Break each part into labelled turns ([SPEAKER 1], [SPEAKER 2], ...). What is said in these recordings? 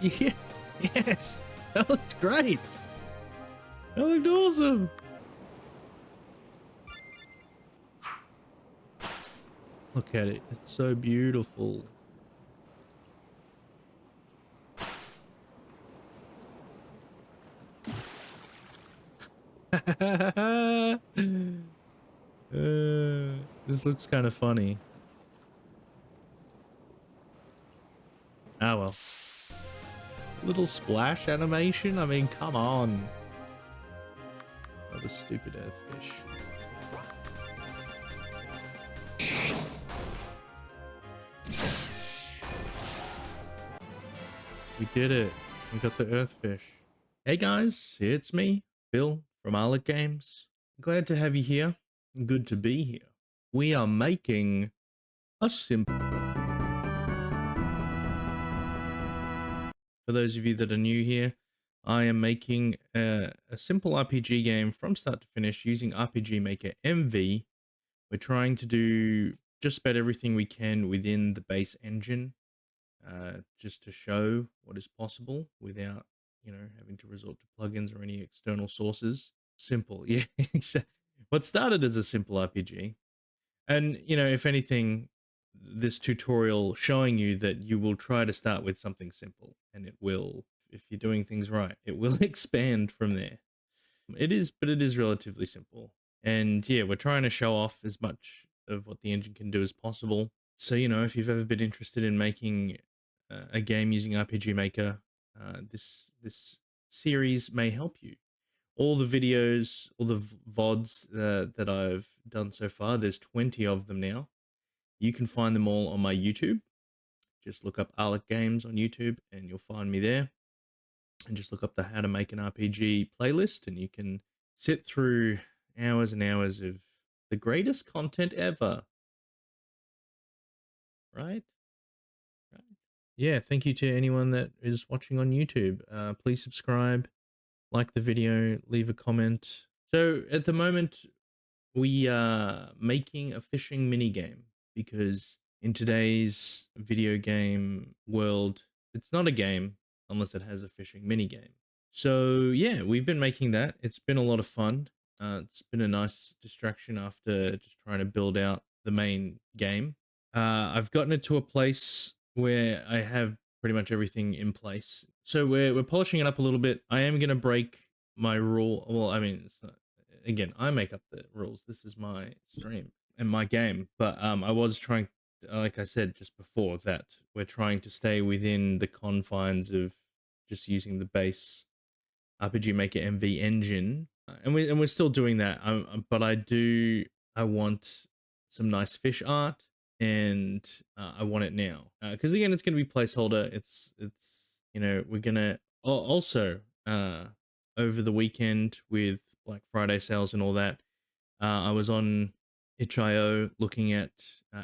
[SPEAKER 1] Yeah, yes, that looked great. That looked awesome. Look at it. It's so beautiful. This looks kind of funny. Ah, well. Little splash animation? I mean, come on. What a stupid earthfish. We did it. We got the earthfish. Hey guys, it's me, Bill from Arlet Games. Glad to have you here. Good to be here. We are making a simple... For those of you that are new here, I am making a simple RPG game from start to finish using RPGMaker MV. We're trying to do just about everything we can within the base engine, just to show what is possible without, you know, having to resort to plugins or any external sources. Simple, yeah. What started as a simple RPG, and you know, if anything, this tutorial showing you that you will try to start with something simple, and it will, if you're doing things right, it will expand from there. It is, but it is relatively simple. And yeah, we're trying to show off as much of what the engine can do as possible. So, you know, if you've ever been interested in making a game using RPG Maker, this series may help you. All the videos, all the VODs that I've done so far, there's 20 of them now. You can find them all on my YouTube. Just look up Arlet Games on YouTube and you'll find me there. And just look up the How to Make an RPG playlist and you can sit through hours and hours of the greatest content ever. Right? Right. Yeah, thank you to anyone that is watching on YouTube. Please subscribe, like the video, leave a comment. So at the moment, we are making a fishing minigame because in today's video game world, it's not a game unless it has a fishing minigame. So yeah, we've been making that. It's been a lot of fun. It's been a nice distraction after just trying to build out the main game. I've gotten it to a place where I have pretty much everything in place. So we're polishing it up a little bit. I am going to break my rule. Well, I mean, it's not, again, I make up the rules. This is my stream and my game. But I was trying, like I said just before, that we're trying to stay within the confines of just using the base RPGMaker MV engine, and we're still doing that. But I want some nice fish art, and I want it now because again, it's going to be placeholder. It's you know, we're gonna also over the weekend with Black Friday sales and all that. I was on itch.io looking at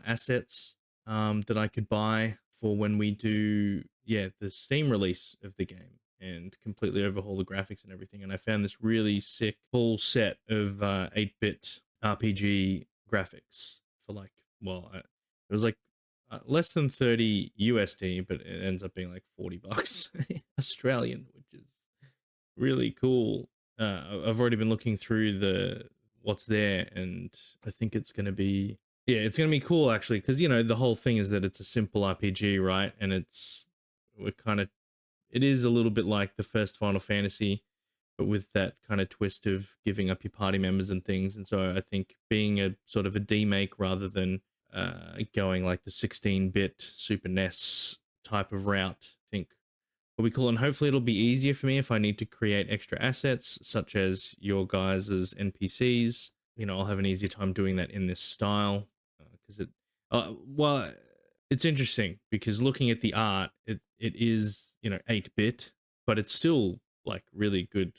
[SPEAKER 1] assets that I could buy for when we do the Steam release of the game and completely overhaul the graphics and everything. And I found this really sick full set of 8-bit RPG graphics for like, well, it was like less than 30 USD, but it ends up being like 40 bucks Australian, which is really cool. I've already been looking through what's there, and I think it's going to be, it's going to be cool actually, because you know the whole thing is that it's a simple RPG, right? And it is a little bit like the first Final Fantasy, but with that kind of twist of giving up your party members and things. And so I think being a sort of a demake rather than going like the 16-bit Super NES type of route, I think will be cool. And hopefully it'll be easier for me if I need to create extra assets, such as your guys' NPCs. You know, I'll have an easier time doing that in this style because well, it's interesting because looking at the art, it is, you know, 8-bit, but it's still like really good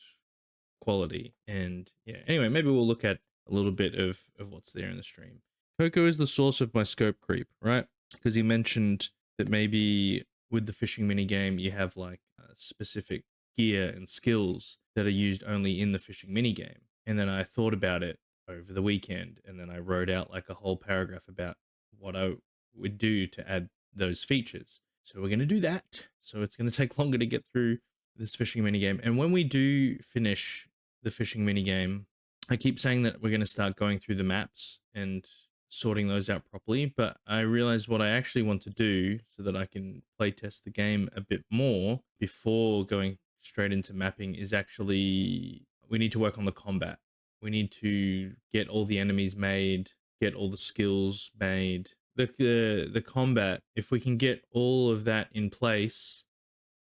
[SPEAKER 1] quality. And yeah, anyway, maybe we'll look at a little bit of what's there in the stream. Coco is the source of my scope creep, right? Because he mentioned that maybe with the fishing minigame, you have like specific gear and skills that are used only in the fishing minigame. And then I thought about it over the weekend, and then I wrote out like a whole paragraph about what I would do to add those features. So we're going to do that. So it's going to take longer to get through this fishing minigame. And when we do finish the fishing minigame, I keep saying that we're going to start going through the maps and sorting those out properly. But I realize what I actually want to do so that I can play test the game a bit more before going straight into mapping is actually we need to work on the combat. We need to get all the enemies made, get all the skills made. The combat, if we can get all of that in place,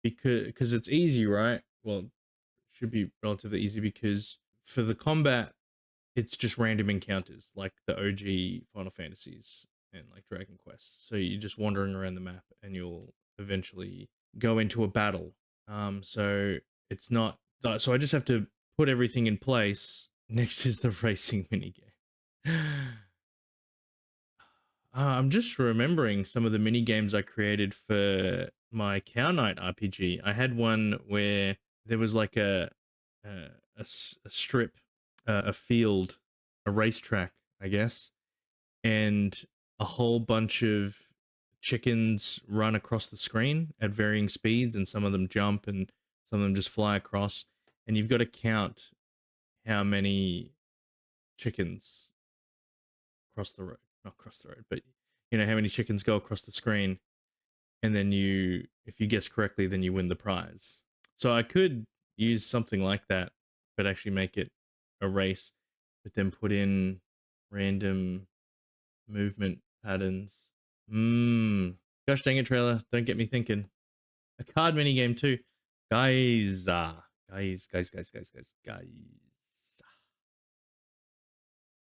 [SPEAKER 1] because it's easy, right? Well, it should be relatively easy because for the combat, it's just random encounters like the OG Final Fantasies and like Dragon Quest. So you're just wandering around the map and you'll eventually go into a battle. So it's not. So I just have to put everything in place. Next is the racing minigame. I'm just remembering some of the mini games I created for my Cow Knight RPG. I had one where there was like a strip, a field, a racetrack, I guess, and a whole bunch of chickens run across the screen at varying speeds, and some of them jump and some of them just fly across, and you've got to count how many chickens cross the road, not cross the road, but you know how many chickens go across the screen, and then you, if you guess correctly, then you win the prize. So I could use something like that, but actually make it a race, but then put in random movement patterns. Gosh dang it, trailer! Don't get me thinking. A card mini game too, guys. Guys.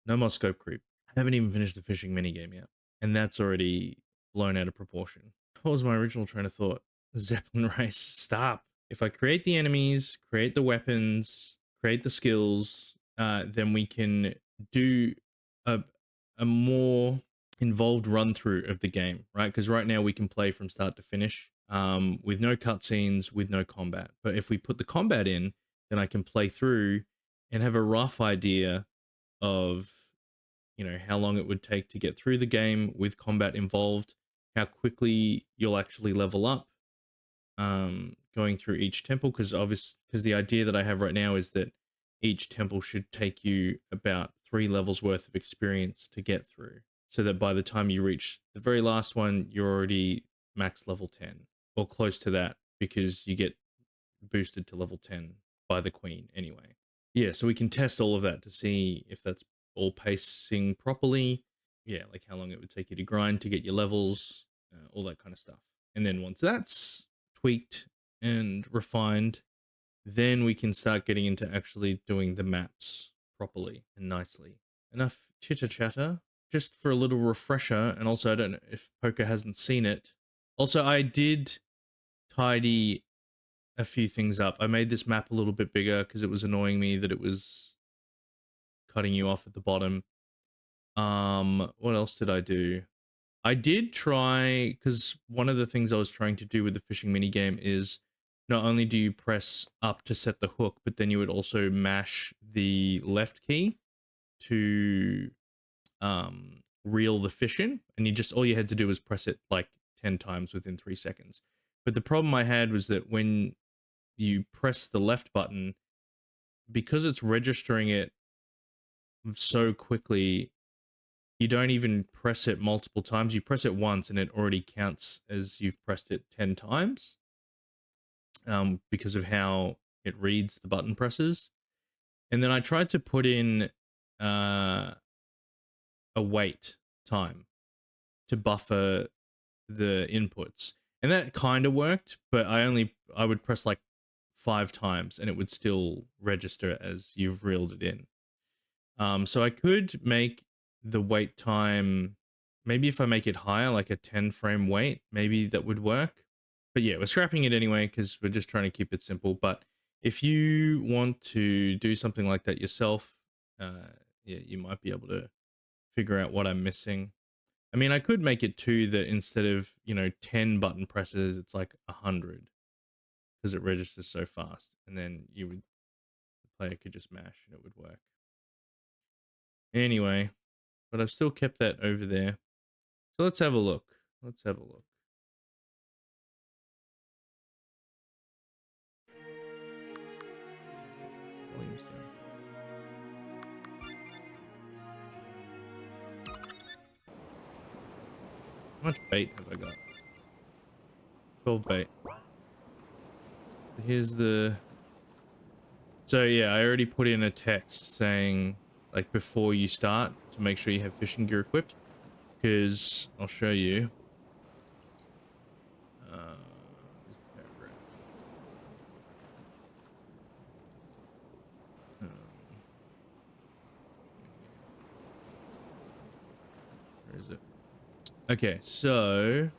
[SPEAKER 1] No more scope creep. I haven't even finished the fishing mini game yet, and that's already blown out of proportion. What was my original train of thought? Zeppelin race. Stop. If I create the enemies, create the weapons, create the skills, then we can do a more involved run through of the game, right? Because right now we can play from start to finish with no cutscenes, with no combat. But if we put the combat in, then I can play through and have a rough idea of, you know, how long it would take to get through the game with combat involved, how quickly you'll actually level up, going through each temple, because the idea that I have right now is that each temple should take you about 3 levels worth of experience to get through, so that by the time you reach the very last one, you're already max level 10 or close to that, because you get boosted to level 10 by the queen anyway. Yeah, so we can test all of that to see if that's all pacing properly. Yeah, like how long it would take you to grind to get your levels, all that kind of stuff. And then once that's tweaked and refined, then we can start getting into actually doing the maps properly and nicely. Enough chitter chatter. Just for a little refresher, and also I don't know if Poker hasn't seen it. Also, I did tidy a few things up. I made this map a little bit bigger because it was annoying me that it was cutting you off at the bottom. What else did I do? I did try, because one of the things I was trying to do with the fishing mini game is not only do you press up to set the hook, but then you would also mash the left key to reel the fish in, and you just, all you had to do was press it like 10 times within 3 seconds. But the problem I had was that when you press the left button, because it's registering it so quickly, you don't even press it multiple times. You press it once and it already counts as you've pressed it 10 times, because of how it reads the button presses. And then I tried to put in a wait time to buffer the inputs, and that kind of worked, but I would press like 5 times and it would still register as you've reeled it in. So I could make the wait time, maybe if I make it higher, like a 10 frame wait, maybe that would work. But yeah, we're scrapping it anyway because we're just trying to keep it simple. But if you want to do something like that yourself, yeah, you might be able to figure out what I'm missing. I mean, I could make it too that instead of, you know, 10 button presses, it's like 100, because it registers so fast. And then the player could just mash and it would work. Anyway, but I've still kept that over there. So let's have a look. tombstone. How much bait have I got? 12 bait. So here's the... So yeah, I already put in a text saying, like, before you start, to make sure you have fishing gear equipped. Because I'll show you. Where's the paragraph? Where is it? Okay, so...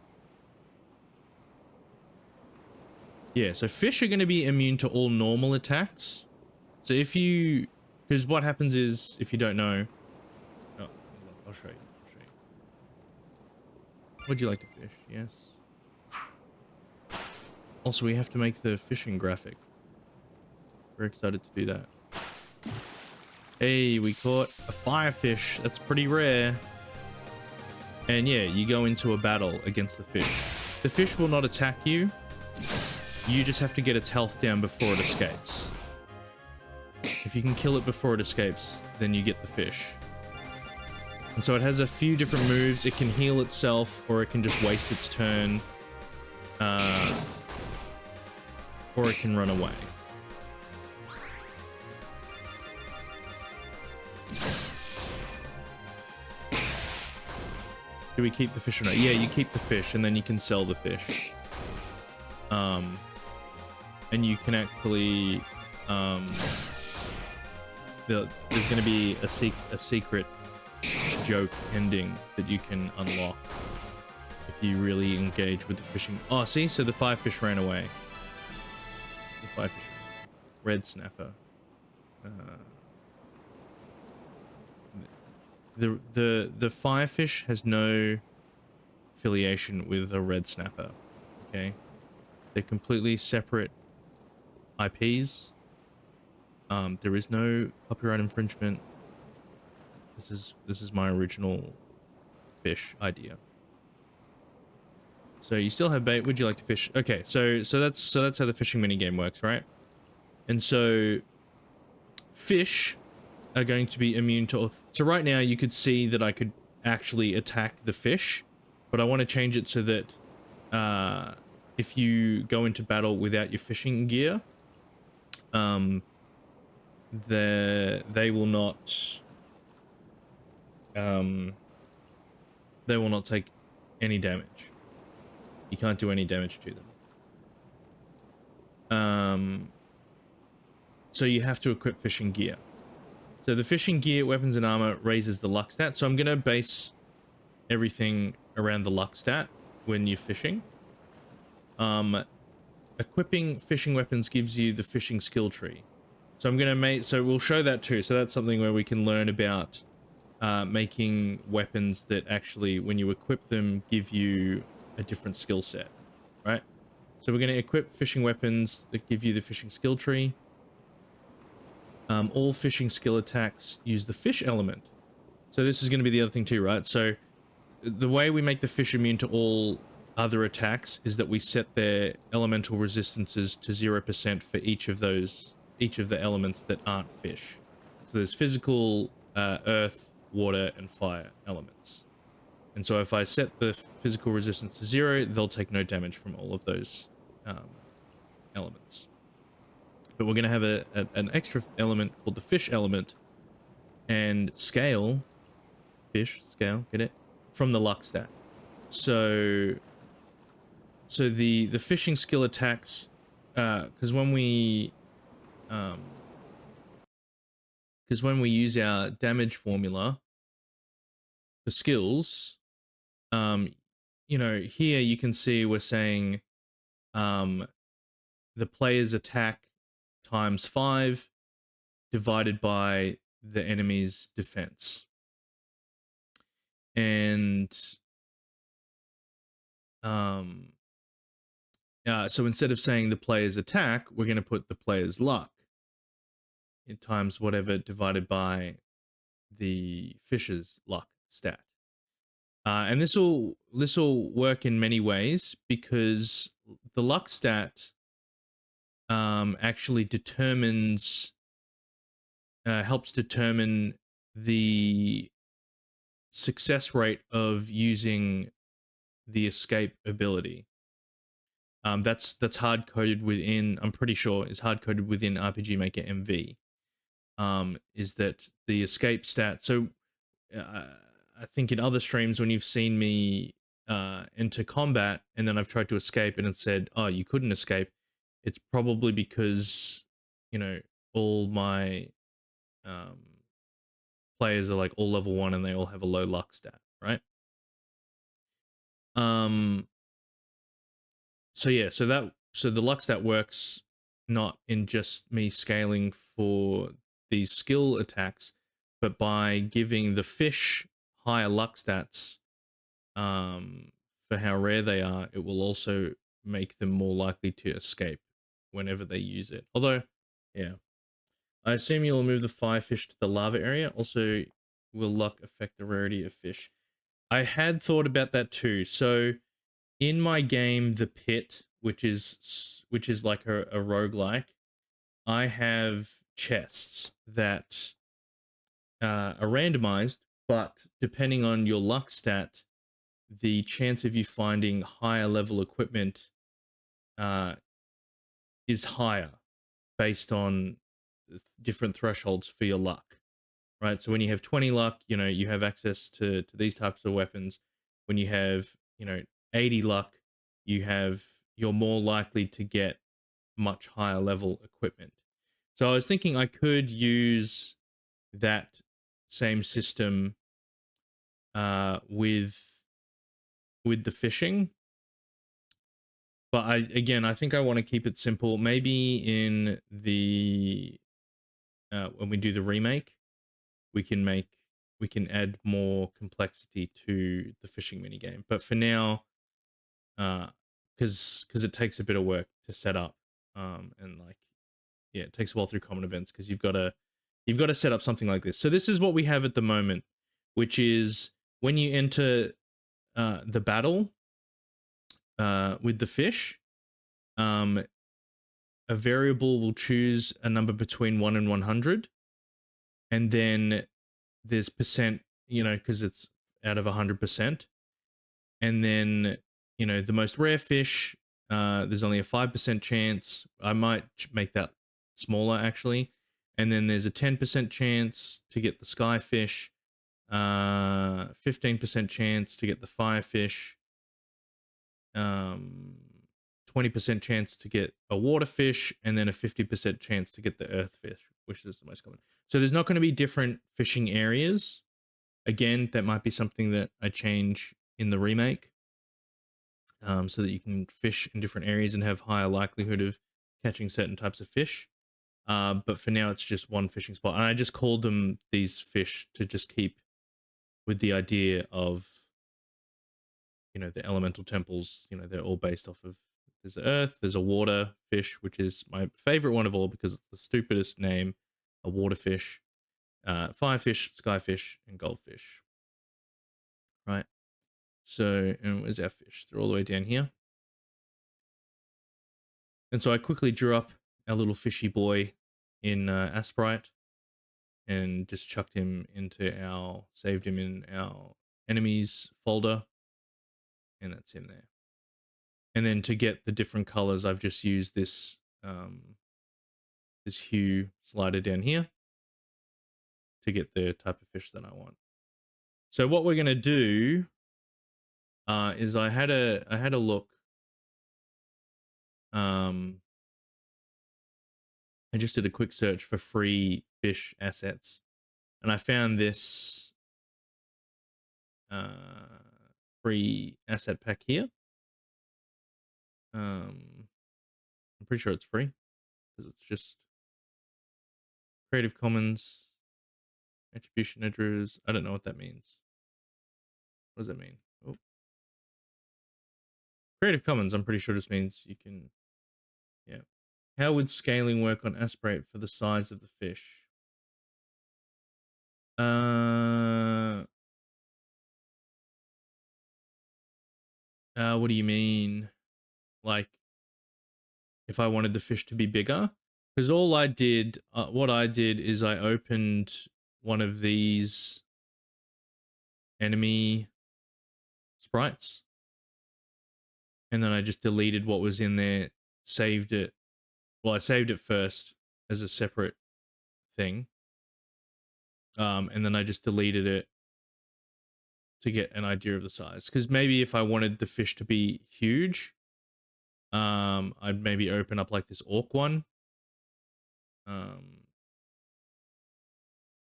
[SPEAKER 1] Yeah, so fish are going to be immune to all normal attacks. So if you... Because what happens is, if you don't know... Oh, look, I'll show you. Would you like to fish? Yes. Also, we have to make the fishing graphic. We're excited to do that. Hey, we caught a firefish. That's pretty rare. And yeah, you go into a battle against the fish. The fish will not attack you. You just have to get its health down before it escapes. If you can kill it before it escapes, then you get the fish. And so it has a few different moves. It can heal itself, or it can just waste its turn. Or it can run away. Do we keep the fish or not? Yeah, you keep the fish, and then you can sell the fish. And you can actually... there's going to be a secret joke ending that you can unlock if you really engage with the fishing. Oh, see? So the firefish ran away. The firefish. Red snapper. The firefish has no affiliation with a red snapper. Okay? They're completely separate IPs. There is no copyright infringement. This is my original fish idea. So you still have bait. Would you like to fish? Okay, so that's how the fishing minigame works, right? And so fish are going to be immune to all. So right now you could see that I could actually attack the fish, but I want to change it so that if you go into battle without your fishing gear, they will not take any damage. You can't do any damage to them. So you have to equip fishing gear. So the fishing gear, weapons, and armor raises the luck stat. So I'm going to base everything around the luck stat when you're fishing. Equipping fishing weapons gives you the fishing skill tree. So I'm going to make... So we'll show that too. So that's something where we can learn about making weapons that actually, when you equip them, give you a different skill set, right? So we're going to equip fishing weapons that give you the fishing skill tree. All fishing skill attacks use the fish element. So this is going to be the other thing too, right? So the way we make the fish immune to all other attacks is that we set their elemental resistances to 0% for each of the elements that aren't fish. So there's physical, earth, water, and fire elements. And so if I set the physical resistance to 0, they'll take no damage from all of those elements. But we're going to have an extra element called the fish element, and scale, fish, scale, get it? From the luck stat. So the fishing skill attacks, because when we use our damage formula for skills, you know, here you can see we're saying the player's attack times 5 divided by the enemy's defense. And so instead of saying the player's attack, we're going to put the player's luck in times whatever divided by the fish's luck stat. And this will work in many ways, because the luck stat actually determines helps determine the success rate of using the escape ability. That's hard coded within. I'm pretty sure is hard coded within RPGMaker MV. Is that the escape stat? So uh, I think in other streams when you've seen me enter combat and then I've tried to escape and it said, "Oh, you couldn't escape," it's probably because all my um, players are like all level 1 and they all have a low luck stat, right? Um, so yeah, so the luck stat works not in just me scaling for these skill attacks, but by giving the fish higher luck stats for how rare they are, it will also make them more likely to escape whenever they use it. Although, yeah, I assume you'll move the fire fish to the lava area. Also, will luck affect the rarity of fish? I had thought about that too. So in my game, The Pit, which is like a roguelike, I have chests that are randomized, but depending on your luck stat, the chance of you finding higher level equipment uh, is higher based on different thresholds for your luck, right? So when you have 20 luck, you have access to these types of weapons. When you have 80 luck, you're more likely to get much higher level equipment. So I was thinking I could use that same system with the fishing, but I think I want to keep it simple. Maybe in the when we do the remake, we can add more complexity to the fishing minigame. But for now, because it takes a bit of work to set up, and like yeah, it takes a while through common events because you've got to set up something like this. So this is what we have at the moment, which is when you enter the battle with the fish, um, a variable will choose a number between 1 and 100, and then there's percent, because it's out of 100%, and then the most rare fish, there's only a 5% chance. I might make that smaller actually, and then there's a 10% chance to get the sky fish, 15% chance to get the firefish, 20% chance to get a water fish, and then a 50% chance to get the earth fish, which is the most common. So there's not going to be different fishing areas. Again, that might be something that I change in the remake, so that you can fish in different areas and have higher likelihood of catching certain types of fish. But for now, it's just one fishing spot. And I just called them these fish to just keep with the idea of, the elemental temples. They're all based off of, there's earth, there's a water fish, which is my favorite one of all because it's the stupidest name, a water fish, firefish, skyfish, and goldfish. Right? So, and where's our fish? They're all the way down here. And so I quickly drew up our little fishy boy in Asprite and just chucked him saved him in our enemies folder, and that's in there. And then to get the different colors, I've just used this this hue slider down here to get the type of fish that I want. So what we're gonna do is I had a look. I just did a quick search for free fish assets, and I found this free asset pack here. I'm pretty sure it's free because it's just Creative Commons attribution editors. I don't know what that means. What does that mean? Oh. Creative Commons, I'm pretty sure just means you can, yeah. How would scaling work on Aspirate for the size of the fish? What do you mean? Like, if I wanted the fish to be bigger? Because all I did, what I did is I opened one of these enemy sprites, and then I just deleted what was in there, saved it. Well, I saved it first as a separate thing, and then I just deleted it to get an idea of the size. Because maybe if I wanted the fish to be huge, I'd maybe open up like this orc one,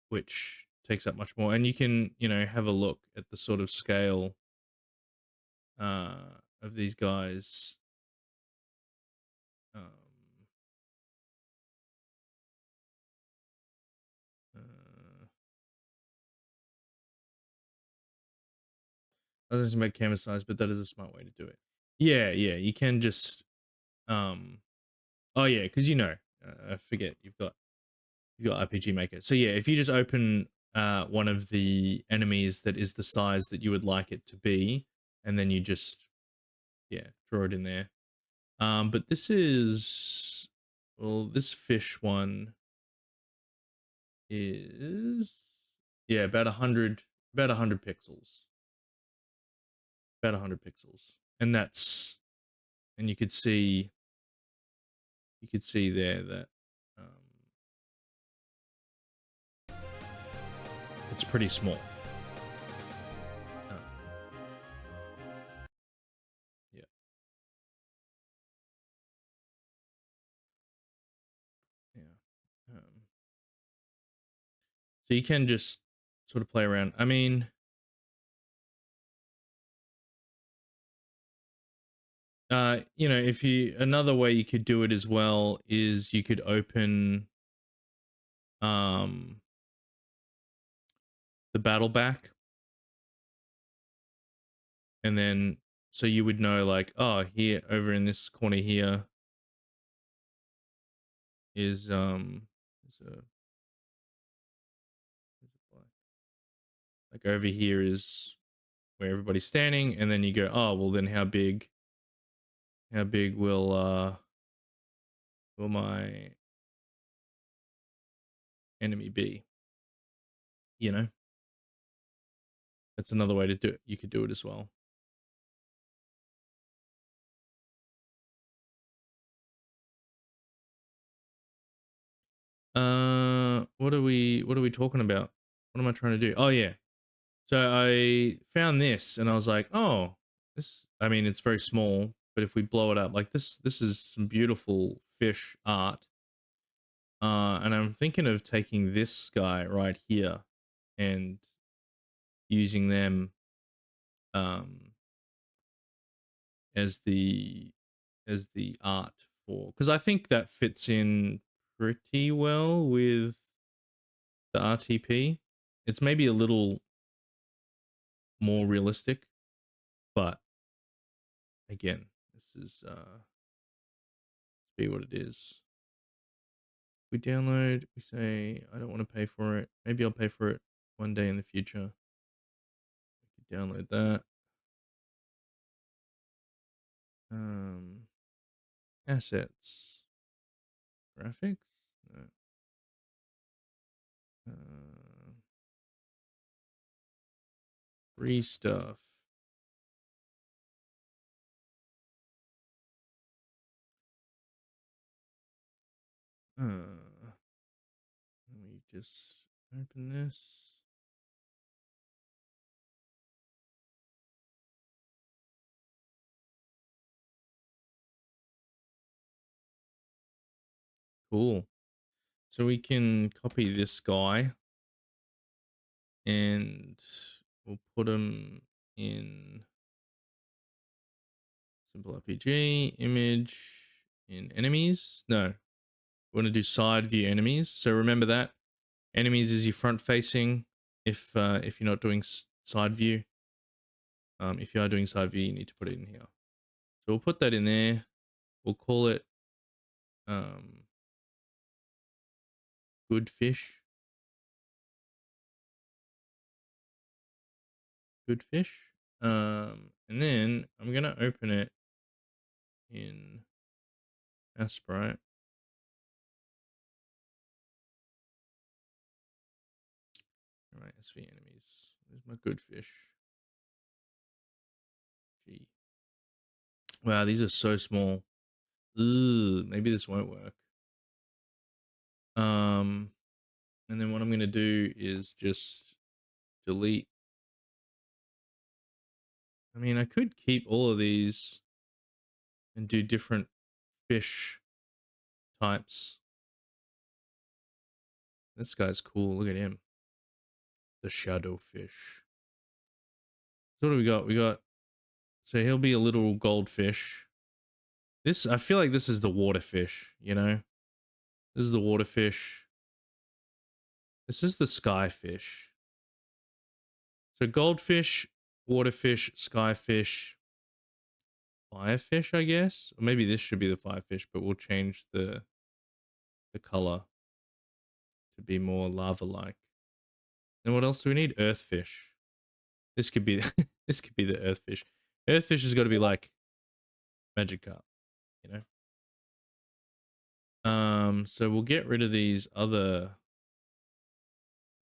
[SPEAKER 1] which takes up much more. And you can, you know, have a look at the sort of scale of these guys. That doesn't make canvas size, but that is a smart way to do it. Yeah, yeah, you can just oh yeah, because you know, I forget you've got RPGMaker. So yeah, if you just open one of the enemies that is the size that you would like it to be, and then you just draw it in there. But this is, well, this fish one is about 100 pixels. About 100 pixels. And that's, and you could see there that it's pretty small. Yeah. So you can just sort of play around. I mean, you know, if you, another way you could do it as well is you could open the battle back, and then so you would know like, oh, here over in this corner here is like over here is where everybody's standing, and then you go, oh well, then how big will my enemy be? You know, that's another way to do it. You could do it as well. What are we talking about? What am I trying to do? Oh yeah. So I found this and I was like, oh, this, I mean, it's very small, but if we blow it up like this is some beautiful fish art. And I'm thinking of taking this guy right here and using them as the art for, because I think that fits in pretty well with the RTP. It's maybe a little more realistic, but again, this is be what it is. We download, we say I don't want to pay for it. Maybe I'll pay for it one day in the future. We could download that. Assets, graphics, no. Free stuff. Let me just open this. Cool. So we can copy this guy and we'll put him in simple RPG, image, in enemies. No, we want to do side view enemies. So remember that enemies is your front facing. If you're not doing side view, if you are doing side view, you need to put it in here. So we'll put that in there. We'll call it good fish. Good fish. And then I'm gonna open it in Sprite. SV enemies. Where's my good fish? Gee. Wow, these are so small. Ooh, maybe this won't work. And then what I'm gonna do is just delete. I mean, I could keep all of these and do different fish types. This guy's cool. Look at him. The shadow fish. So what do we got? We got, so he'll be a little goldfish. This, I feel like this is the water fish, you know? This is the water fish. This is the sky fish. So goldfish, waterfish, skyfish, firefish, I guess. Or maybe this should be the firefish, but we'll change the color to be more lava-like. And what else do we need? Earthfish. This could be this could be the earthfish. Earthfish has got to be like Magikarp, you know. So we'll get rid of these other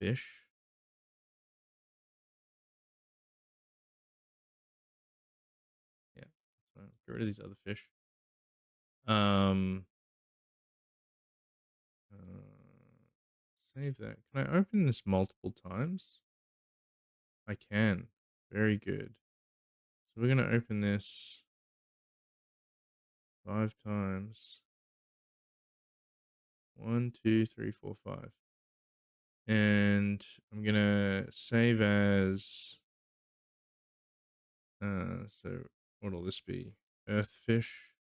[SPEAKER 1] fish. Yeah, so get rid of these other fish. Um, save that. Can I open this multiple times? I can. Very good. So we're gonna open this 5 times. 1, 2, 3, 4, 5. And I'm gonna save as so what'll this be? Earthfish.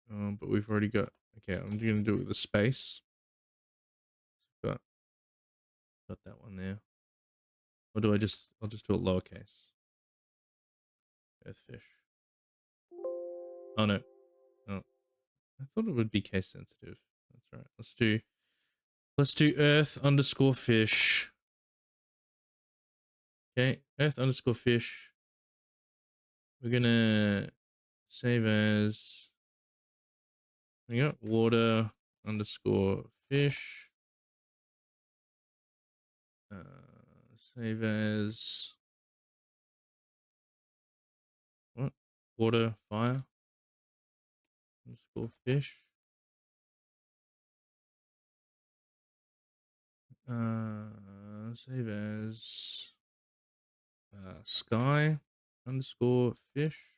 [SPEAKER 1] But we've already got, okay, I'm gonna do it with a space. Got that one there. Or do I'll just do it lowercase. Earthfish. Oh no. Oh. I thought it would be case sensitive. That's right. Let's do earth underscore fish. Okay, earth underscore fish. We're gonna save as, we got water underscore fish. Save as what? Water fire underscore fish. Save as sky underscore fish.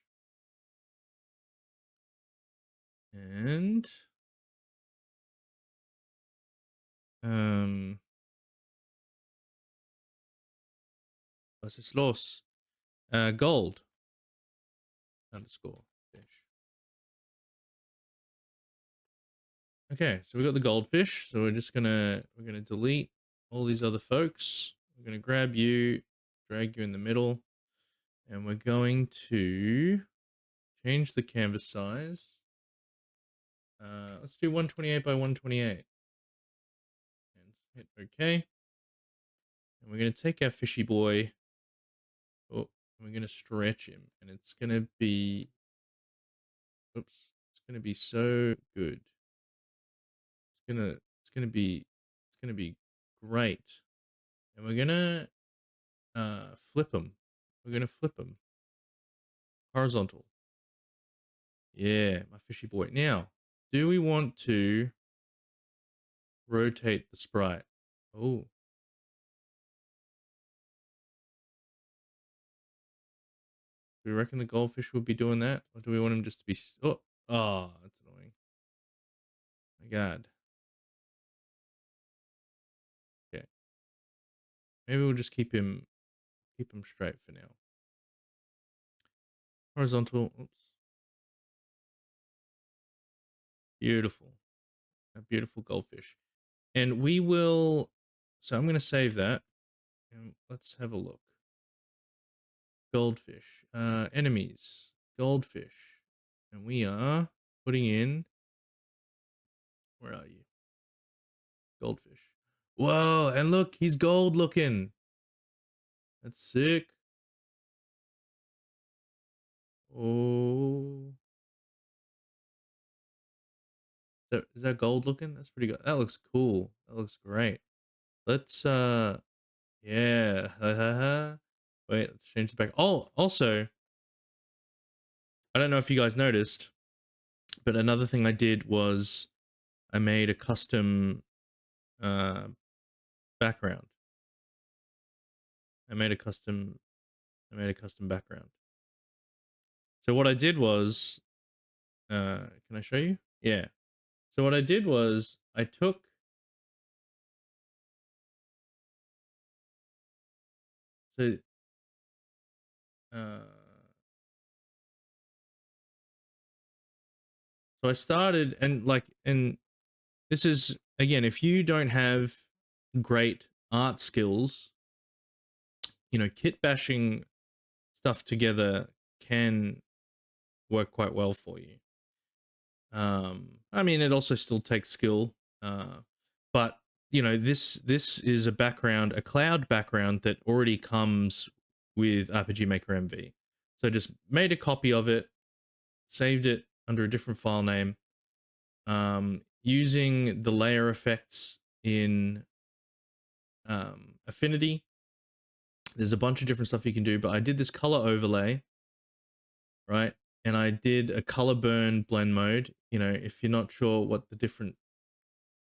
[SPEAKER 1] And was ist los? Gold underscore fish. Okay, so we got the goldfish. So we're gonna delete all these other folks. We're gonna grab you, drag you in the middle, and we're going to change the canvas size. Let's do 128 by 128. And hit OK. And we're gonna take our fishy boy. Oh, and we're gonna stretch him, and it's gonna be, oops, it's gonna be so good. It's gonna be great. And we're gonna flip them. We're gonna flip them horizontal. Yeah, my fishy boy. Now, do we want to rotate the sprite? Oh, do we reckon the goldfish would be doing that, or do we want him just to be? Oh, that's annoying. My God. Okay, maybe we'll just keep him straight for now. Horizontal. Oops. Beautiful. A beautiful goldfish. And we will, so I'm going to save that. And let's have a look. Goldfish. Enemies. Goldfish. And we are putting in, where are you? Goldfish. Whoa, and look, he's gold looking. That's sick. Oh. Is that gold looking? That's pretty good. That looks cool. That looks great. let's yeah. Wait, let's change the back. Oh, also, I don't know if you guys noticed, but another thing I did was I made a custom uh background. I made a custom background. So what I did was can I show you? Yeah. So what I did was I took so uh so I started and this is again, if you don't have great art skills, you know, kit bashing stuff together can work quite well for you. I mean, it also still takes skill, but you know, this is a background, a cloud background that already comes with RPGMaker MV. So just made a copy of it, saved it under a different file name, using the layer effects in Affinity. There's a bunch of different stuff you can do, but I did this color overlay, right? And I did a color burn blend mode. You know, if you're not sure what the different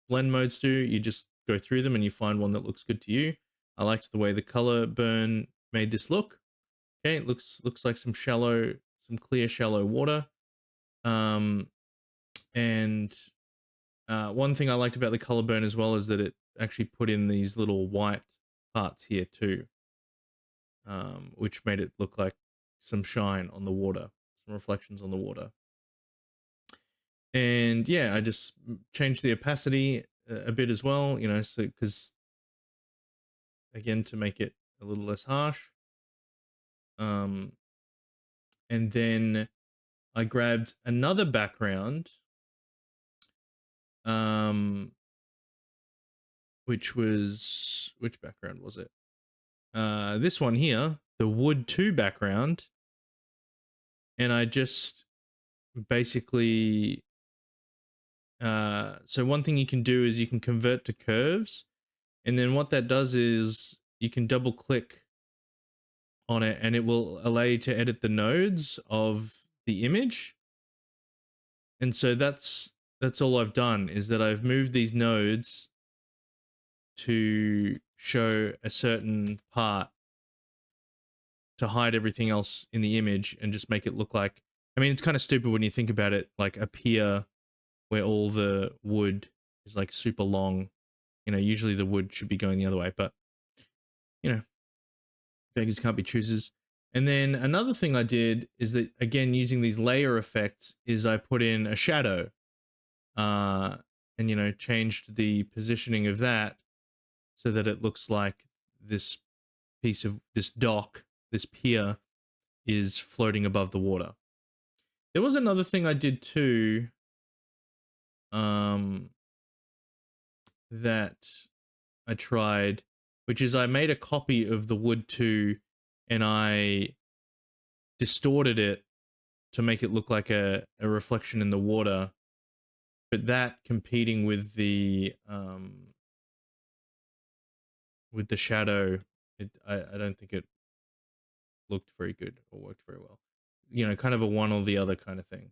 [SPEAKER 1] blend modes do, you just go through them and you find one that looks good to you. I liked the way the color burn made this look. Okay, it looks like some clear shallow water. And one thing I liked about the color burn as well is that it actually put in these little white parts here too, which made it look like some shine on the water, some reflections on the water. And yeah, I just changed the opacity a bit as well, you know, so because again, to make it a little less harsh. And then I grabbed another background, which background was it? This one here, the Wood 2 background. And I just basically, so one thing you can do is you can convert to curves. And then what that does is you can double click on it and it will allow you to edit the nodes of the image. And so that's all I've done, is that I've moved these nodes to show a certain part to hide everything else in the image and just make it look like, I mean, it's kind of stupid when you think about it, like a pier where all the wood is like super long. You know, usually the wood should be going the other way, but you know, beggars can't be choosers. And then another thing I did is that, again, using these layer effects, is I put in a shadow, and, you know, changed the positioning of that so that it looks like this piece of this dock, this pier, is floating above the water. There was another thing I did too, that I tried, which is I made a copy of the Wood 2 and I distorted it to make it look like a reflection in the water, but that competing with the shadow, I don't think it looked very good or worked very well. You know, kind of a one or the other kind of thing.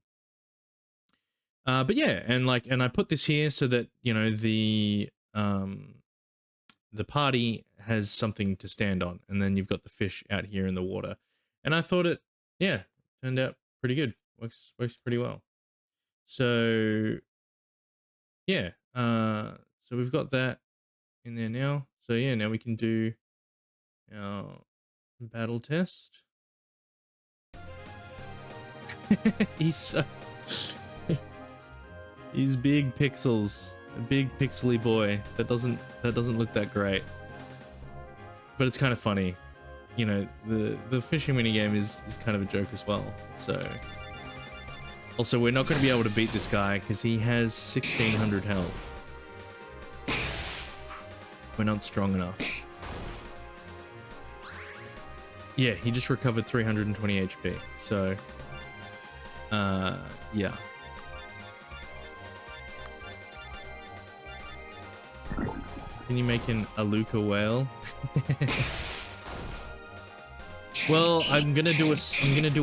[SPEAKER 1] But yeah, and I put this here so that, you know, the party has something to stand on, and then you've got the fish out here in the water. And I thought it, yeah, turned out pretty good. Works pretty well. So yeah, so we've got that in there now. So yeah, now we can do our battle test. He's so he's big pixels, a big pixely boy. That doesn't look that great, but it's kind of funny. You know, the fishing minigame is kind of a joke as well. So also, we're not going to be able to beat this guy because he has 1600 health. We're not strong enough. Yeah, he just recovered 320 HP. So, yeah. Can you make an Aluka whale? Well, I'm gonna do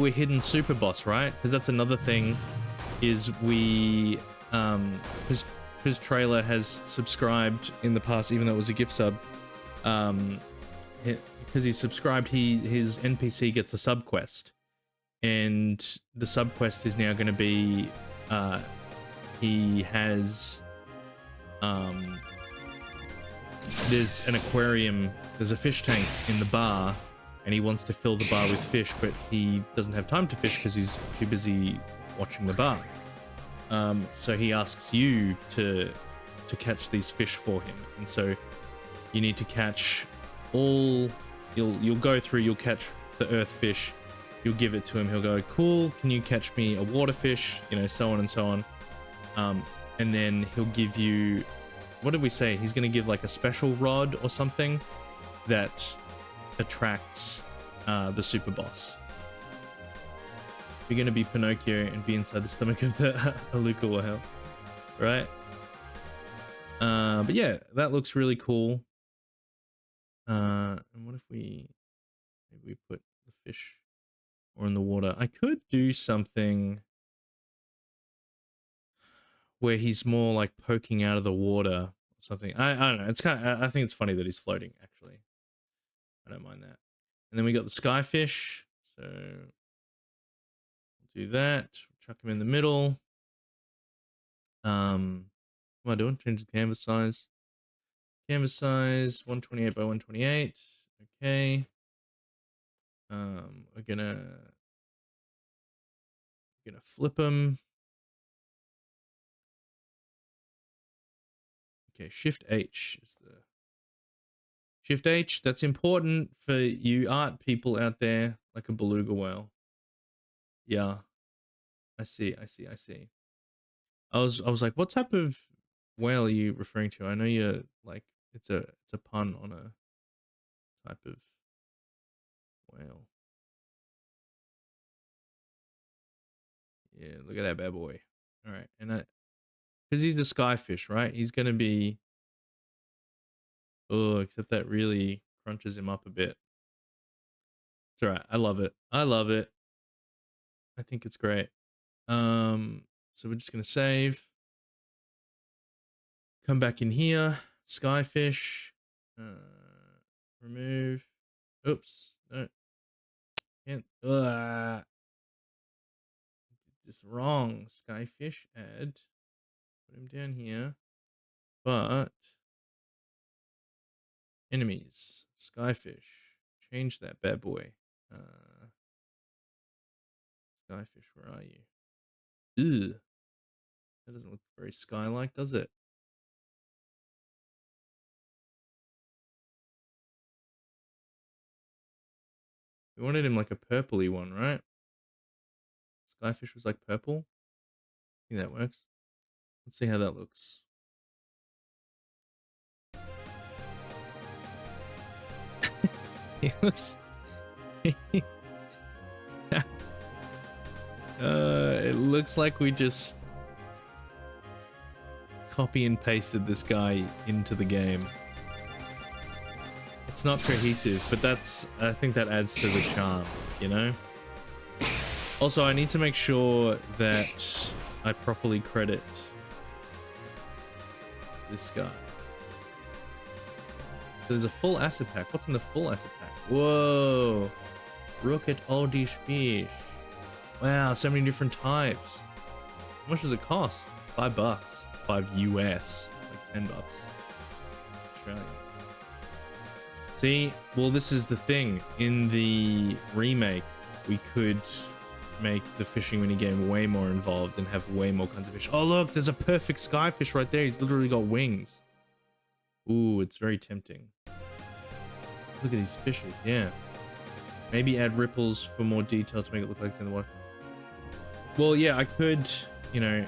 [SPEAKER 1] a hidden super boss, right? Because that's another thing. Is we his trailer has subscribed in the past, even though it was a gift sub. Because he's subscribed, his NPC gets a sub quest, and the sub quest is now going to be he has there's an aquarium, there's a fish tank in the bar, and he wants to fill the bar with fish, but he doesn't have time to fish because he's too busy watching the bar. So he asks you to catch these fish for him, and so you need to catch all. You'll go through. You'll catch the earth fish. You'll give it to him. He'll go, cool. Can you catch me a water fish? You know, so on and so on. And then he'll give you. What did we say? He's gonna give like a special rod or something that attracts the super boss. You're gonna be Pinocchio and be inside the stomach of the Aluka whale, right? But yeah, that looks really cool. And what if maybe we put the fish more in the water? I could do something where he's more like poking out of the water or something. I don't know. It's I think it's funny that he's floating, actually. I don't mind that. And then we got the skyfish. So we'll do that. Chuck him in the middle. What am I doing? Change the canvas size. Canvas size 128 by 128. Okay. We're gonna flip them. Okay, Shift H is the Shift H. That's important for you art people out there, like a beluga whale. Yeah, I see. I was like, what type of whale are you referring to? I know you're like it's a pun on a type of whale. Yeah, look at that bad boy. All right, and because he's the skyfish, right? He's gonna be. Oh, except that really crunches him up a bit. It's all right. I love it. I love it. I think it's great. So we're just gonna save. Come back in here. Skyfish. Remove. Oops. No. Can't. Did this wrong. Skyfish. Add. Put him down here. But enemies. Skyfish. Change that bad boy. Skyfish, where are you? Ugh. That doesn't look very sky-like, does it? We wanted him like a purpley one, right? Skyfish was like purple. I think that works. Let's see how that looks. He looks. It looks like we just copy and pasted this guy into the game. It's not cohesive, but I think that adds to the charm, you know? Also, I need to make sure that I properly credit this guy. So there's a full acid pack. What's in the full acid pack? Whoa! Look at all these fish. Wow, so many different types. How much does it cost? $5. $5 US. Like $10. Australian. See, well, this is the thing. In the remake, we could make the fishing minigame way more involved and have way more kinds of fish. Oh, look, there's a perfect skyfish right there. He's literally got wings. Ooh, it's very tempting. Look at these fishes, yeah. Maybe add ripples for more detail to make it look like it's in the water. Well, yeah, I could, you know,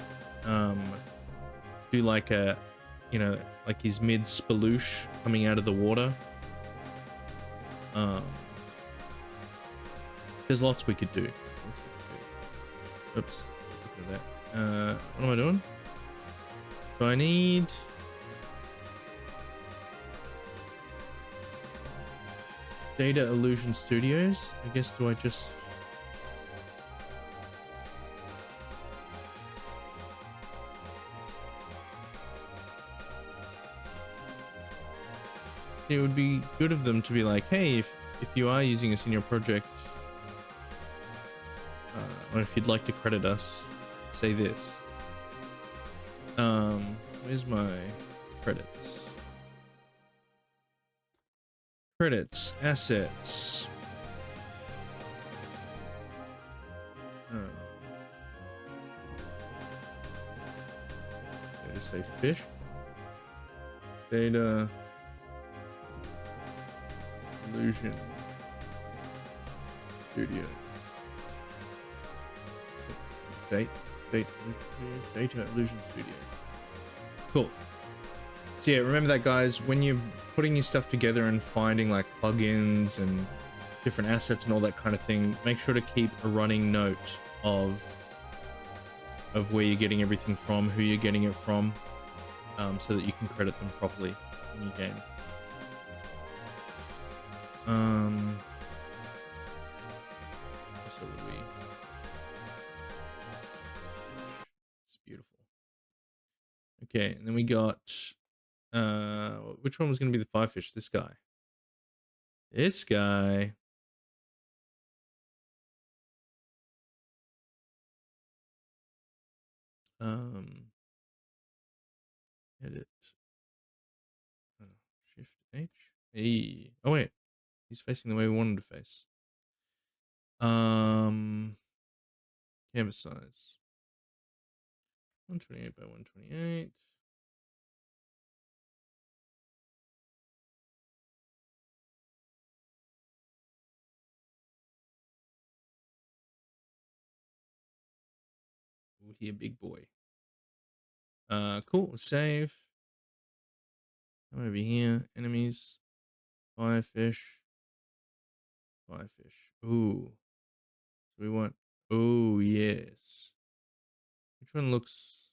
[SPEAKER 1] do like a, you know, like his mid-sploosh coming out of the water. There's lots we could do. Oops. Look at that. What am I doing? So I need Data Illusion Studios. I guess, do I just... It would be good of them to be like, hey, if you are using us in your project, or if you'd like to credit us, say this. Where's my credits? Credits, assets. I just say fish. Data Illusion Studio. Data Illusion Studios. Cool. So yeah, remember that, guys. When you're putting your stuff together and finding like plugins and different assets and all that kind of thing, make sure to keep a running note of where you're getting everything from, who you're getting it from, so that you can credit them properly in your game. So it's beautiful. Okay, and then we got which one was going to be the firefish? This guy. This guy. Edit. Shift H. Hey. Oh wait, he's facing the way we wanted to face. Canvas size 128 by 128. Ooh, he a big boy. Cool. Save. Come over here. Enemies. Firefish. Firefish. Ooh. So we want. Oh yes. Which one looks?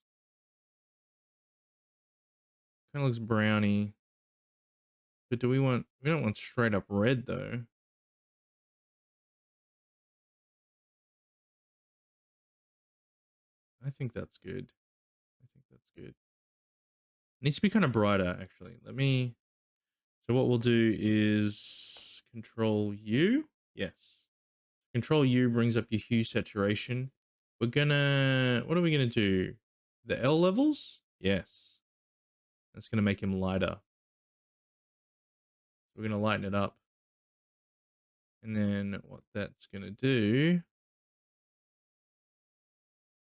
[SPEAKER 1] Kind of looks browny. But do we want? We don't want straight up red though. I think that's good. Needs to be kind of brighter actually. Let me. So what we'll do is Control U. Yes. Control U brings up your hue saturation. We're gonna, what are we gonna do? The L levels? Yes. That's gonna make him lighter. We're gonna lighten it up. And then what that's gonna do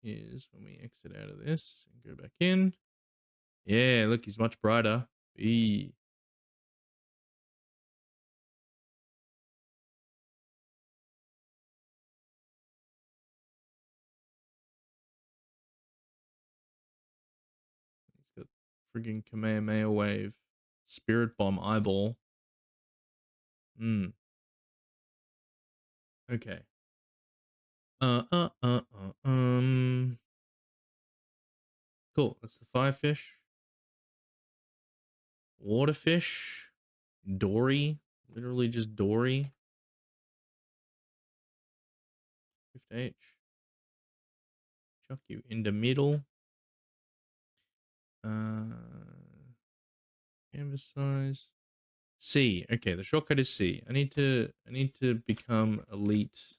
[SPEAKER 1] is when we exit out of this and go back in. Yeah, look, he's much brighter. Eee. He's got friggin' Kamehameha wave. Spirit bomb eyeball. Okay. Cool. That's the firefish. Waterfish. Dory. Literally just Dory. Shift H. Chuck you in the middle. Canvas size. C. Okay, the shortcut is C. I need to become elite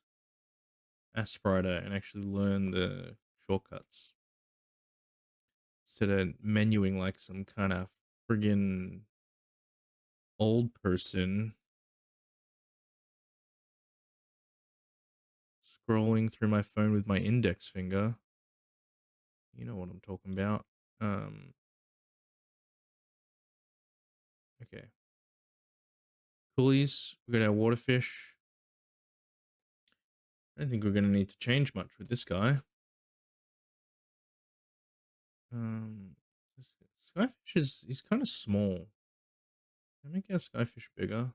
[SPEAKER 1] aspirator and actually learn the shortcuts. Instead of menuing like some kind of friggin' old person. Scrolling through my phone with my index finger. You know what I'm talking about. Okay. Coolies. We got our waterfish. I don't think we're going to need to change much with this guy. Skyfish he's kind of small. Can I make our skyfish bigger?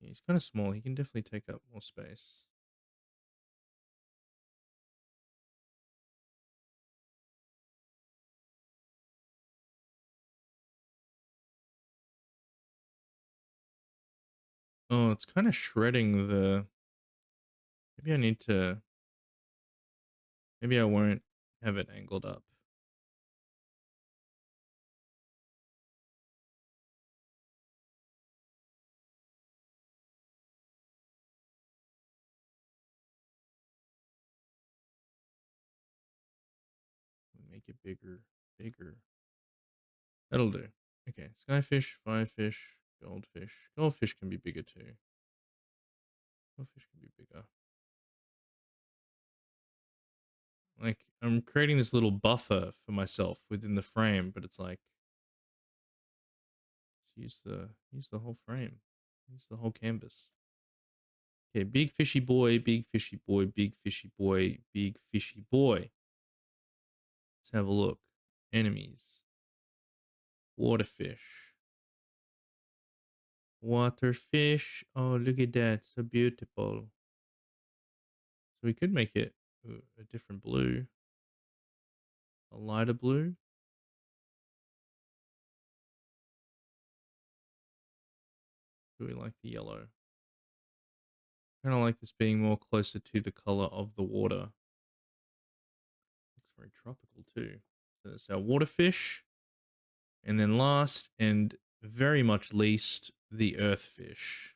[SPEAKER 1] Yeah, he's kind of small. He can definitely take up more space. Oh, it's kind of shredding the... Maybe I need to... Maybe I won't have it angled up. Make it bigger, bigger. That'll do. Okay, skyfish, firefish, goldfish. Goldfish can be bigger too. Goldfish can be bigger. Like, I'm creating this little buffer for myself within the frame, but it's like, use the whole frame. Use the whole canvas. Okay, big fishy boy, big fishy boy, big fishy boy, big fishy boy. Let's have a look. Enemies. Waterfish. Waterfish. Oh, look at that. So beautiful. So we could make it a different blue. A lighter blue. Do we like the yellow? Kind of like this being more closer to the color of the water. Looks very tropical too. So that's our waterfish. And then last and very much least, the earthfish.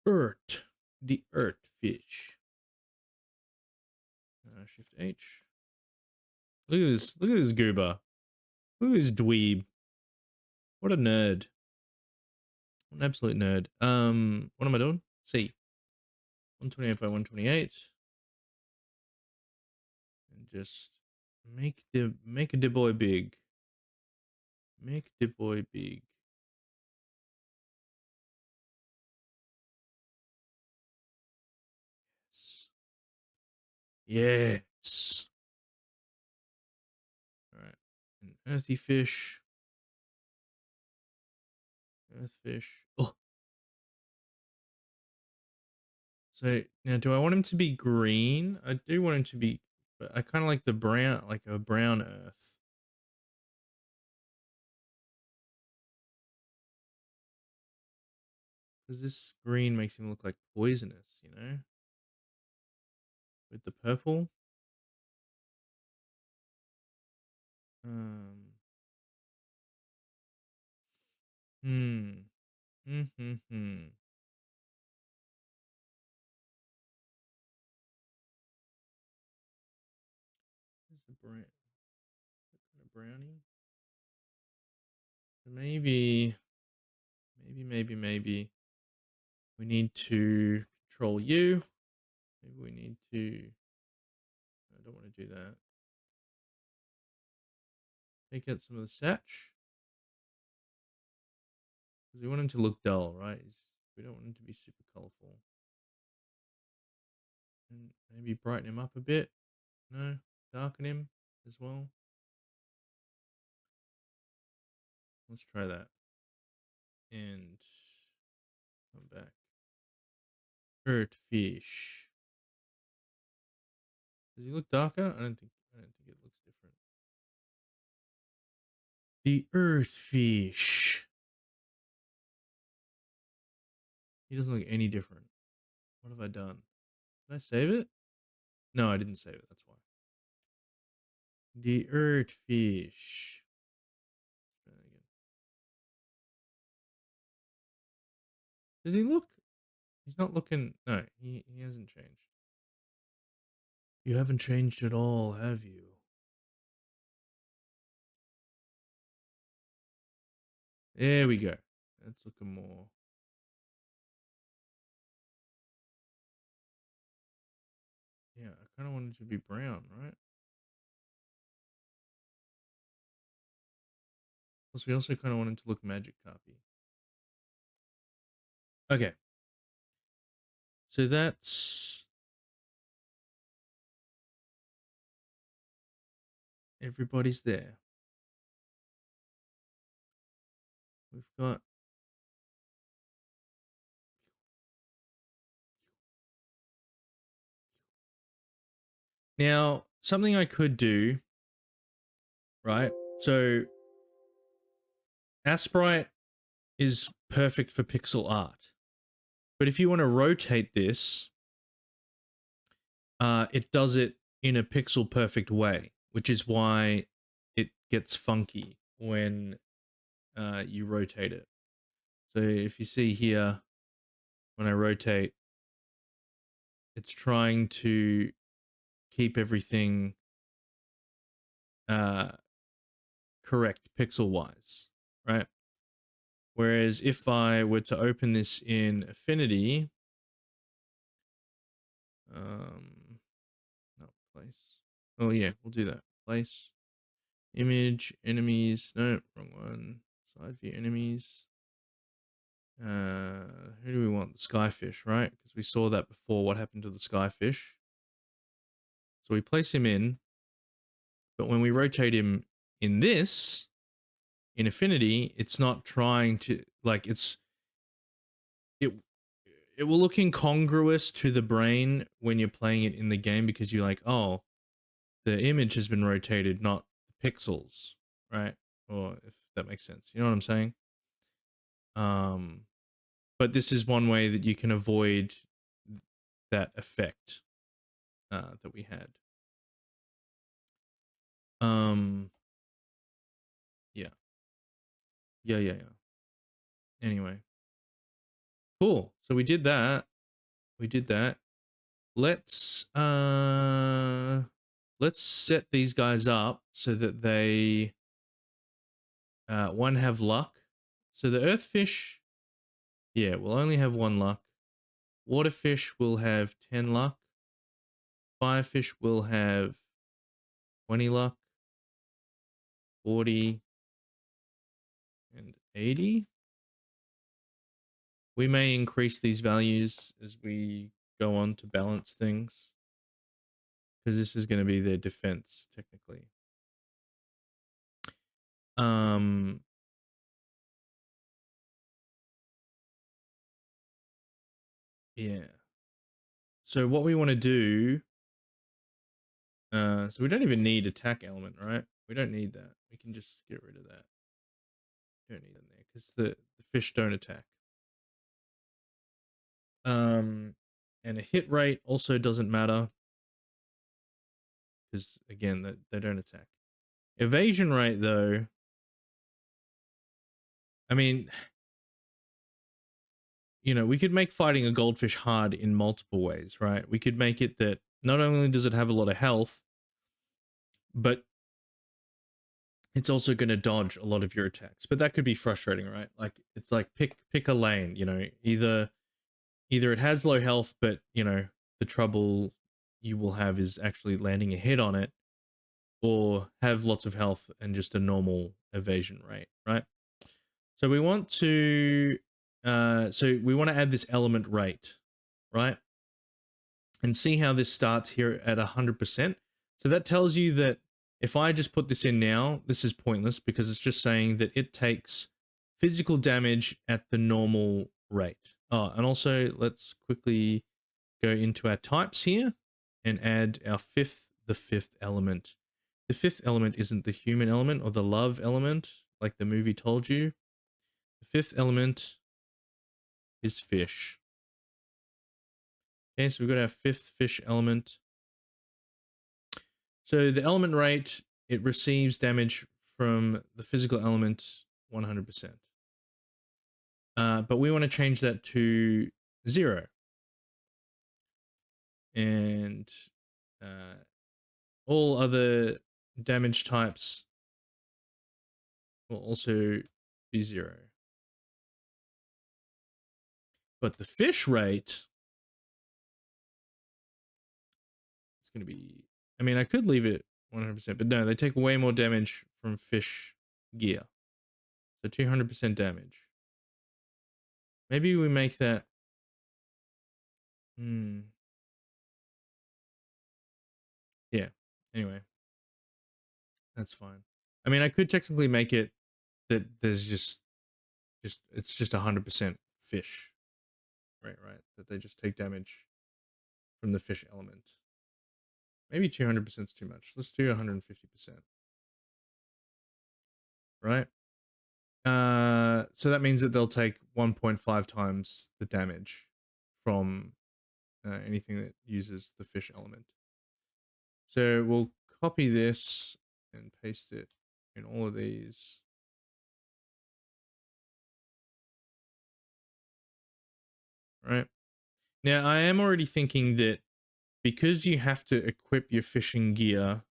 [SPEAKER 1] The earth fish. Shift H. Look at this. Look at this goober. Look at this dweeb. What a nerd. What an absolute nerd. What am I doing? C. 128 by 128. And just make the boy big. Make the boy big. Yes. Yes. All right. An earthy fish. Earthfish. Oh. So now, do I want him to be green? I do want him to be, but I kind of like the brown, like a brown earth. Because this green makes him look like poisonous, you know? With the purple. Um. Hmm. Hmm. Hmm. Hmm. Where's the brown? Kind of brownie. Maybe. Maybe. We need to control you. Maybe we need to. I don't want to do that. Take out some of the satch. Because we want him to look dull, right? We don't want him to be super colorful. And maybe brighten him up a bit. No, darken him as well. Let's try that. And come back. Earth fish. Does he look darker? I don't think it looks different. The earth fish. He doesn't look any different. What have I done? Did I save it? No, I didn't save it. That's why. The earth fish. Does he look? He's not looking. No, he hasn't changed. You haven't changed at all, have you? There we go. That's looking more. Yeah, I kind of want it to be brown, right? Plus, we also kind of want it to look magic copy. Okay. So that's everybody's there. We've got now something I could do, right? So Asprite is perfect for pixel art. But if you want to rotate this, it does it in a pixel perfect way, which is why it gets funky when you rotate it. So if you see here, when I rotate, it's trying to keep everything correct pixel wise, right? Whereas if I were to open this in Affinity, not place. Oh yeah, we'll do that. Place, image, enemies. No, wrong one. Side view enemies. Who do we want? The skyfish, right? Because we saw that before. What happened to the skyfish? So we place him in, but when we rotate him in this, in Affinity, it's not trying to, like, it will look incongruous to the brain when you're playing it in the game, because you're like, oh, the image has been rotated, not the pixels, right? Or if that makes sense, you know what I'm saying? But this is one way that you can avoid that effect that we had. Yeah. Anyway, cool. So we did that. Let's set these guys up so that they one, have luck. So the earthfish, yeah, will only have 1 luck. Waterfish will have 10 luck. Firefish will have 20 luck, 40, and 80. We may increase these values as we go on to balance things, because this is going to be their defense technically. Yeah. So what we want to do, so we don't even need attack element, right? We don't need that. We can just get rid of that. We don't need them there because the fish don't attack. And a hit rate also doesn't matter, because again, they don't attack. Evasion rate, though, I mean, you know, we could make fighting a goldfish hard in multiple ways, right? We could make it that not only does it have a lot of health, but it's also going to dodge a lot of your attacks. But that could be frustrating, right? Like, it's like pick a lane, you know, either it has low health, but, you know, the trouble you will have is actually landing a hit on it, or have lots of health and just a normal evasion rate, right? So we want to add this element rate, right? And see how this starts here at 100%. So that tells you that if I just put this in now, this is pointless, because it's just saying that it takes physical damage at the normal rate. Oh, and also let's quickly go into our types here and add our the fifth element. The fifth element isn't the human element or the love element, like the movie told you. The fifth element is fish. Okay, so we've got our fifth fish element. So the element rate, it receives damage from the physical element 100%. But we want to change that to 0. And all other damage types will also be 0. But the fish rate is going to be, I mean, I could leave it 100%, but no, they take way more damage from fish gear. So 200% damage. Maybe we make that, yeah, anyway, that's fine. I mean, I could technically make it that there's just it's just 100% fish, right? That they just take damage from the fish element. Maybe 200% is too much. Let's do 150%, right? So that means that they'll take 1.5 times the damage from anything that uses the fish element. So we'll copy this and paste it in all of these. Right. Now I am already thinking that because you have to equip your fishing gear,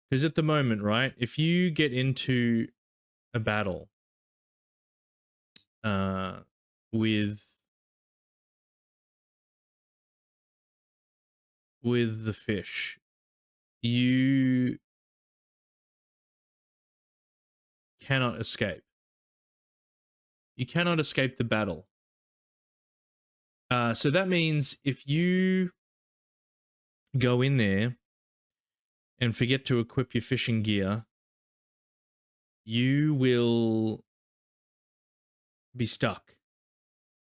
[SPEAKER 1] because at the moment, right, if you get into a battle with the fish, you cannot escape. You cannot escape the battle. So that means if you go in there and forget to equip your fishing gear, you will be stuck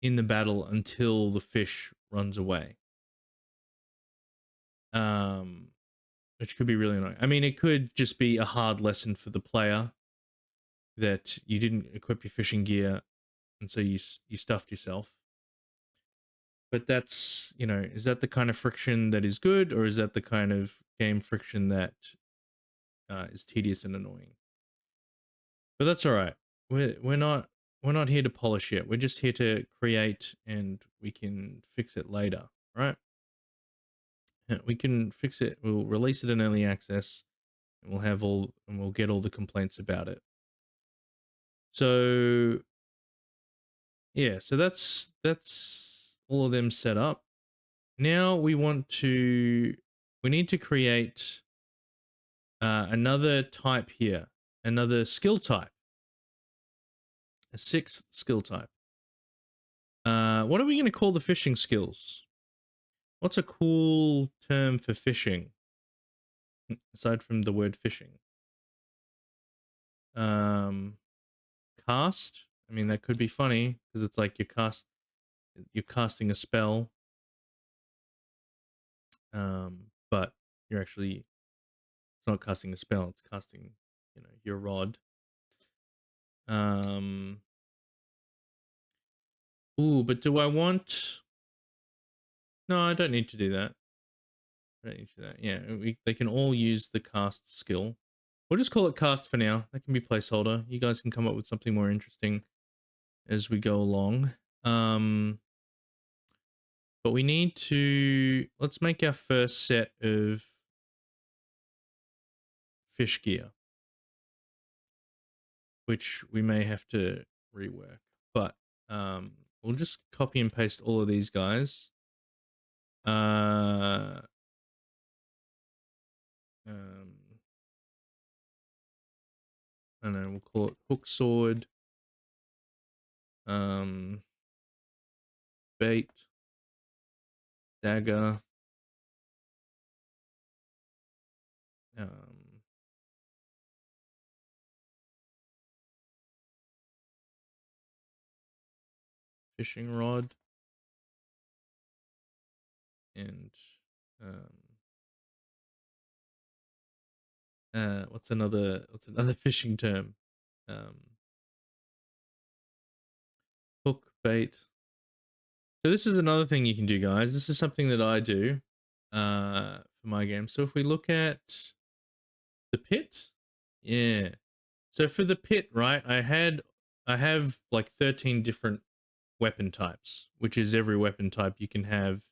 [SPEAKER 1] in the battle until the fish runs away. Which could be really annoying. I mean, it could just be a hard lesson for the player that you didn't equip your fishing gear, and so you stuffed yourself. But that's, you know, is that the kind of friction that is good, or is that the kind of game friction that is tedious and annoying? But that's all right. We're not here to polish yet. We're just here to create, and we can fix it later, right? We can fix it. We'll release it in early access, and we'll get all the complaints about it. So yeah, so that's all of them set up. Now we need to create another type here, another skill type, a 6th skill type. What are we going to call the fishing skills? What's a cool term for fishing aside from the word fishing? Cast. I mean, that could be funny because it's like you're casting a spell, but you're actually, it's not casting a spell, it's casting, you know, your rod. Ooh, but do I want... No, I don't need to do that. I don't need to do that. Yeah, they can all use the cast skill. We'll just call it cast for now. That can be placeholder. You guys can come up with something more interesting as we go along. But we need to... Let's make our first set of fish gear, which we may have to rework. But we'll just copy and paste all of these guys. I don't know, we'll call it hook sword, bait, dagger, fishing rod, and what's another fishing term? Hook, bait. So this is another thing you can do, guys. This is something that I do for my game. So if we look at the pit, yeah. So for the pit, right, I have like 13 different weapon types, which is every weapon type you can have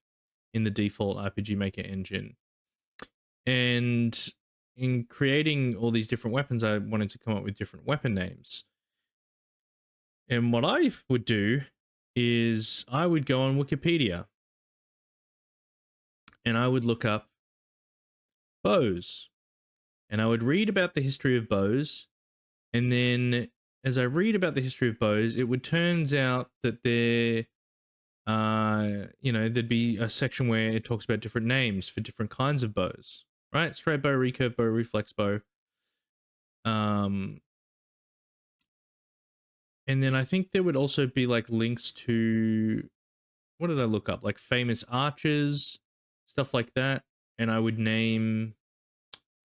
[SPEAKER 1] in the default RPGMaker engine. And in creating all these different weapons, I wanted to come up with different weapon names. And what I would do is I would go on Wikipedia and I would look up bows, and I would read about the history of bows. And then as I read about the history of bows, it would turns out that there, you know, there'd be a section where it talks about different names for different kinds of bows, right? Straight bow, recurve bow, reflex bow. And then I think there would also be like links to, what did I look up? Like famous archers, stuff like that. And I would name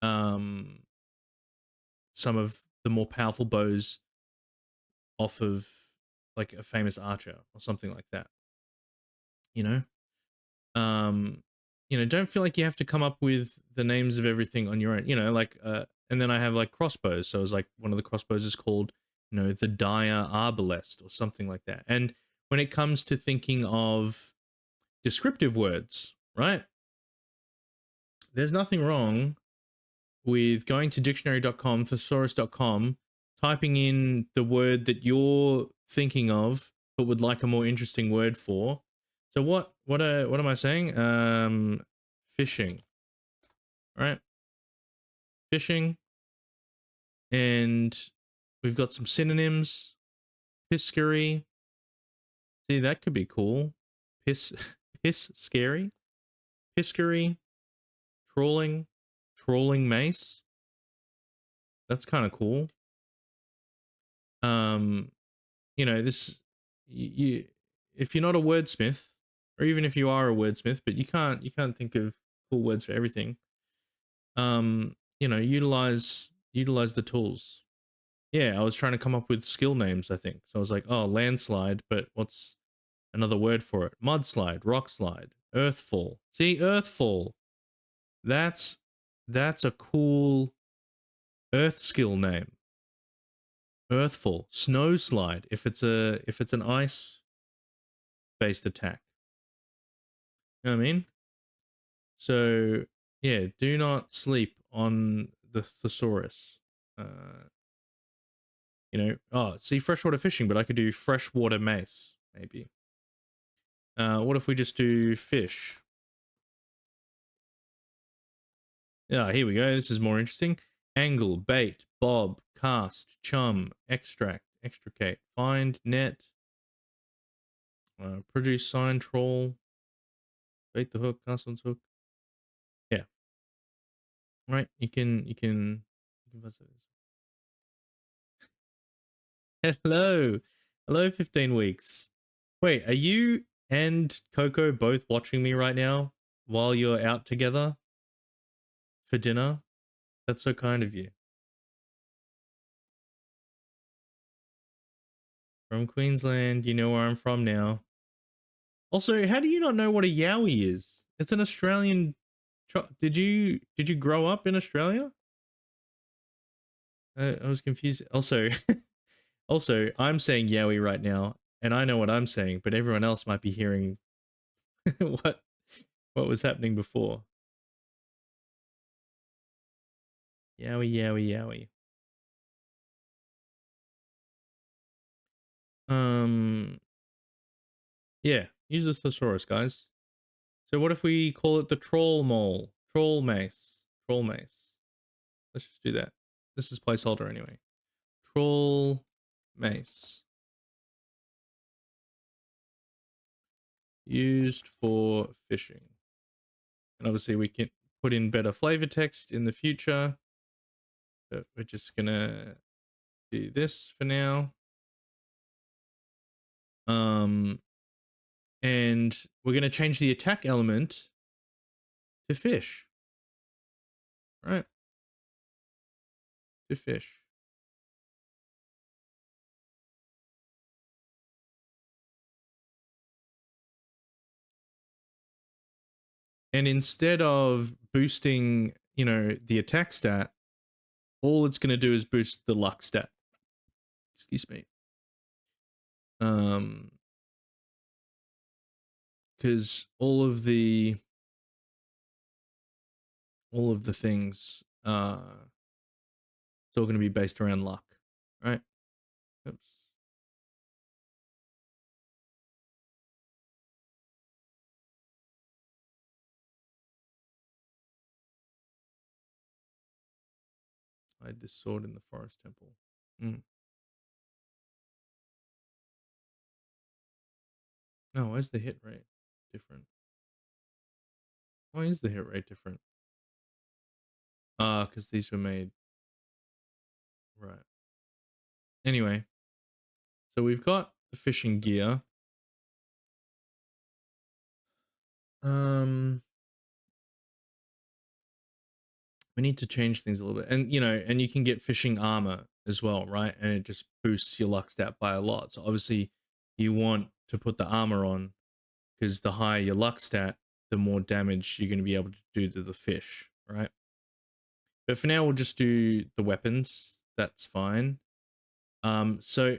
[SPEAKER 1] some of the more powerful bows off of like a famous archer or something like that. You know, um, don't feel like you have to come up with the names of everything on your own. Like and then I have like crossbows. So it's like one of the crossbows is called, the dire arbalest or something like that. And when it comes to thinking of descriptive words, right? There's nothing wrong with going to dictionary.com, thesaurus.com, typing in the word that you're thinking of, but would like a more interesting word for. So what am I saying? Fishing, right? Fishing, and we've got some synonyms. Piscary. See, that could be cool. Piss scary. Piscary. Trawling mace. That's kind of cool. This you if you're not a wordsmith, or even if you are a wordsmith, but you can't think of cool words for everything. Utilize the tools. Yeah, I was trying to come up with skill names, I think. So I was like, oh, landslide, but what's another word for it? Mudslide, rockslide, earthfall. See, earthfall. That's a cool earth skill name. Earthfall, snowslide. If it's an ice based attack. You know what I mean? So yeah, do not sleep on the thesaurus. See, freshwater fishing, but I could do freshwater mace, maybe. What if we just do fish? Yeah, here we go. This is more interesting. Angle, bait, bob, cast, chum, extract, extricate, find, net, produce, sign, troll, bait the hook, cast on hook. Yeah. Right. You can Hello. Hello, 15 weeks. Wait, are you and Coco both watching me right now while you're out together for dinner? That's so kind of you. From Queensland, you know where I'm from now. Also, how do you not know what a yowie is? It's an Australian. Did you grow up in Australia? I was confused. Also, I'm saying yowie right now, and I know what I'm saying, but everyone else might be hearing what was happening before. Yowie, yowie, yowie. Yeah, use the thesaurus, guys. So what if we call it the troll mole? Troll mace. Troll mace. Let's just do that. This is placeholder anyway. Troll mace. Used for fishing. And obviously we can put in better flavor text in the future. But we're just gonna do this for now. And we're gonna change the attack element to fish. Right? To fish. And instead of boosting, the attack stat, all it's going to do is boost the luck stat. Excuse me. Because all of the things, it's all going to be based around luck, right? Oops. Hide this sword in the forest temple. No, why is the hit rate different? Why is the hit rate different? Because these were made. Right. Anyway, so we've got the fishing gear. we need to change things a little bit. And, you know, and you can get fishing armor as well, right? And it just boosts your luck stat by a lot. So obviously you want to put the armor on, because the higher your luck stat, the more damage you're going to be able to do to the fish, right? But for now, we'll just do the weapons. That's fine. So,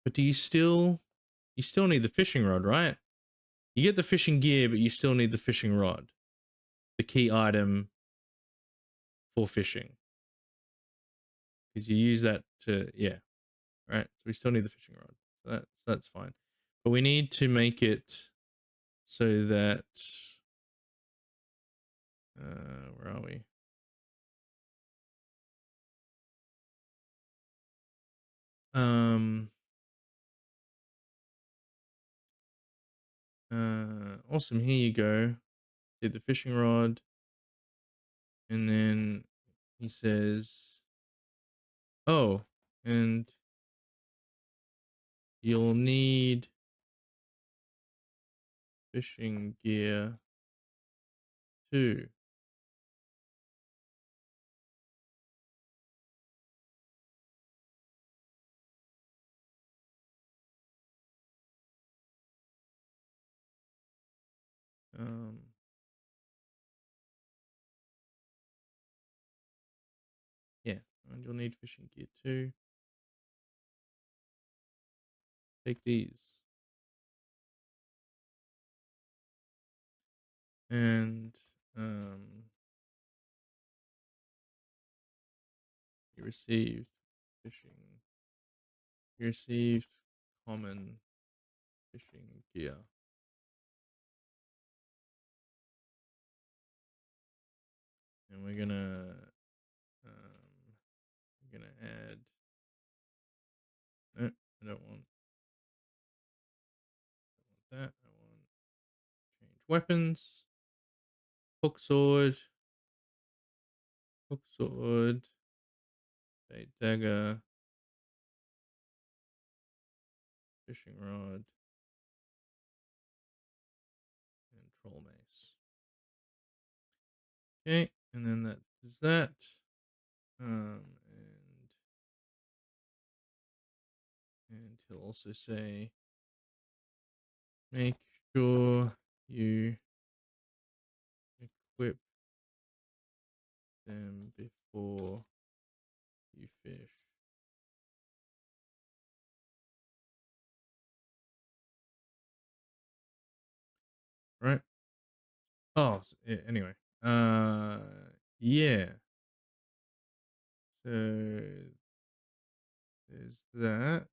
[SPEAKER 1] but do you still need the fishing rod, right? You get the fishing gear, but you still need the fishing rod, the key item for fishing, because you use that to, yeah, right? So we still need the fishing rod. So that's fine. But we need to make it so that, where are we? Awesome. Here you go. Did the fishing rod, and then he says, "Oh, and you'll need fishing gear too." Um, yeah, and you'll need fishing gear too. Take these. And you received fishing. You received common fishing gear. And we're gonna add. No, I don't want that. I want change weapons. Hook sword. Hook sword. Bait dagger. Fishing rod. And troll mace. Okay, and then that is that. And he'll also say, make sure you equip them before you fish. Right? Oh, yeah, anyway. Yeah. So there's that.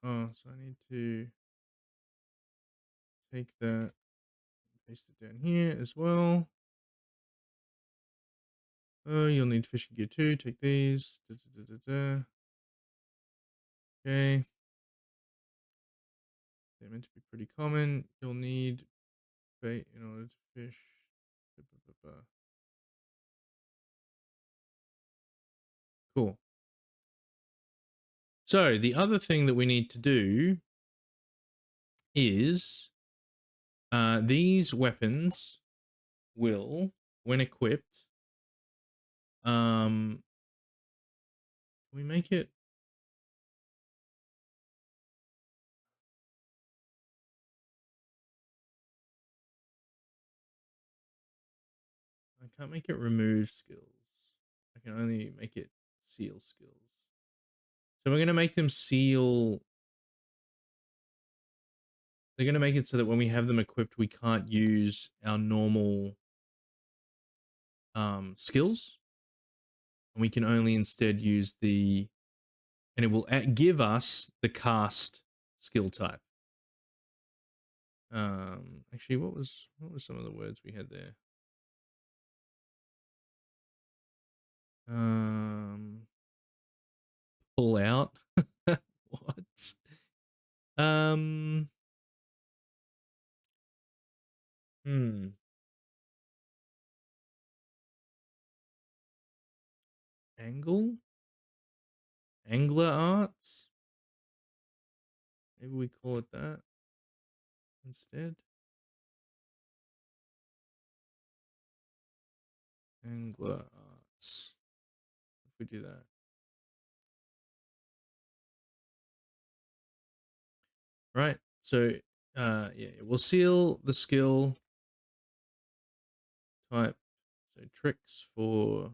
[SPEAKER 1] Oh, so I need to take that, paste it down here as well. You'll need fishing gear too. Take these. Da, da, da, da, da. Okay. They're meant to be pretty common. You'll need bait in order to fish. Ba, ba, ba, ba. Cool. So the other thing that we need to do is these weapons will, when equipped, can we make it? I can't make it remove skills. I can only make it seal skills. So we're going to make them seal. They're going to make it so that when we have them equipped, we can't use our normal skills. And we can only instead use the, and it will give us the cast skill type. Actually, what was some of the words we had there? Pull out. What? Um. Hmm. Angle. Angler arts. Maybe we call it that. instead. Angler arts. If we do that. Right. So yeah, we'll seal the skill type. So tricks for,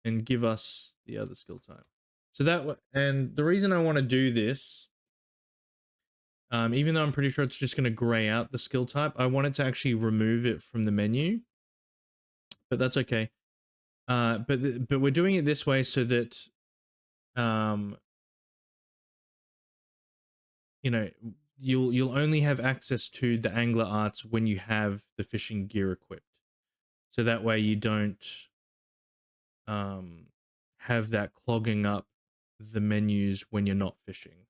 [SPEAKER 1] and give us the other skill type. So that, and the reason I want to do this, even though I'm pretty sure it's just going to gray out the skill type, I wanted to actually remove it from the menu, but that's okay. But we're doing it this way so that, you know, you'll only have access to the angler arts when you have the fishing gear equipped. So that way you don't have that clogging up the menus when you're not fishing.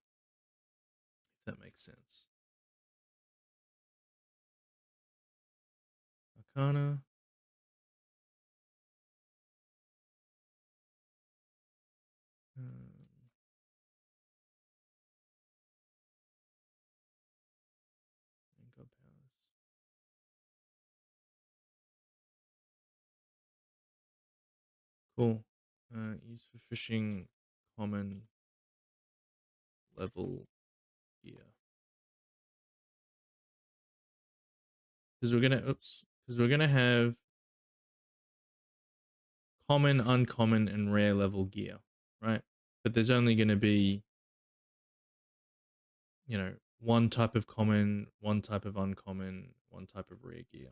[SPEAKER 1] If that makes sense. Arcana. And God powers. Cool. Use for fishing common level gear. Because we're gonna have common, uncommon, and rare level gear, right? But there's only gonna be, you know, one type of common, one type of uncommon, one type of rare gear.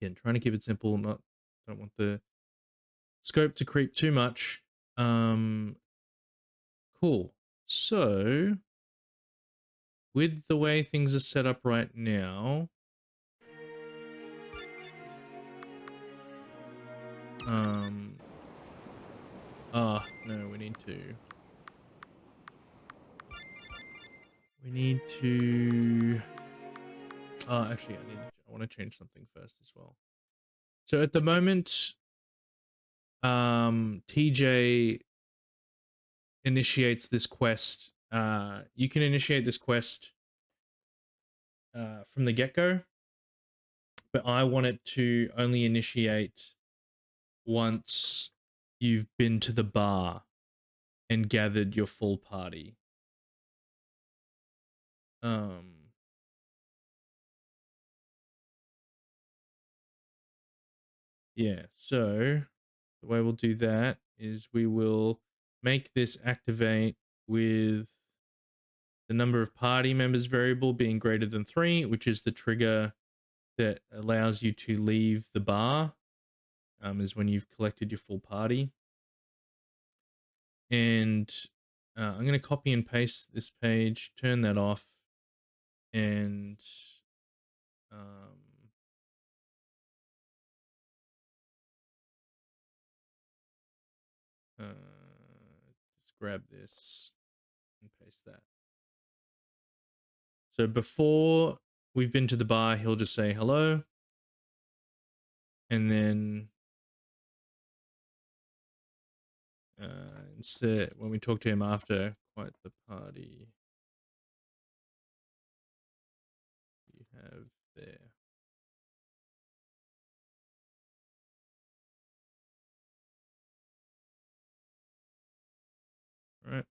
[SPEAKER 1] Again, trying to keep it simple, don't want the scope to creep too much. Cool. So with the way things are set up right now, no, we need to actually I want to change something first as well. So at the moment, TJ initiates this quest. You can initiate this quest from the get-go, but I want it to only initiate once you've been to the bar and gathered your full party. Yeah, so the way we'll do that is we will make this activate with the number of party members variable being greater than 3, which is the trigger that allows you to leave the bar, is when you've collected your full party. And I'm going to copy and paste this page, turn that off, and just grab this and paste that. So before we've been to the bar, he'll just say hello. And then instead, when we talk to him after, quite the party you have there. All right.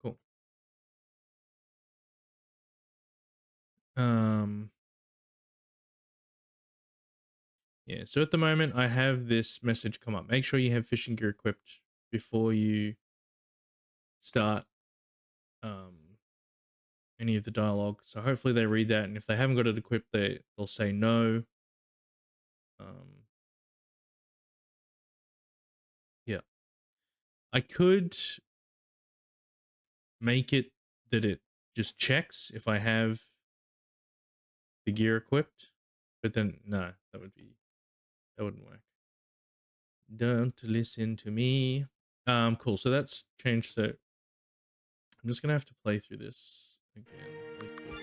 [SPEAKER 1] Cool. Yeah, so at the moment I have this message come up. Make sure you have fishing gear equipped before you start any of the dialogue. So hopefully they read that, and if they haven't got it equipped, they'll say no. Yeah. I could make it that it just checks if I have the gear equipped, but then no, that wouldn't work. Don't listen to me. Cool. So that's changed. So I'm just gonna have to play through this again really quick.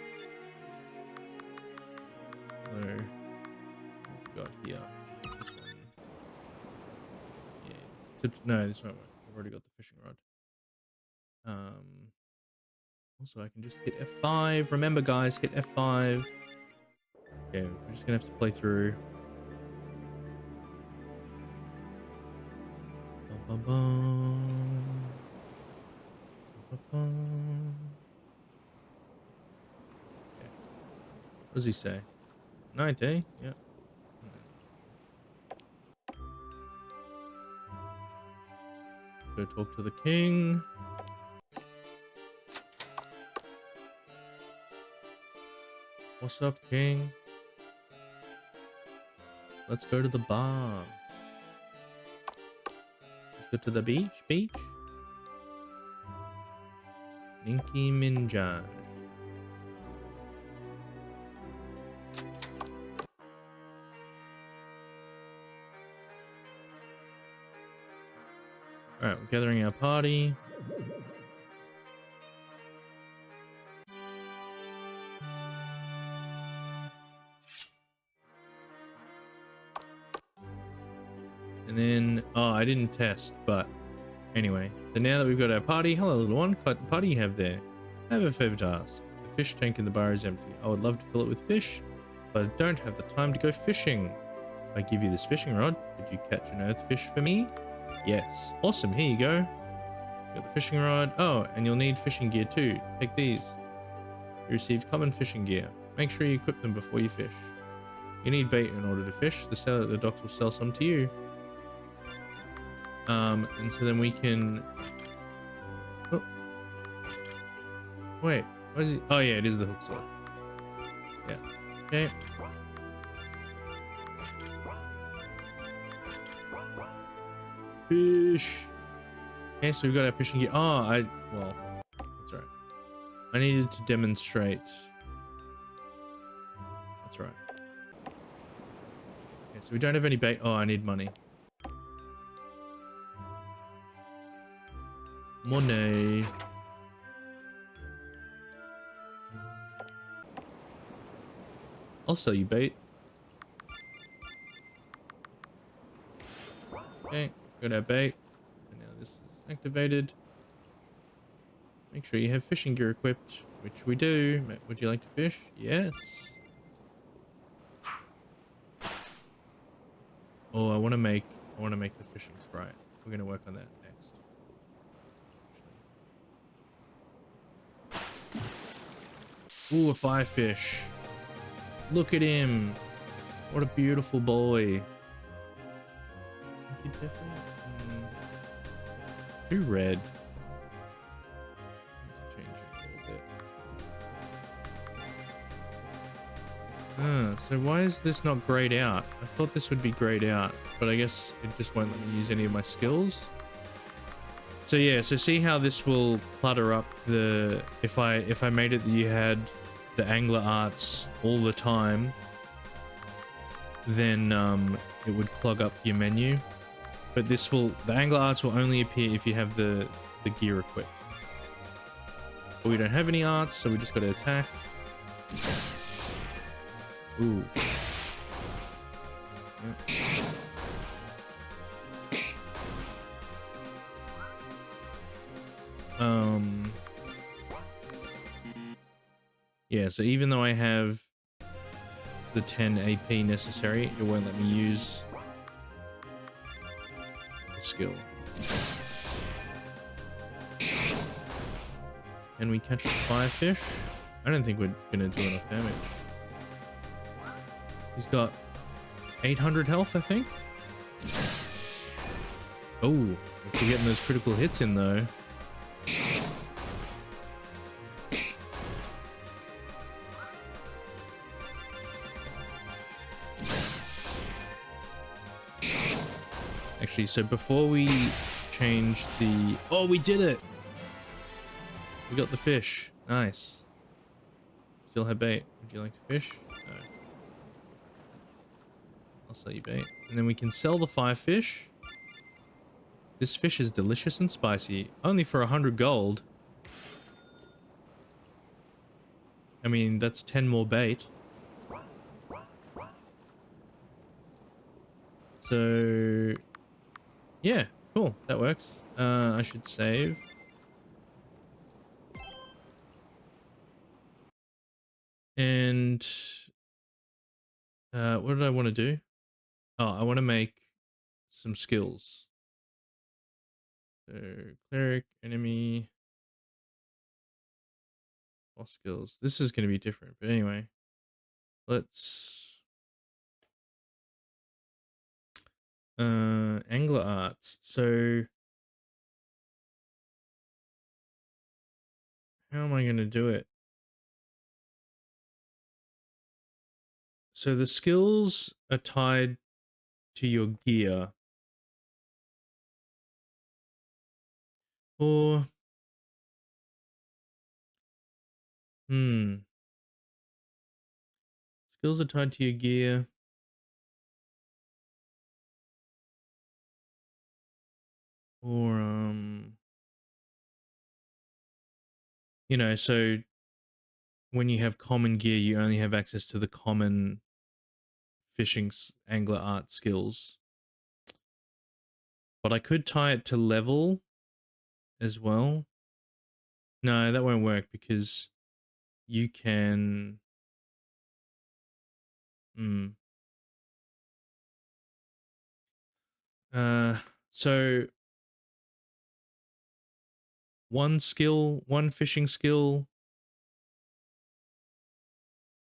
[SPEAKER 1] So what have we got here? This one. Yeah. Except no, this won't work. I've already got the fishing rod. Also, I can just hit F5. Remember, guys, hit F5. Okay, we're just gonna have to play through. Bum, bum, bum. Bum, bum. Okay. What does he say? Night, eh? Yeah. Go talk to the king. What's up, king? Let's go to the bar. Let's go to the beach. Ninky Minjaj. Alright, we're gathering our party. And then, oh, I didn't test, but anyway. So now that we've got our party, hello little one, quite the party you have there. I have a favor to ask. The fish tank in the bar is empty. I would love to fill it with fish, but I don't have the time to go fishing. If I give you this fishing rod, could you catch an earthfish for me? Yes. Awesome, here you go. Got the fishing rod. Oh, and you'll need fishing gear too. Take these. You received common fishing gear. Make sure you equip them before you fish. You need bait in order to fish. The seller at the docks will sell some to you. And so then we can... Oh. Wait, what is it? Oh yeah, it is the hook sword. Yeah. Okay. Fish. Okay, so we've got our fishing gear. Oh, well, that's right. I needed to demonstrate. That's right. Okay, so we don't have any bait. Oh, I need money. Money. I'll sell you bait. Okay, got our bait. So now this is activated. Make sure you have fishing gear equipped, which we do. Would you like to fish? Yes. Oh, I want to make the fishing sprite. We're going to work on that next. Ooh, a firefish. Look at him. What a beautiful boy. Too red. Change it a little bit. So why is this not grayed out? I thought this would be grayed out, but I guess it just won't let me use any of my skills. So yeah, so see how this will clutter up the... If I made it that you had the angler arts all the time, then it would clog up your menu. But this will... The angler arts will only appear if you have the gear equipped. But we don't have any arts, so we just got to attack. Ooh. Yep. Yeah, so even though I have the 10 AP necessary, it won't let me use the skill. Can we catch the firefish? I don't think we're gonna do enough damage. He's got 800 health, I think. Oh, if we're getting those critical hits in though. Actually, so before we change the... Oh, we did it! We got the fish. Nice. Still have bait. Would you like to fish? No. I'll sell you bait. And then we can sell the firefish. This fish is delicious and spicy. Only for 100 gold. I mean, that's 10 more bait. So... yeah, cool. That works. I should save. And what did I want to do? Oh, I want to make some skills. So cleric, enemy, boss skills. This is going to be different, but anyway, let's angler arts. So how am I going to do it? So the skills are tied to your gear. Or skills are tied to your gear. Or you know, so when you have common gear, you only have access to the common fishing angler art skills. But I could tie it to level as well. No, that won't work because you can uh so one fishing skill,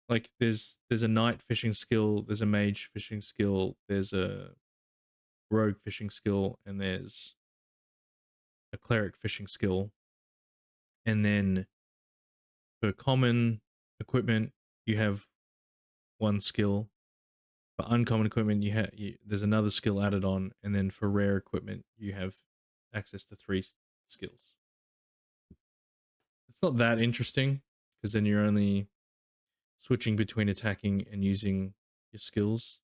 [SPEAKER 1] like there's a knight fishing skill, there's a mage fishing skill, there's a rogue fishing skill, and there's a cleric fishing skill. And then for common equipment, you have one skill. For uncommon equipment, there's another skill added on, and then for rare equipment, you have access to 3 skills. It's not that interesting because then you're only switching between attacking and using your skills.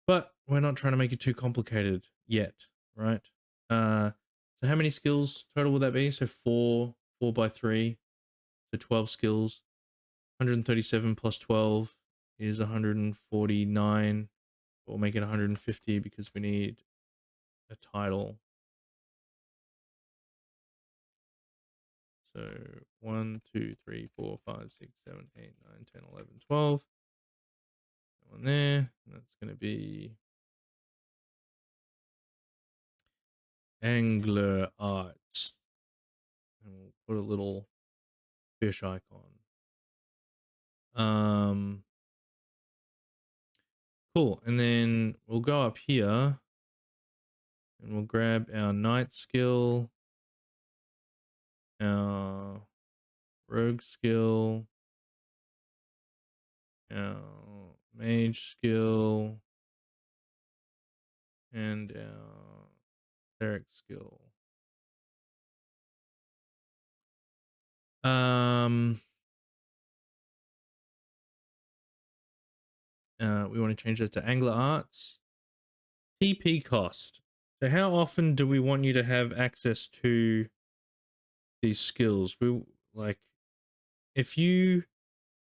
[SPEAKER 1] But we're not trying to make it too complicated yet, right? So how many skills total would that be? So 4 by 3, so 12 skills. 137 plus 12 is 149. We'll make it 150 because we need a title. So 1, 2, 3, 4, 5, 6, 7, 8, 9, 10, 11, 12. That one there. That's going to be Angler Arts. And we'll put a little fish icon. Cool. And then we'll go up here and we'll grab our knight skill, our rogue skill, our mage skill, and our cleric skill. We want to change that to Angler Arts. TP cost. So how often do we want you to have access to these skills? We like if you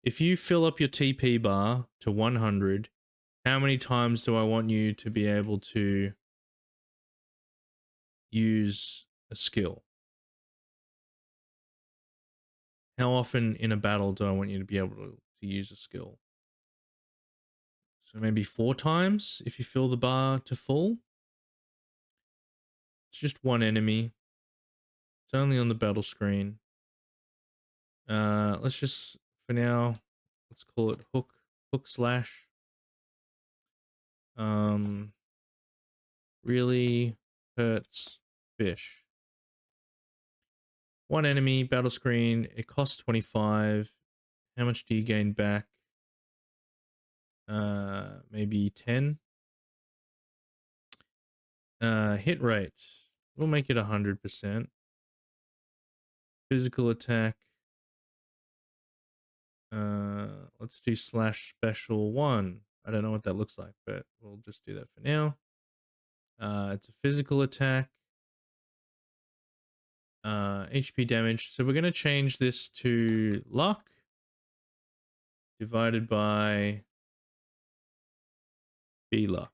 [SPEAKER 1] fill up your TP bar to 100, how many times do I want you to be able to use a skill? How often in a battle do I want you to be able to use a skill? So maybe 4 times if you fill the bar to full. It's just one enemy. It's only on the battle screen. Let's just, for now, let's call it hook slash. Really hurts fish. One enemy, battle screen, it costs 25. How much do you gain back? Maybe 10. Hit rate, we'll make it 100%. Physical attack, let's do slash special 1. I don't know what that looks like, but we'll just do that for now. It's a physical attack. HP damage. So we're going to change this to luck divided by B luck.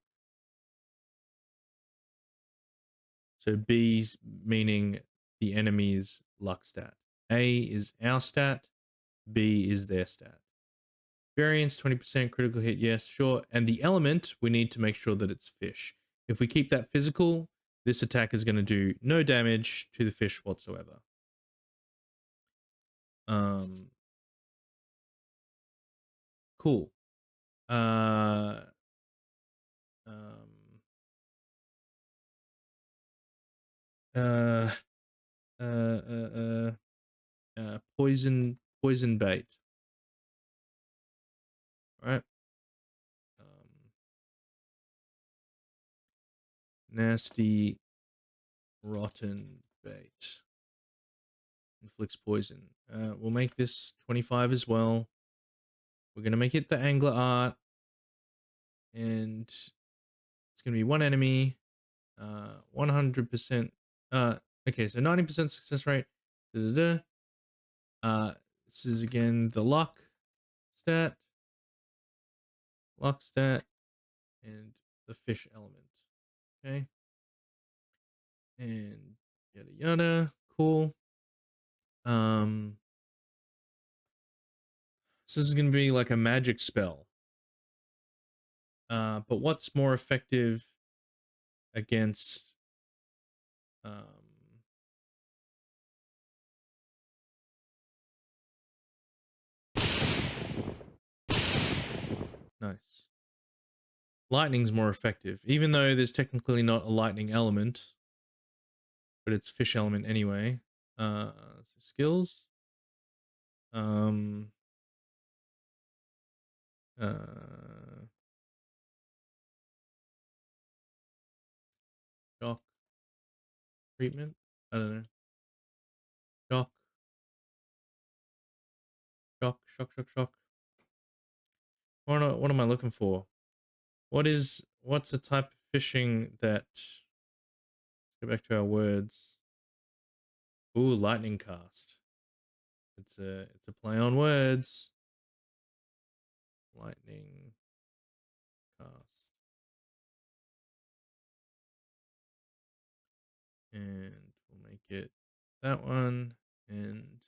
[SPEAKER 1] So B's meaning the enemy's luck stat. A is our stat. B is their stat. Variance 20%, critical hit, yes, sure. And the element, we need to make sure that it's fish. If we keep that physical, this attack is going to do no damage to the fish whatsoever. Cool. Poison bait. Right. Nasty, rotten bait. Inflicts poison. We'll make this 25 as well. We're going to make it the angler art. And it's going to be one enemy. 100%. Okay, so 90% success rate. This is again the luck stat. Luck stat. And the fish element. Okay. And yada yada. Cool. So this is going to be like a magic spell. But what's more effective against nice. Lightning's more effective, even though there's technically not a lightning element, but it's fish element anyway. So skills. Shock treatment. I don't know. Shock. Shock. What am I looking for? What's the type of fishing that? Let's go back to our words. Ooh, lightning cast. It's a play on words. Lightning cast. And we'll make it that one, and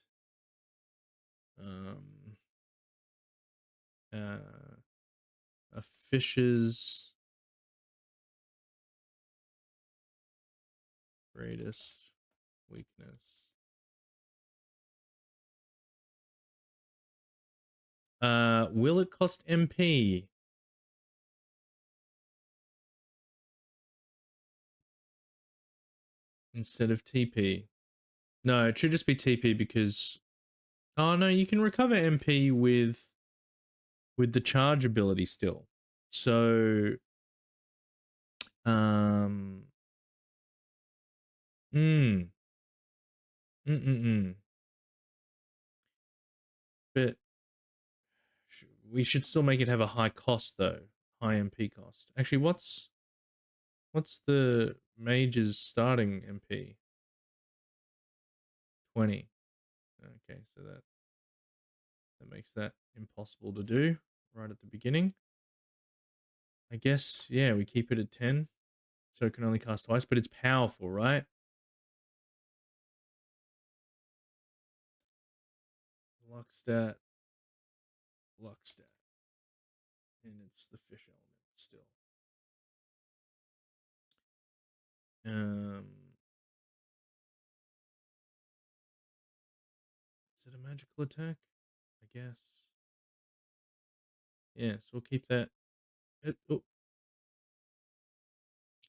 [SPEAKER 1] a fish's greatest weakness. Will it cost MP? Instead of TP? No, it should just be TP because... Oh no, you can recover MP with the charge ability still. So... But we should still make it have a high cost though. High MP cost. Actually, what's the mage's starting MP? 20. Okay, so that makes that impossible to do right at the beginning. I guess, yeah, we keep it at 10. So it can only cast twice, but it's powerful, right? Luck stat. And it's the fish element still. Is it a magical attack? I guess. Yeah, so we'll keep that. Oh.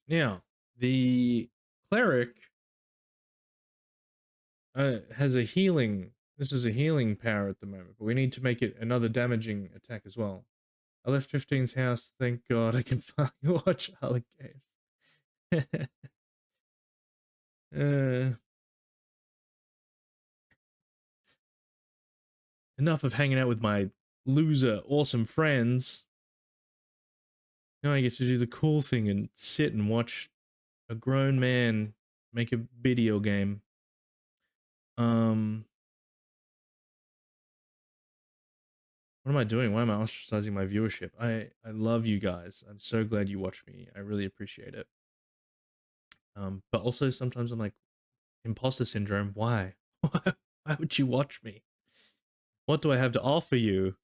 [SPEAKER 1] Now, the cleric has a healing. This is a healing power at the moment, but we need to make it another damaging attack as well. I left 15's house. Thank God I can finally watch other games. Enough of hanging out with my loser, awesome friends. Now I get to do the cool thing and sit and watch a grown man make a video game. What am I doing? Why am I ostracizing my viewership? I love you guys. I'm so glad you watch me. I really appreciate it. But also sometimes I'm like, imposter syndrome. Why? Why would you watch me? What do I have to offer you?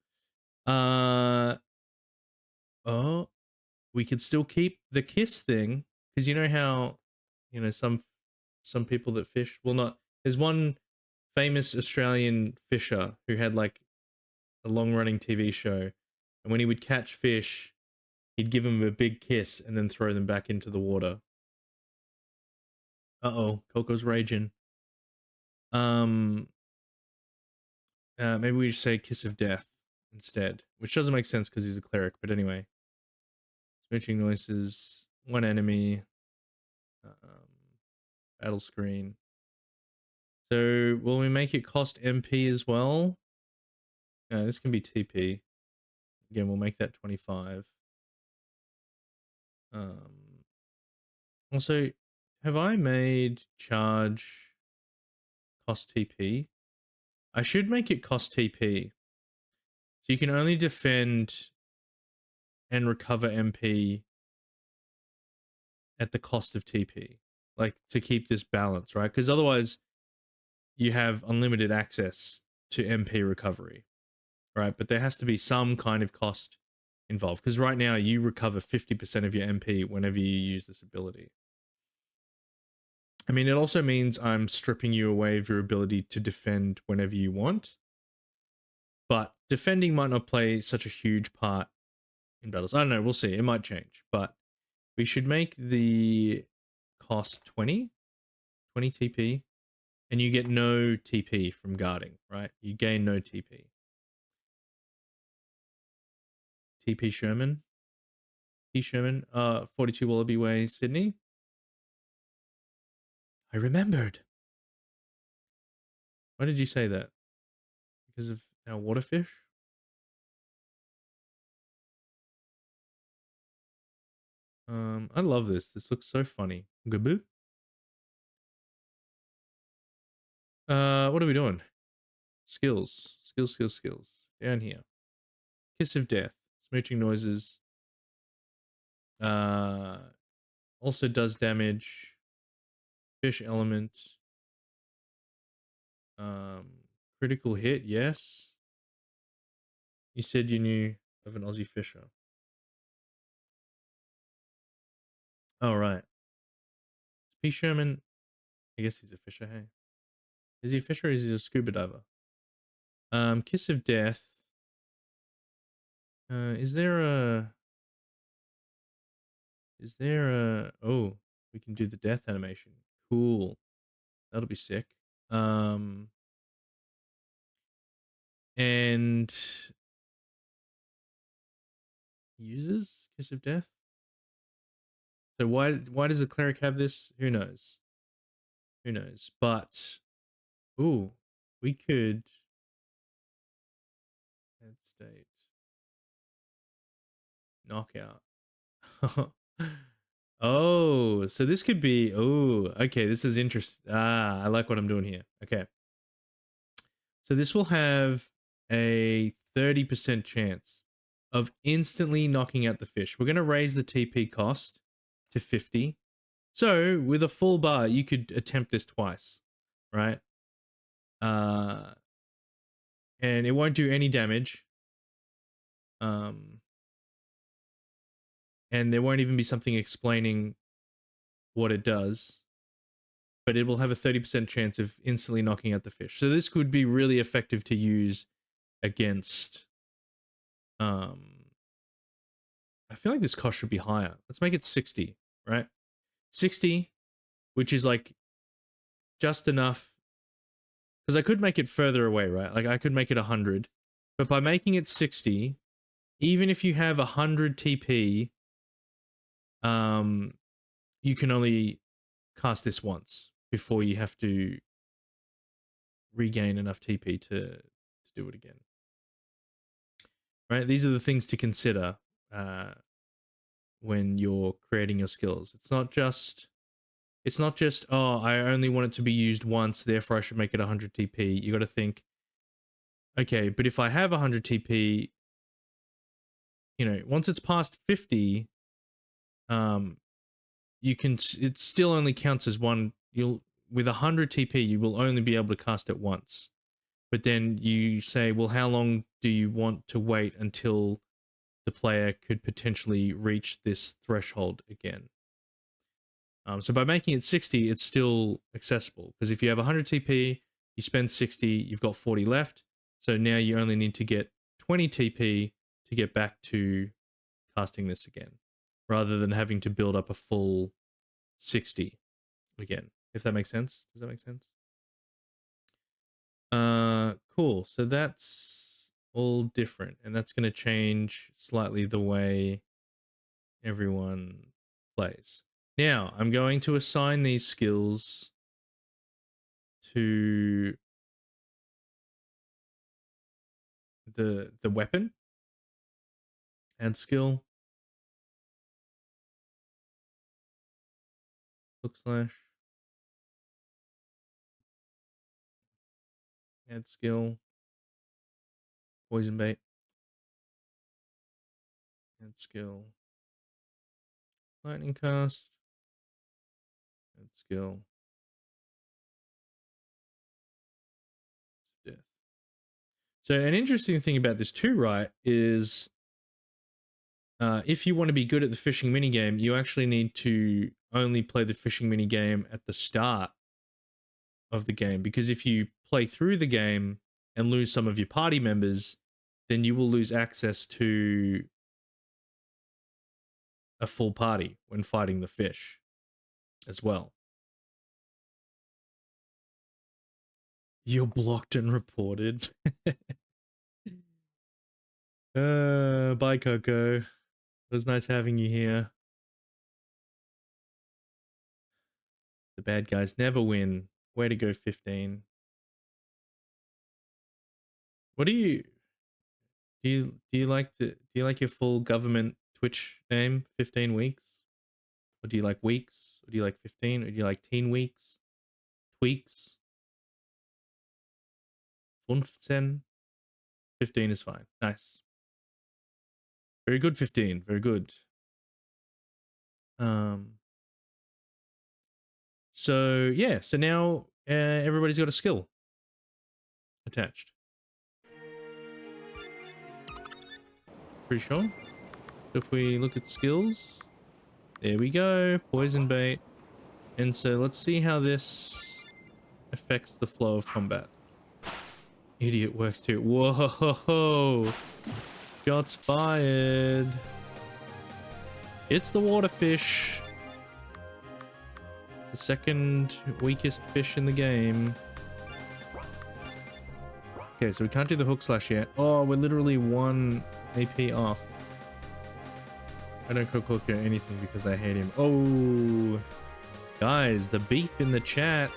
[SPEAKER 1] Oh, we could still keep the kiss thing, because you know how, you know, some people that fish, well, not, there's one famous Australian fisher who had like a long running TV show, and when he would catch fish, he'd give them a big kiss and then throw them back into the water. Uh-oh, Coco's raging. Maybe we just say kiss of death instead, which doesn't make sense because he's a cleric, but anyway. Smooching noises, one enemy, battle screen. So will we make it cost MP as well? No, this can be TP. Again, we'll make that 25. Also, have I made charge cost TP? I should make it cost TP. So you can only defend and recover MP at the cost of TP. Like, to keep this balance, right? Because otherwise, you have unlimited access to MP recovery, right? But there has to be some kind of cost involved. Because right now, you recover 50% of your MP whenever you use this ability. I mean, it also means I'm stripping you away of your ability to defend whenever you want. But defending might not play such a huge part in battles. I don't know, we'll see. It might change. But we should make the cost 20 TP. And you get no TP from guarding, right? You gain no TP. TP Sherman. T Sherman. 42 Wallaby Way, Sydney. I remembered. Why did you say that? Because of our waterfish? I love this. This looks so funny. Gaboo. What are we doing? Skills. Skills. Down here. Kiss of death. Smooching noises. Also does damage. Fish element. Critical hit, yes. You said you knew of an Aussie fisher. Oh, right. P. Sherman, I guess he's a fisher, hey? Is he a fisher or is he a scuba diver? Kiss of Death. Is there a... Oh, we can do the death animation. Cool. That'll be sick. And... Uses Kiss of Death? So why does the cleric have this? Who knows? Who knows? But... Ooh, we could... Head state. Knockout. Oh, so this could be... Oh, okay, this is interesting. Ah, I like what I'm doing here. Okay. So this will have a 30% chance of instantly knocking out the fish. We're going to raise the TP cost to 50. So with a full bar, you could attempt this twice, right? And it won't do any damage. And there won't even be something explaining what it does. But it will have a 30% chance of instantly knocking out the fish. So this could be really effective to use against... I feel like this cost should be higher. Let's make it 60, right? 60, which is like just enough. Because I could make it further away, right? Like I could make it 100. But by making it 60, even if you have 100 TP, you can only cast this once before you have to regain enough TP to do it again. Right? These are the things to consider when you're creating your skills. It's not just, oh, I only want it to be used once, therefore I should make it 100 TP. You got to think, okay, but if I have 100 TP, you know, once it's past 50, you can, it still only counts as one. With 100 TP, you will only be able to cast it once. but then you say, well, how long do you want to wait until the player could potentially reach this threshold again? So by making it 60, it's still accessible, because if you have 100 TP, you spend 60, you've got 40 left. So now you only need to get 20 TP to get back to casting this again, rather than having to build up a full 60 again. If that makes sense. Does that make sense? Cool. So that's all different, and that's going to change slightly the way everyone plays. Now, I'm going to assign these skills to the weapon. Add skill. Hook slash. Add skill. Poison bait. Add skill. Lightning cast. Add skill. Death. So an interesting thing about this too, right, is if you want to be good at the fishing minigame, you actually need to only play the fishing minigame at the start of the game, because if you play through the game and lose some of your party members, then you will lose access to a full party when fighting the fish as well. You're blocked and reported. Bye, Coco. It was nice having you here. The bad guys never win. Way to go, 15. What do you like your full government Twitch name, 15 weeks? Or do you like weeks? Or do you like 15? Or do you like teen weeks? Tweaks? 15? 15 is fine. Nice. Very good, 15. Very good. So yeah, so now everybody's got a skill attached. Pretty sure. If we look at skills, there we go, poison bait. And so let's see how this affects the flow of combat. Idiot works too. Whoa! Shots fired. It's the water fish. The second weakest fish in the game. Okay, so we can't do the hook slash yet. Oh, we're literally 1 AP off. I don't cook or anything because I hate him. Oh, guys, the beef in the chat.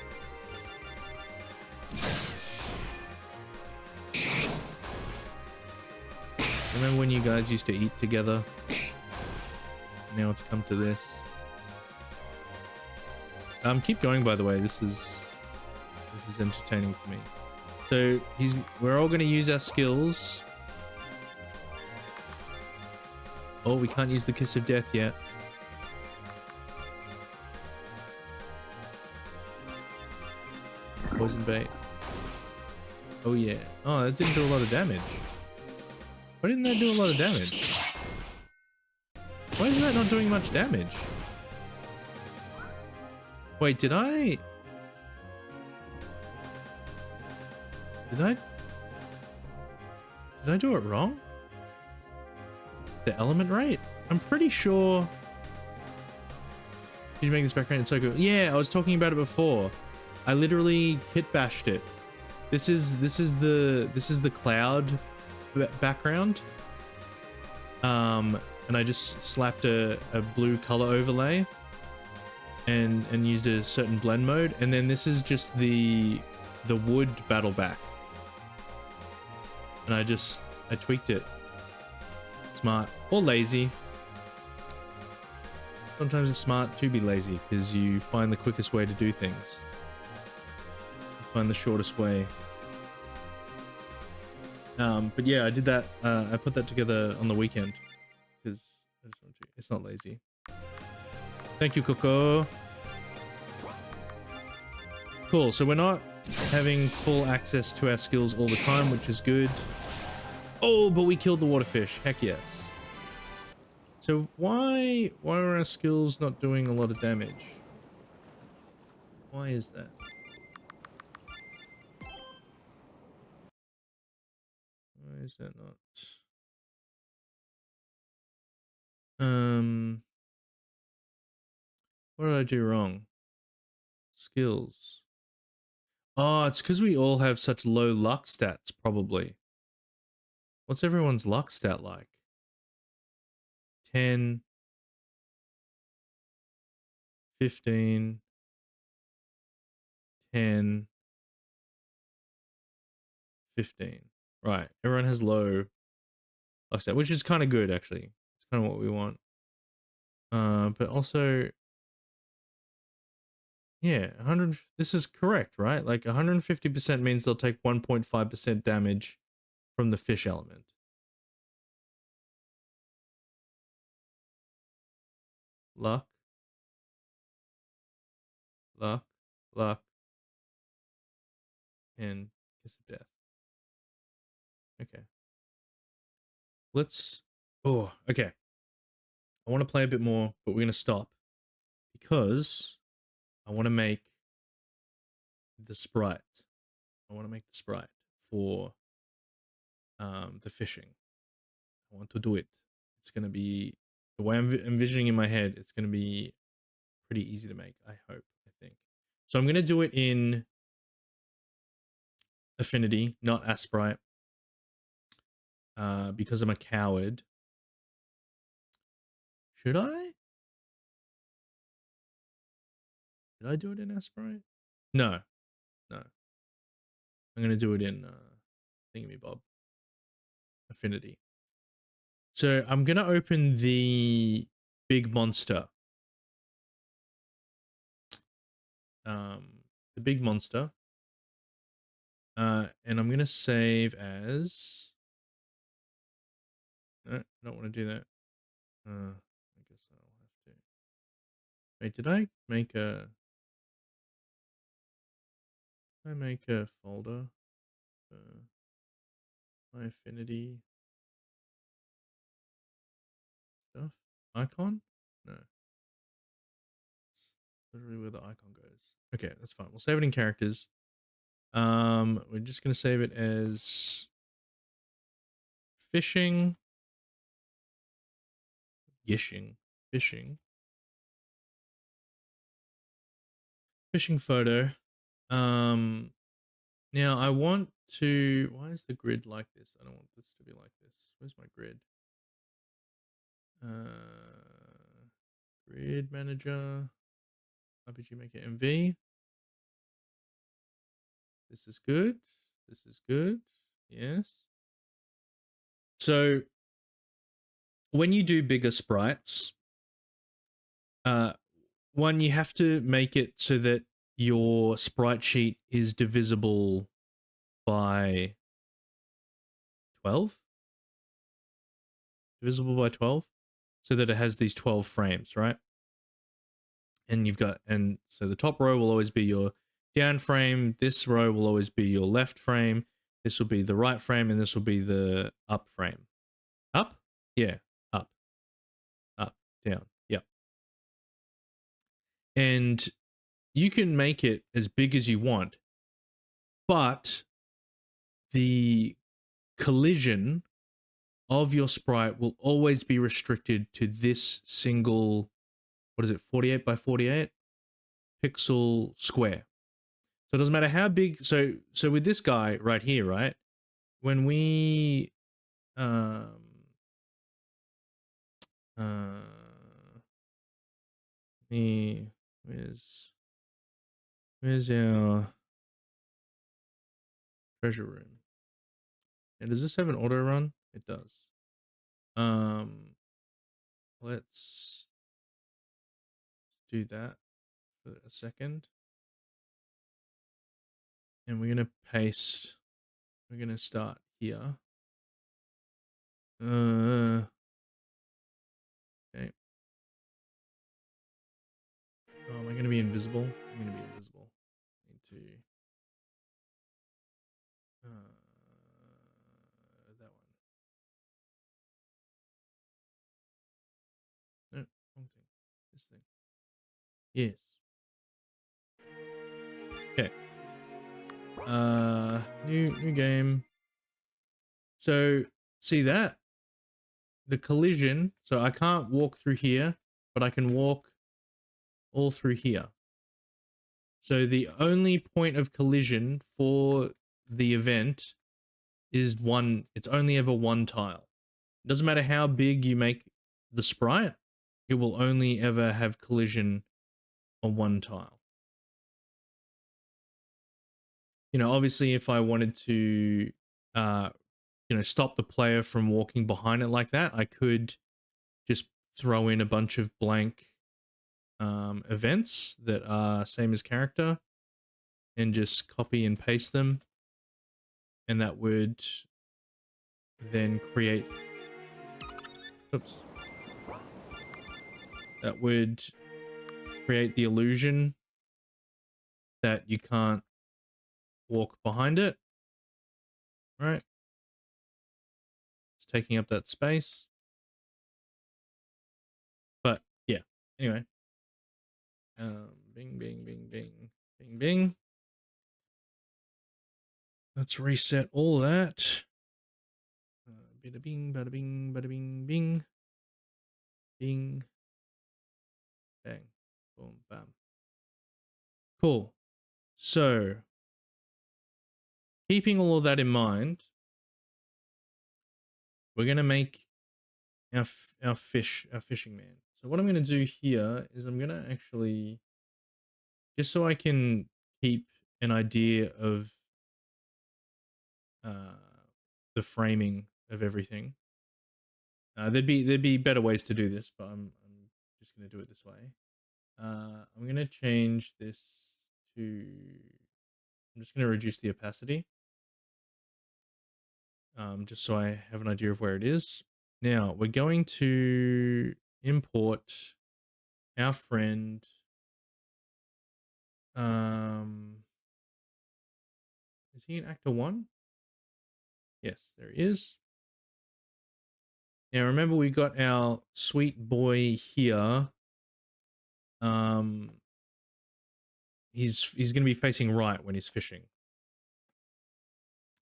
[SPEAKER 1] Remember when you guys used to eat together? Now it's come to this. Keep going, by the way. This is entertaining for me. So we're all going to use our skills. Oh, we can't use the Kiss of Death yet. Poison bait. Oh yeah. Oh, that didn't do a lot of damage. Why didn't that do a lot of damage? Why is that not doing much damage? Wait, did I do it wrong? The element rate? I'm pretty sure. Did you make this background so good? Yeah, I was talking about it before. I literally hit bashed it. This is the cloud background. And I just slapped a blue color overlay and used a certain blend mode, and then this is just the wood battle back. And I tweaked it. Smart or lazy. Sometimes it's smart to be lazy because you find the quickest way to do things. You find the shortest way. But yeah, I did that. I put that together on the weekend because I just want to. It's not lazy. Thank you, Coco. Cool. So we're not having full access to our skills all the time, which is good. Oh, but we killed the waterfish. Heck yes. So why are our skills not doing a lot of damage? Why is that? Why is that not? What did I do wrong? Skills. Oh, it's because we all have such low luck stats, probably. What's everyone's luck stat like? 10, 15, 10, 15. Right. Everyone has low luck stat, which is kind of good, actually. It's kind of what we want. But also, yeah, 100. This is correct, right? Like 150% means they'll take 1.5% damage from the fish element. Luck, luck, luck, and kiss of death. Okay. Let's. Oh, okay. I want to play a bit more, but we're going to stop because I want to make the sprite. I want to make the sprite for the fishing. I want to do it. It's going to be the way I'm envisioning in my head. It's going to be pretty easy to make. I hope. I think. So I'm going to do it in Affinity, not Asprite, because I'm a coward. Should I? Did I do it in Asprite? No, no. I'm going to do it in Thingamabob. Affinity. So I'm going to open the big monster. The big monster. And I'm going to save as... No, I don't want to do that. I guess I'll have to. Wait, did I make a... Did I make a folder for my Affinity stuff? Icon? No. It's literally where the icon goes. Okay, that's fine. We'll save it in characters. We're just going to save it as fishing. Fishing photo. Now I want to, why is the grid like this? I don't want this to be like this. Where's my grid? Grid manager, RPGMaker MV. This is good. This is good. Yes. So when you do bigger sprites, one, you have to make it so that your sprite sheet is divisible by 12. Divisible by 12, so that it has these 12 frames, right? And you've got, and so the top row will always be your down frame, this row will always be your left frame, this will be the right frame, and this will be the up frame. Up? Yeah, up, down, yep. And you can make it as big as you want, but the collision of your sprite will always be restricted to this single, what is it, 48 by 48 pixel square. So it doesn't matter how big. So with this guy right here, right, when we where's our treasure room? And does this have an auto run? It does. Let's do that for a second. And we're gonna paste, we're gonna start here. Okay. Oh, am I gonna be invisible? I'm gonna be invisible. Need to this thing. Yes. Okay. New game. So see that? The collision. So I can't walk through here, but I can walk all through here. So the only point of collision for the event is one. It's only ever one tile. It doesn't matter how big you make the sprite, it will only ever have collision on one tile. You know, obviously if I wanted to stop the player from walking behind it like that, I could just throw in a bunch of blank events that are same as character and just copy and paste them, and that would then create that would create the illusion that you can't walk behind it, right? It's taking up that space. But yeah, anyway. Bing, bing, bing, bing, bing, bing. Let's reset all that. Bada bing, bada bing, bada bing, bing. Bing. Bang. Boom, bam. Cool. So, keeping all of that in mind, we're going to make our fishing man. So what I'm going to do here is I'm going to actually, just so I can keep an idea of the framing of everything. There'd be better ways to do this, but I'm just going to do it this way. I'm going to change this to, I'm just going to reduce the opacity. Just so I have an idea of where it is. Now we're going to import our friend. Is he in actor 1? Yes, there he is. Now remember, we got our sweet boy here. He's going to be facing right when he's fishing.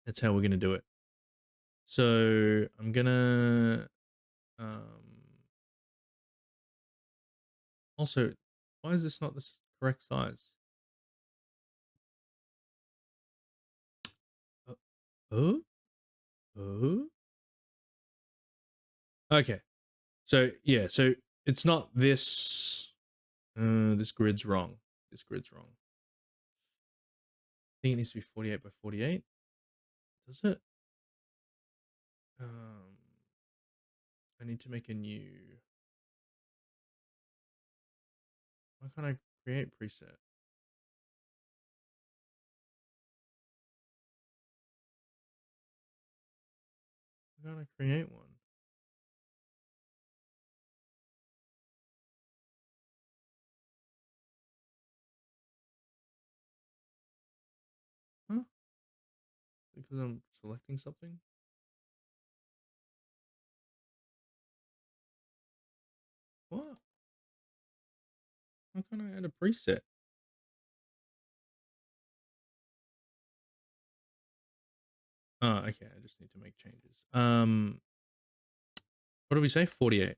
[SPEAKER 1] That's how we're going to do it. So I'm gonna also, why is this not the correct size? Oh. Okay. So yeah, so it's not this. This grid's wrong. This grid's wrong. I think it needs to be 48 by 48. Does it? I need to make a new. Why can't I create preset? Why can't I create one? Huh? Because I'm selecting something? What? Why can't I add a preset? Oh, okay. I just need to make changes. What do we say? 48. Is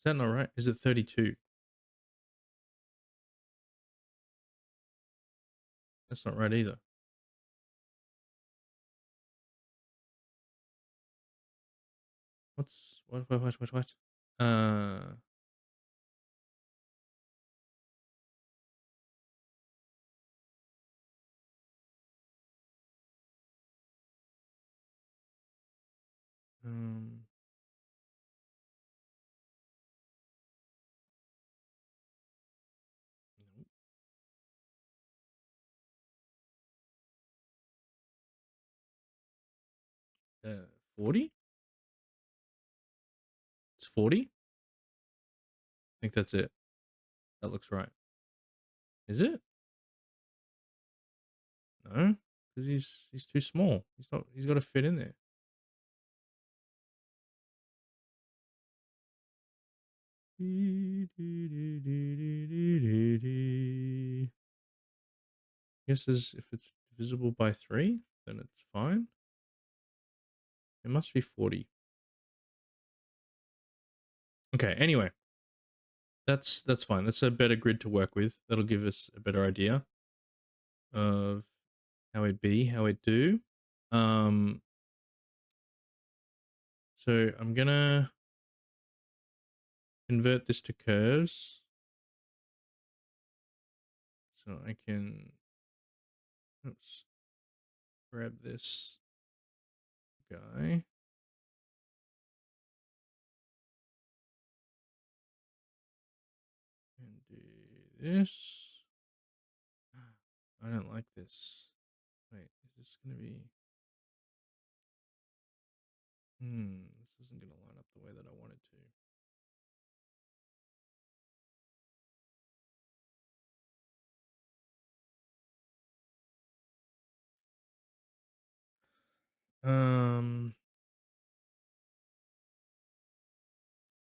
[SPEAKER 1] that not right? Is it 32? That's not right either. What? Uh, um, 40? It's 40? I think that's it. That looks right. Is it? No? because he's too small. He's got to fit in there. Guess if it's divisible by 3, then it's fine. It must be 40. Okay, anyway. That's fine. That's a better grid to work with. That'll give us a better idea of how it be, how it do. So I'm gonna convert this to curves. So I can, oops, grab this guy. And do this. I don't like this. Wait, is this gonna be, this isn't gonna line up the way that I want it to.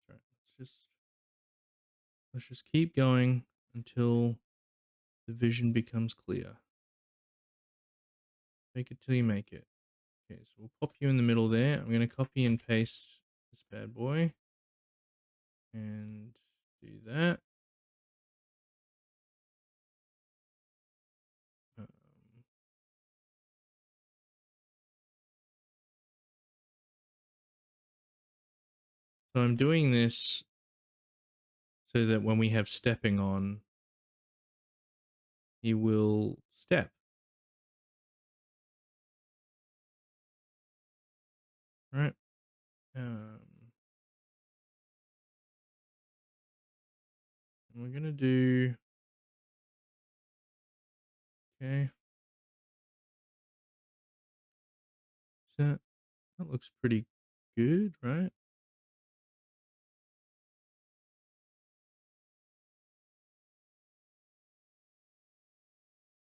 [SPEAKER 1] Right, let's just keep going until the vision becomes clear. Make it till you make it. Okay, so we'll pop you in the middle there. I'm going to copy and paste this bad boy. And do that. So I'm doing this so that when we have stepping on, he will step. All right. We're going to do, okay. So that looks pretty good, right?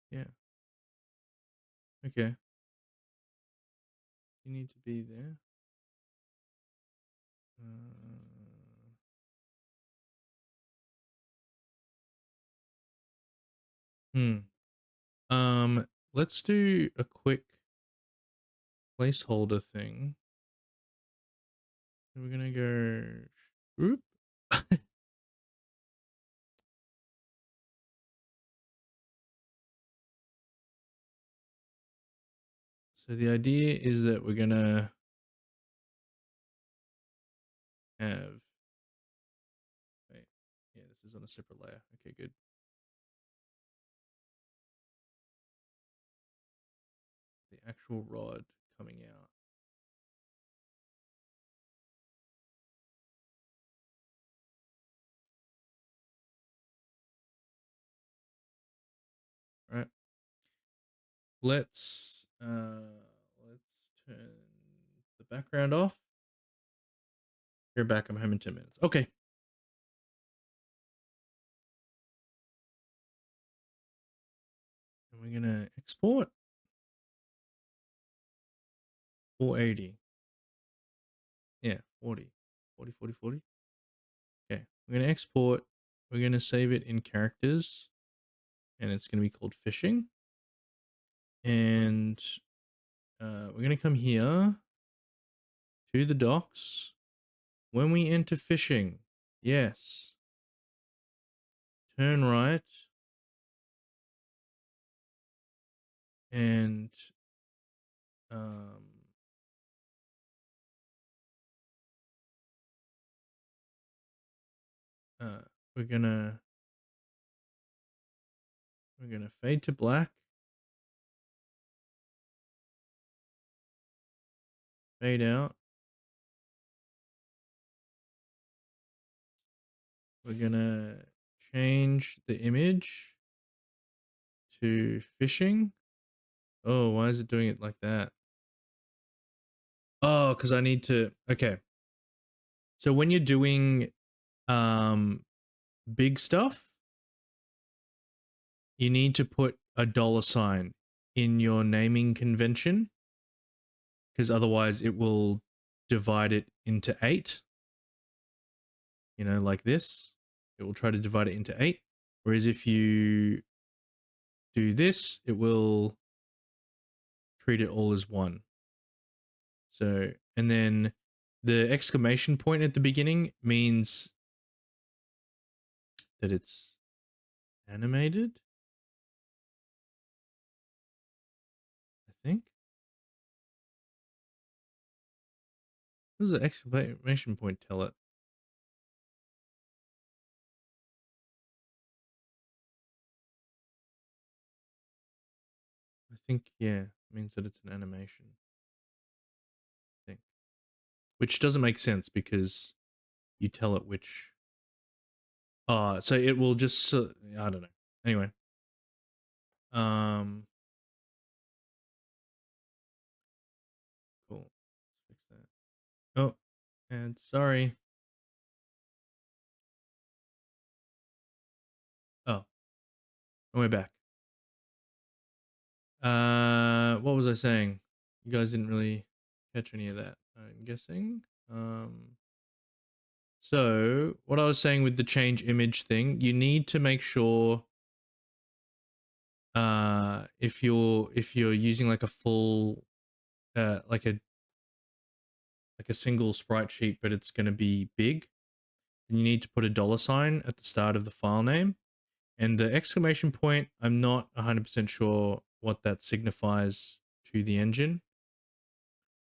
[SPEAKER 1] Yeah. Okay. You need to be there. Let's do a quick placeholder thing. We're gonna go whoop. So the idea is that we're gonna have, wait, yeah, this is on a separate layer. Okay, good. The actual rod coming out. All right. Let's turn the background off. You're back. I'm home in 10 minutes. Okay. And we're gonna export 480. Yeah, 40. 40, 40, 40. Okay. We're gonna export. We're gonna save it in characters. And it's gonna be called fishing. And we're gonna come here to the docks. When we enter fishing, yes, turn right, and we're gonna fade to black, fade out. We're gonna change the image to fishing. Oh, why is it doing it like that? Oh, because I need to, okay. So when you're doing big stuff, you need to put a $ in your naming convention, because otherwise it will divide it into 8. You know, like this. It will try to divide it into 8. Whereas if you do this, it will treat it all as 1. So, and then the exclamation point at the beginning means that it's animated, I think. What does the exclamation point tell it? I think, yeah, it means that it's an animation. I think. Which doesn't make sense because you tell it which. So it will just, I don't know. Anyway. Cool. Let's fix that. Oh, and sorry. Oh, and we're back. What was I saying? You guys didn't really catch any of that, I'm guessing. So what I was saying with the change image thing, you need to make sure if you're using like a full like a single sprite sheet, but it's going to be big, then you need to put a $ at the start of the file name. And the exclamation point, I'm not 100% sure what that signifies to the engine,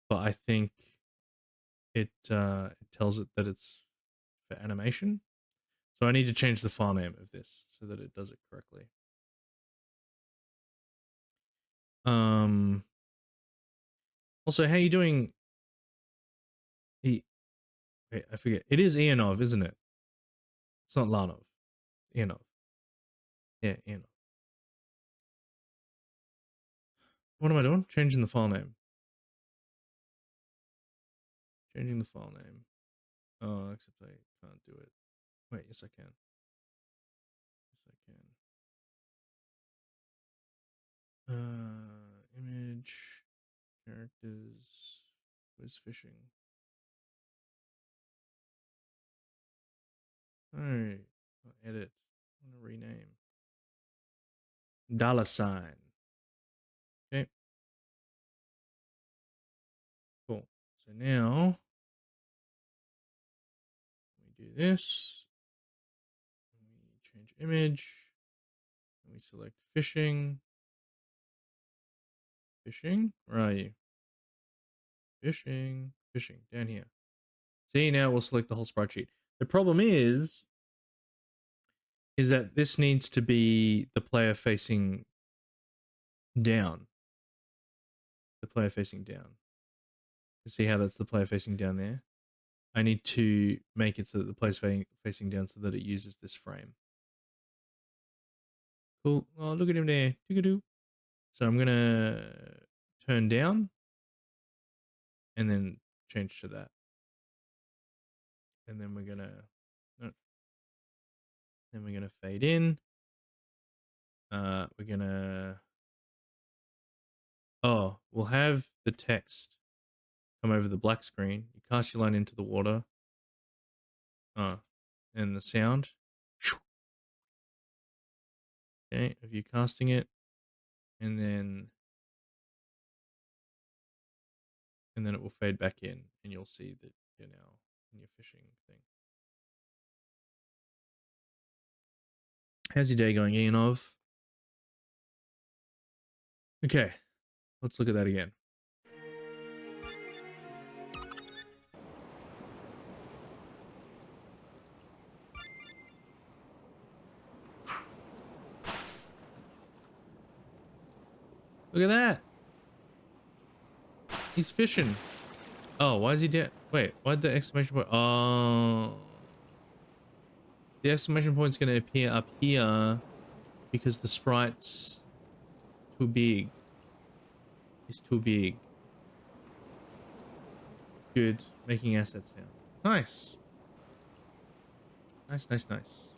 [SPEAKER 1] but I think it tells it that it's for animation. So I need to change the file name of this so that it does it correctly. Also, how you doing? Wait, I forget. It is Ianov, isn't it? It's not Lanov. Ianov. Yeah, Ianov. What am I doing? Changing the file name. Changing the file name. Oh, except I can't do it. Wait, yes I can. Yes I can. Image, characters, where's fishing? Alright, I'll edit. I'm gonna rename. $. Okay. Cool. So now we do this. We change image. And we select fishing. Fishing? Where are you? Fishing. Fishing. Down here. See, now we'll select the whole sprite sheet. The problem is that this needs to be the player facing down. The player facing down. See how that's the player facing down there? I need to make it so that the player's facing down so that it uses this frame. Cool. Oh, look at him there. Doo-doo. So I'm going to turn down and then change to that. And then we're going to... No. Then we're going to fade in. We're going to... Oh, we'll have the text come over the black screen. You cast your line into the water. And the sound. Okay, of you casting it. And then it will fade back in and you'll see that you're now in your fishing thing. How's your day going, Ianov? Okay, let's look at that again. Look at that. He's fishing. Oh, why is he dead? Wait, why'd the exclamation point? Oh. The exclamation point's going to appear up here because the sprite's too big. It's too big. Good. Making assets now. Nice. Nice, nice, nice.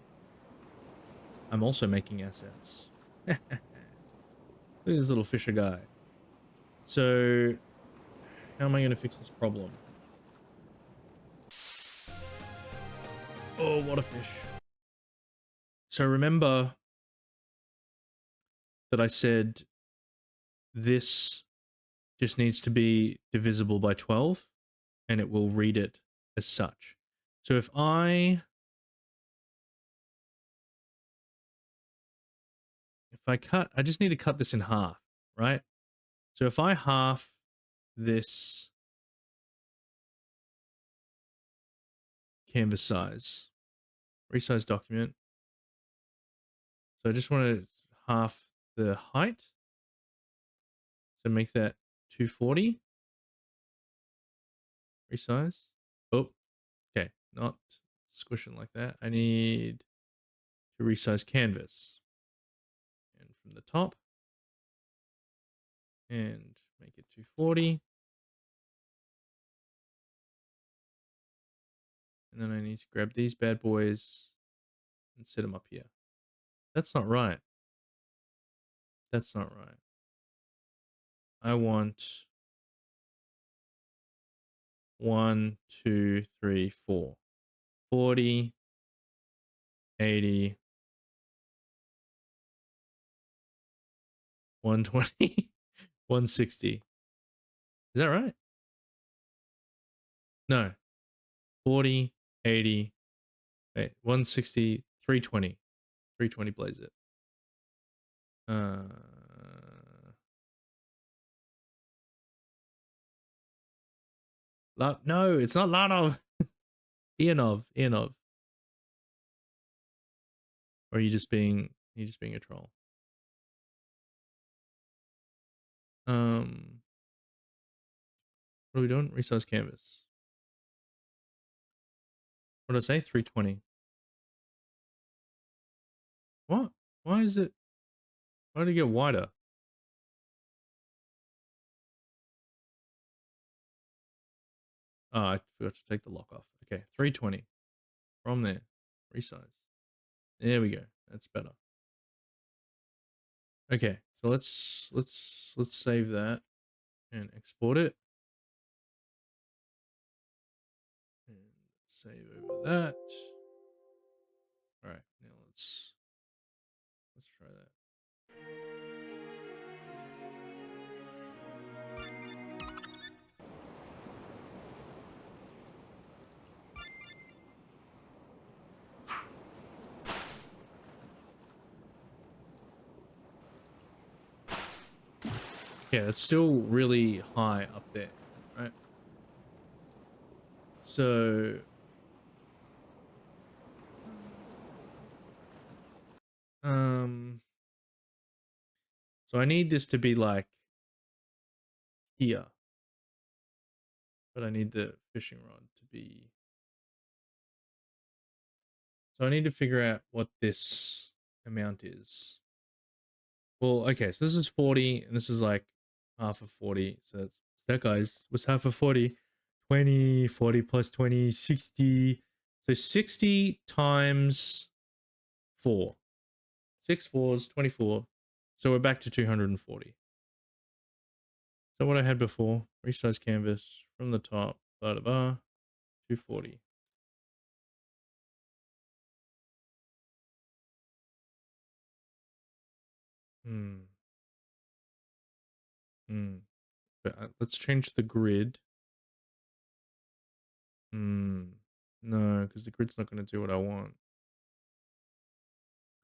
[SPEAKER 1] I'm also making assets. Look at this little fisher guy. So how am I going to fix this problem? Oh, what a fish. So remember that I said this just needs to be divisible by 12 and it will read it as such. So if I cut, I just need to cut this in half, right? So if I half this canvas size, resize document. So I just want to half the height. So make that 240. Resize. Oh, okay. Not squishing like that. I need to resize canvas. And from the top. And make it 240. And then I need to grab these bad boys and set them up here. That's not right. That's not right. I want 1, 2, 3, 4. 40, 80, 120, 160. Is that right? No. 40, 80, wait, 160, 320. 320 blaze it. No, it's not Lanov. Ianov. Or are you just being a troll? What are we doing? Resize canvas. What did I say? 320. What? Why is it? Why did it get wider? Oh, I forgot to take the lock off. Okay, 320. From there. Resize. There we go. That's better. Okay, so let's save that and export it. And save over that. All right, now let's try that. Yeah, it's still really high up there, right? So so I need this to be like here, but I need the fishing rod to be. So I need to figure out what this amount is. Well, okay, so this is 40 and this is like half of 40. So that's that, guys. What's half of 40? 20, 40 plus 20, 60. So 60 times 4. 6 fours, 24. So we're back to 240. So what I had before, resize canvas from the top, blah, blah, blah, 240. But let's change the grid. No, because the grid's not going to do what I want.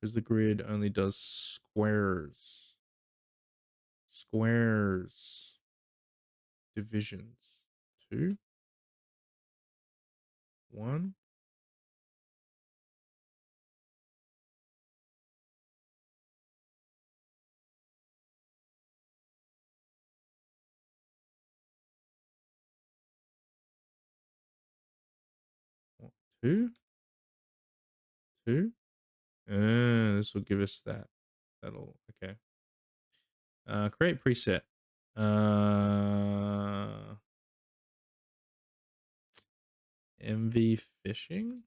[SPEAKER 1] Because the grid only does squares. Squares. Divisions. 2. 1. What, 2. 2. This will give us that. That'll, okay. Create preset. MV fishing?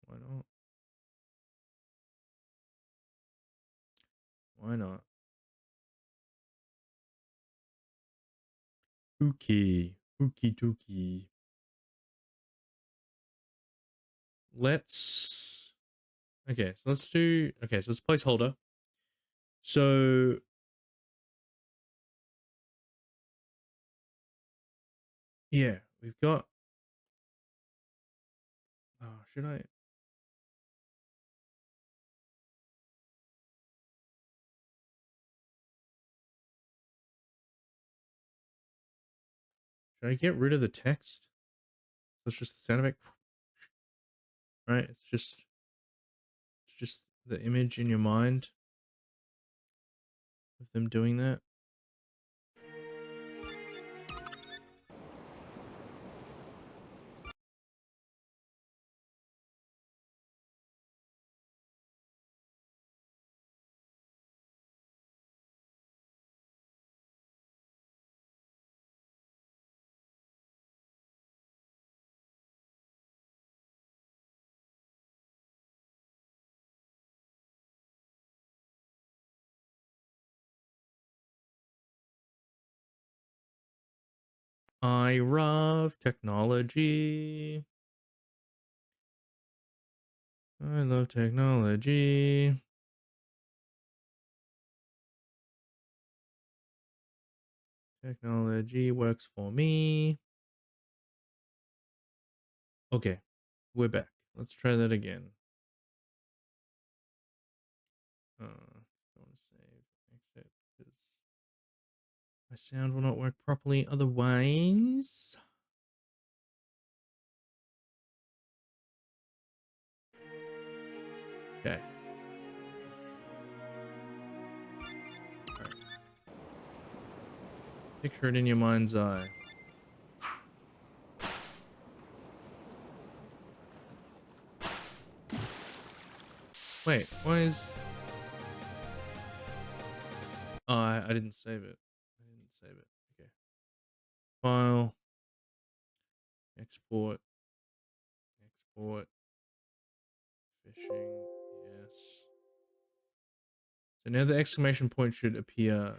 [SPEAKER 1] Why not? Why not? Okay. Ookie dookie. Let's. Okay, so let's do. Okay, so it's placeholder. So. Yeah, we've got. Oh, should I? Should I get rid of the text? So it's just the sound effect, right? It's just the image in your mind of them doing that. I love technology. I love technology. Technology works for me. Okay, we're back. Let's try that again. Don't want to save, exit, because my sound will not work properly otherwise. Okay. Right. Picture it in your mind's eye. Wait, why is... Oh, I didn't save it. I didn't save it. Okay. File. Export. Export. Fishing. Yes. So now the exclamation point should appear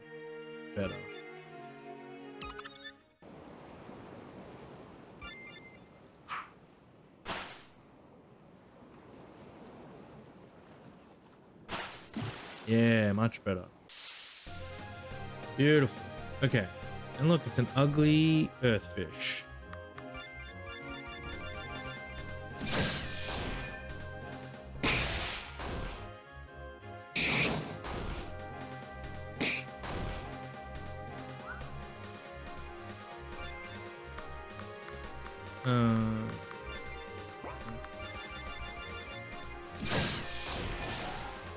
[SPEAKER 1] better. Yeah, much better. Beautiful. Okay. And look, it's an ugly earthfish.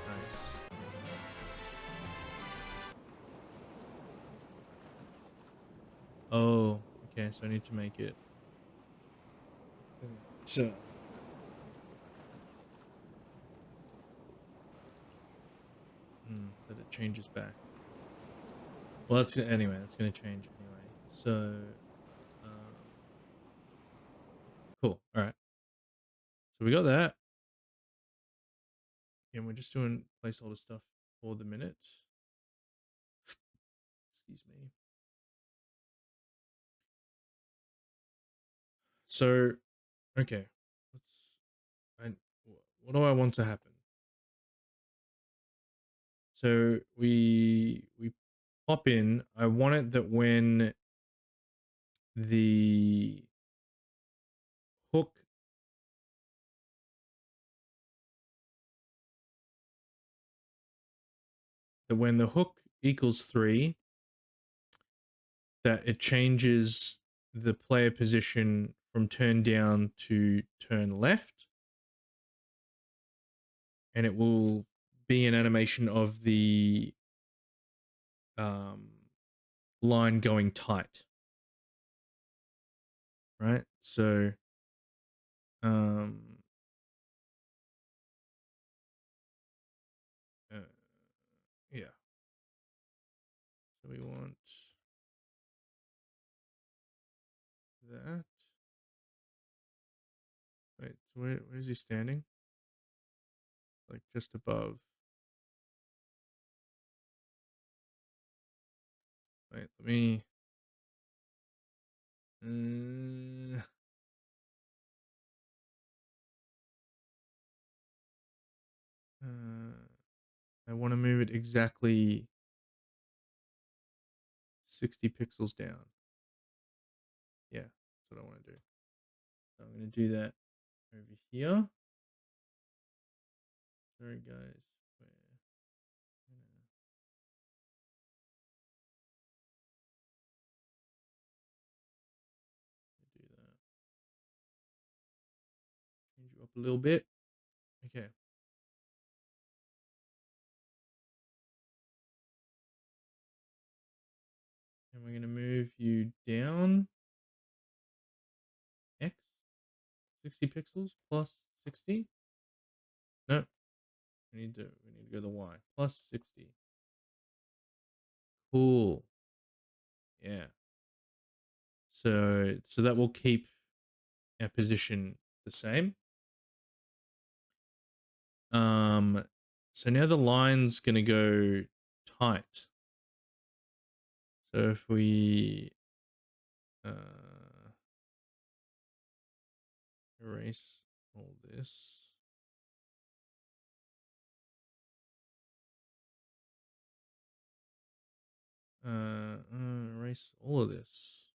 [SPEAKER 1] Nice. Oh, okay. So I need to make it so that it changes back. Well, that's anyway. That's gonna change anyway. So, um, cool. All right. So we got that. And we're just doing placeholder stuff for the minute. Excuse me. So, okay. I, what do I want to happen? So we pop in. I want it that when the hook equals 3, that it changes the player position from turn down to turn left, and it will be an animation of the um, line going tight, right? So um, uh, yeah, so we want that. Wait, so where is he standing? Like just above. Wait, let me. Uh, I want to move it exactly 60 pixels down. Yeah, that's what I want to do. So I'm going to do that over here. Sorry, guys. Do that. Change you up a little bit. Okay. And we're going to move you down X 60 pixels plus 60. No, we need to go to Y plus 60. Cool. Yeah. So that will keep our position the same. So now the line's gonna go tight. So if we erase all this. Erase all of this.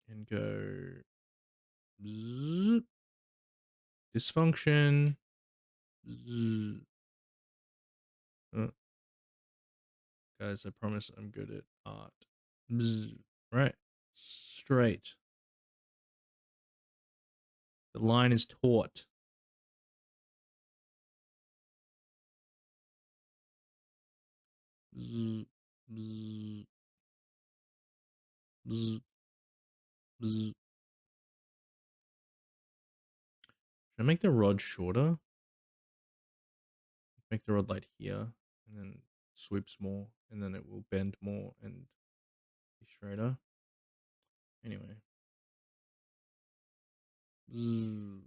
[SPEAKER 1] And go bzzz, dysfunction. Bzzz. Guys, I promise I'm good at art. Bzzz. Right. Straight. The line is taut. Bzzz. Bzzz. Bzzz. Bzzz. Should I make the rod shorter? Make the rod light here, and then sweeps more, and then it will bend more and be straighter. Anyway. Bzzz.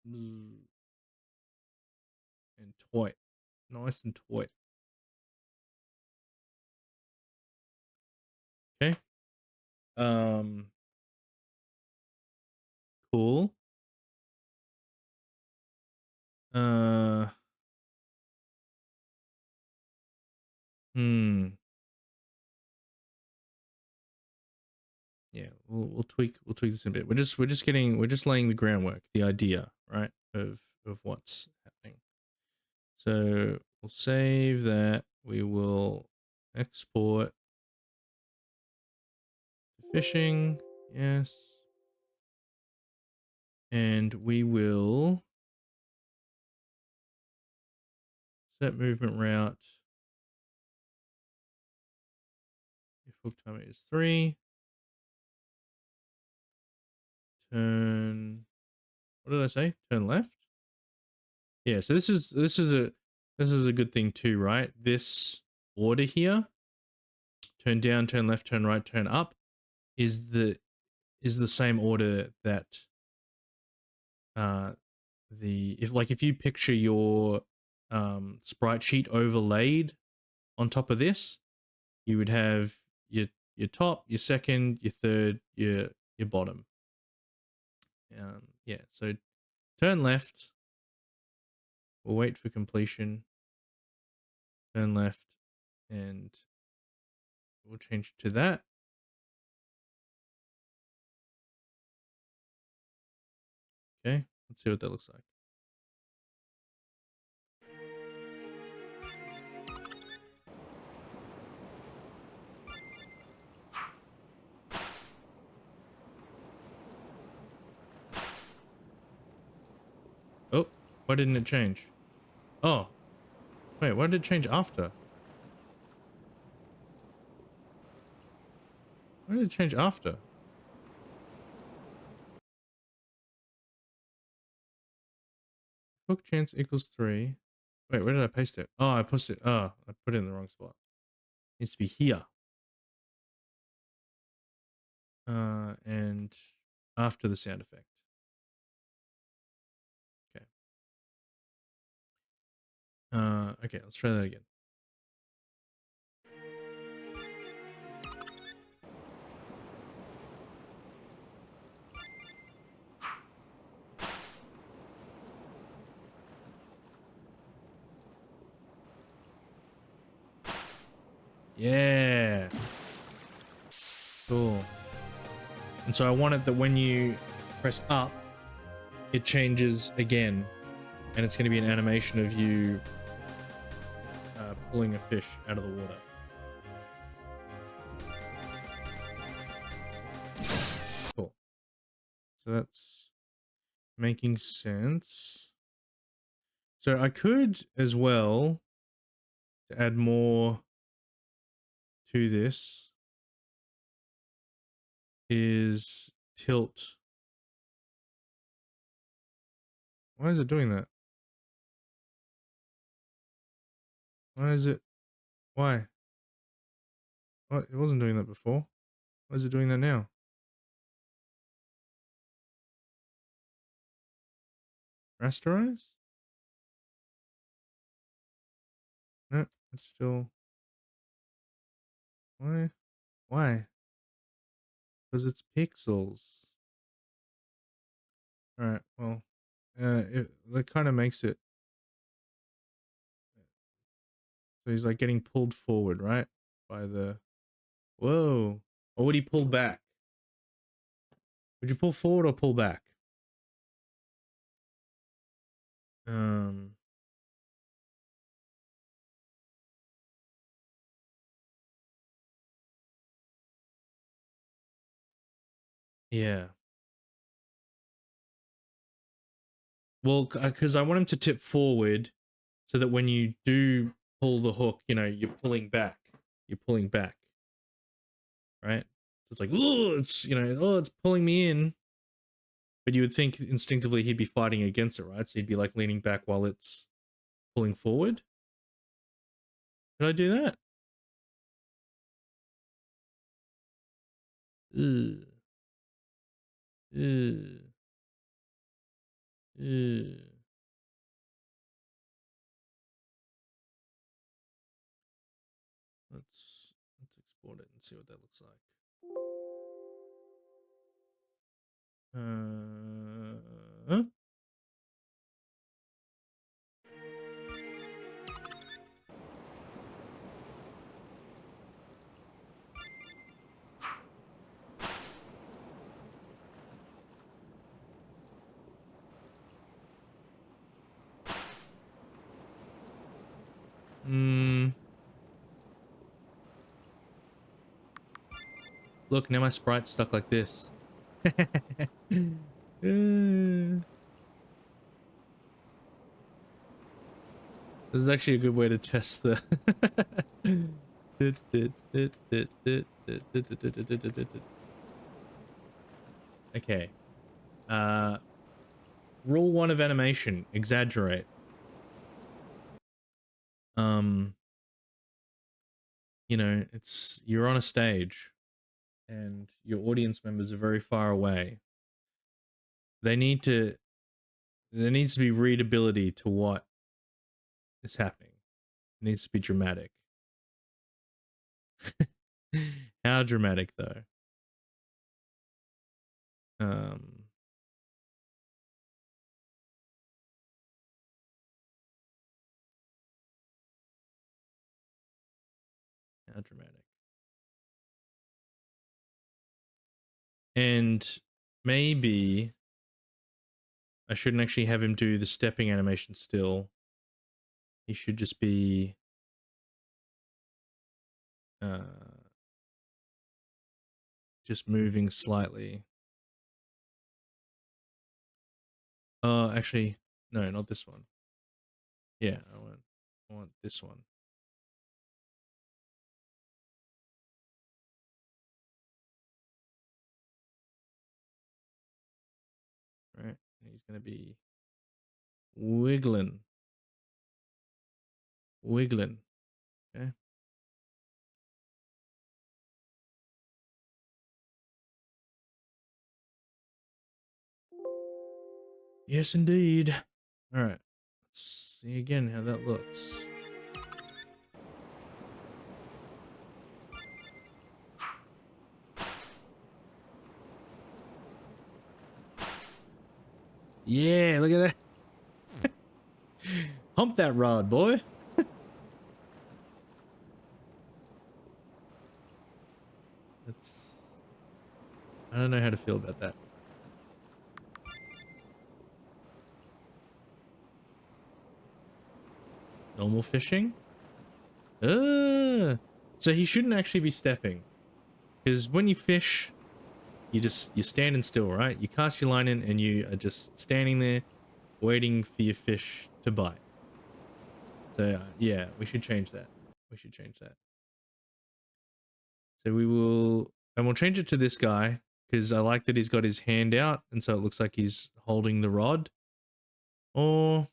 [SPEAKER 1] Bzzz. And taut. Nice and taut. Okay. Cool. Hmm. Yeah, we'll tweak this a bit. We're just laying the groundwork, the idea, right, of what's happening. So we'll save that. We will export to fishing. Yes. And we will set movement route. If hook time is 3. Turn. What did I say? Turn left. Yeah. So this is a good thing too, right? This order here. Turn down, turn left, turn right, turn up is the same order that if you picture your sprite sheet overlaid on top of this, you would have your top, your second, your third, your bottom. Yeah, so turn left. We'll wait for completion. Turn left, and we'll change to that. Okay, let's see what that looks like. Oh, why didn't it change? Oh, wait, why did it change after? Why did it change after? Hook chance equals 3. Wait, where did I paste it? Oh, I put it in the wrong spot. It needs to be here. And after the sound effect. Okay. Okay, let's try that again. Yeah. Cool. And so I wanted that when you press up, it changes again, and it's going to be an animation of you pulling a fish out of the water. Cool. So that's making sense. So I could as well to add more to this is tilt. Why is it doing that? Why is it? Why? What? It wasn't doing that before. Why is it doing that now? Rasterize? No, it's still. Why? Why? Because it's pixels. Alright, well, that kind of makes it. So he's like getting pulled forward, right? By the. Whoa. Or would he pull back? Would you pull forward or pull back? Um. Yeah. Well, because I want him to tip forward so that when you do pull the hook, you know, you're pulling back. You're pulling back. Right? So it's like, oh, it's, you know, oh, it's pulling me in. But you would think instinctively he'd be fighting against it, right? So he'd be like leaning back while it's pulling forward. Did I do that? Ugh. Ugh. Ugh. Let's export it and see what that looks like. Huh? Look, now my sprite's stuck like this. This is actually a good way to test the. Okay. Rule 1 of animation: exaggerate. You know, you're on a stage, and your audience members are very far away. There needs to be readability to what is happening. It needs to be dramatic. How dramatic though? Um, how dramatic? And maybe I shouldn't actually have him do the stepping animation still. He should just be just moving slightly. Actually, no, not this one. Yeah, I want this one. Right? And he's gonna be wiggling. Wiggling. Okay. Yes, indeed. All right. Let's see again how that looks. Yeah, look at that. Hump that rod, boy. I don't know how to feel about that. Normal fishing? So he shouldn't actually be stepping. Because when you fish, you're standing still, right? You cast your line in and you are just standing there waiting for your fish to bite. So yeah, we should change that. We should change that. So we'll change it to this guy because I like that he's got his hand out and so it looks like he's holding the rod. Or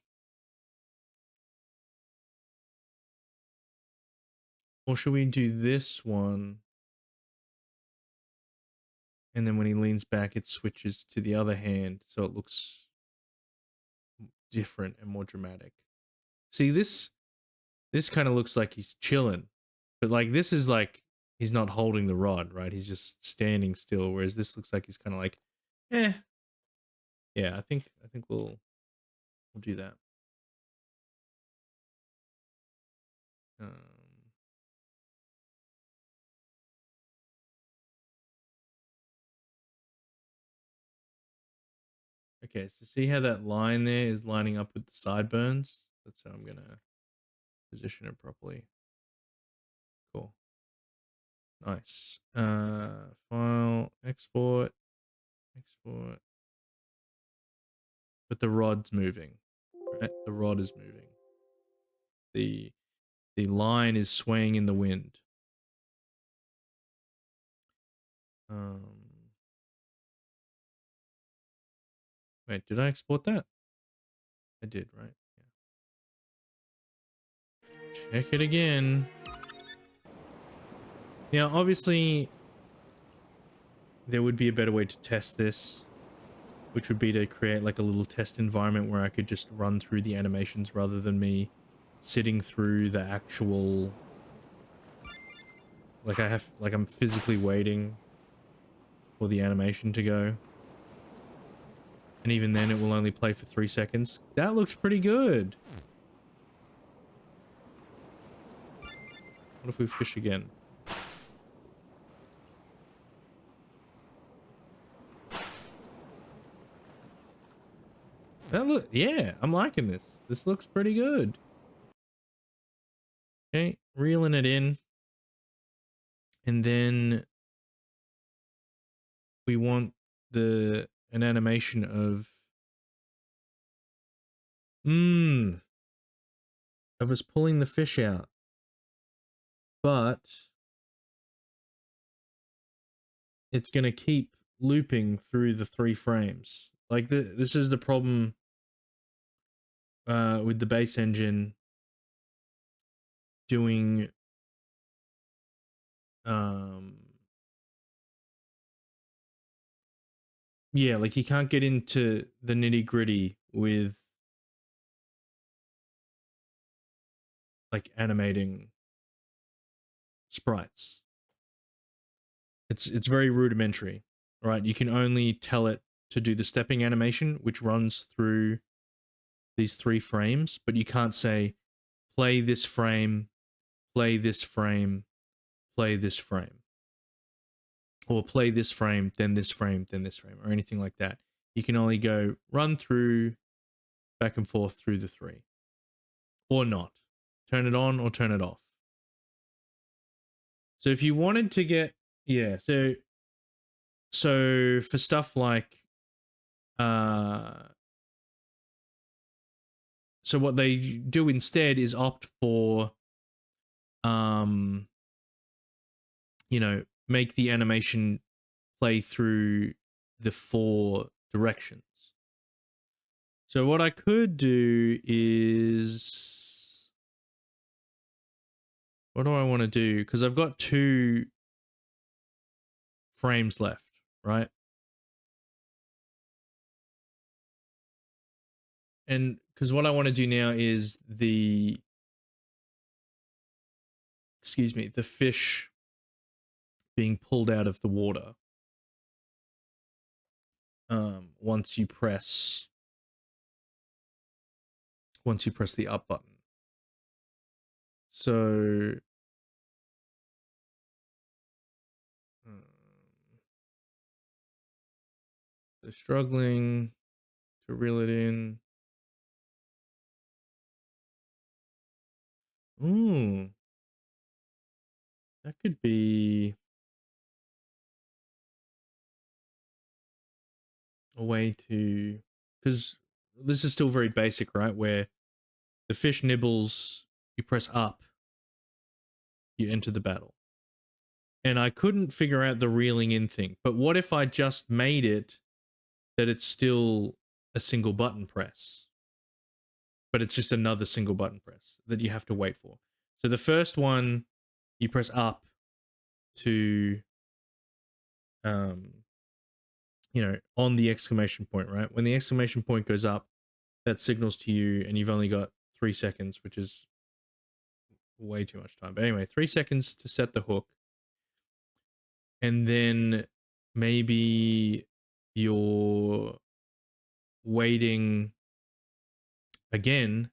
[SPEAKER 1] should we do this one? And then when he leans back, it switches to the other hand so it looks different and more dramatic. See, this kind of looks like he's chilling. But like this is like he's not holding the rod, right? He's just standing still, whereas this looks like he's kind of like, eh. Yeah, I think we'll do that. Um, okay, so see how that line there is lining up with the sideburns? That's how I'm gonna position it properly. Cool. Nice. File, export. But the rod's moving, right? The rod is moving. The line is swaying in the wind. Wait, did I export that? I did, right? Yeah. Check it again. Now, obviously, there would be a better way to test this, which would be to create like a little test environment where I could just run through the animations rather than me sitting through the actual, like I'm physically waiting for the animation to go. And even then it will only play for 3 seconds. That looks pretty good. What if we fish again? That look, yeah, I'm liking this. This looks pretty good. Okay, reeling it in. And then we want an animation of of us pulling the fish out. But it's going to keep looping through the 3 frames. Like this is the problem with the base engine doing yeah, like you can't get into the nitty-gritty with like animating sprites. It's very rudimentary, right? You can only tell it to do the stepping animation, which runs through these 3 frames, but you can't say play this frame, play this frame, play this frame, or play this frame, then this frame, then this frame, or anything like that. You can only go run through back and forth through the 3, or not. Turn it on or turn it off. So if you wanted to get, yeah, so for stuff like so what they do instead is opt for you know, make the animation play through the 4 directions. So what I could do is, what do I want to do? Because I've got 2 frames left, right? And because what I want to do now is the fish being pulled out of the water. Once you press the up button. So they're struggling to reel it in. Ooh, that could be a way to, because this is still very basic, right? Where the fish nibbles, you press up, you enter the battle. And I couldn't figure out the reeling in thing. But what if I just made it that it's still a single button press? But it's just another single button press that you have to wait for. So the first one, you press up to, on the exclamation point, right? When the exclamation point goes up, that signals to you, and you've only got 3 seconds, which is way too much time. But anyway, 3 seconds to set the hook. And then maybe you're waiting again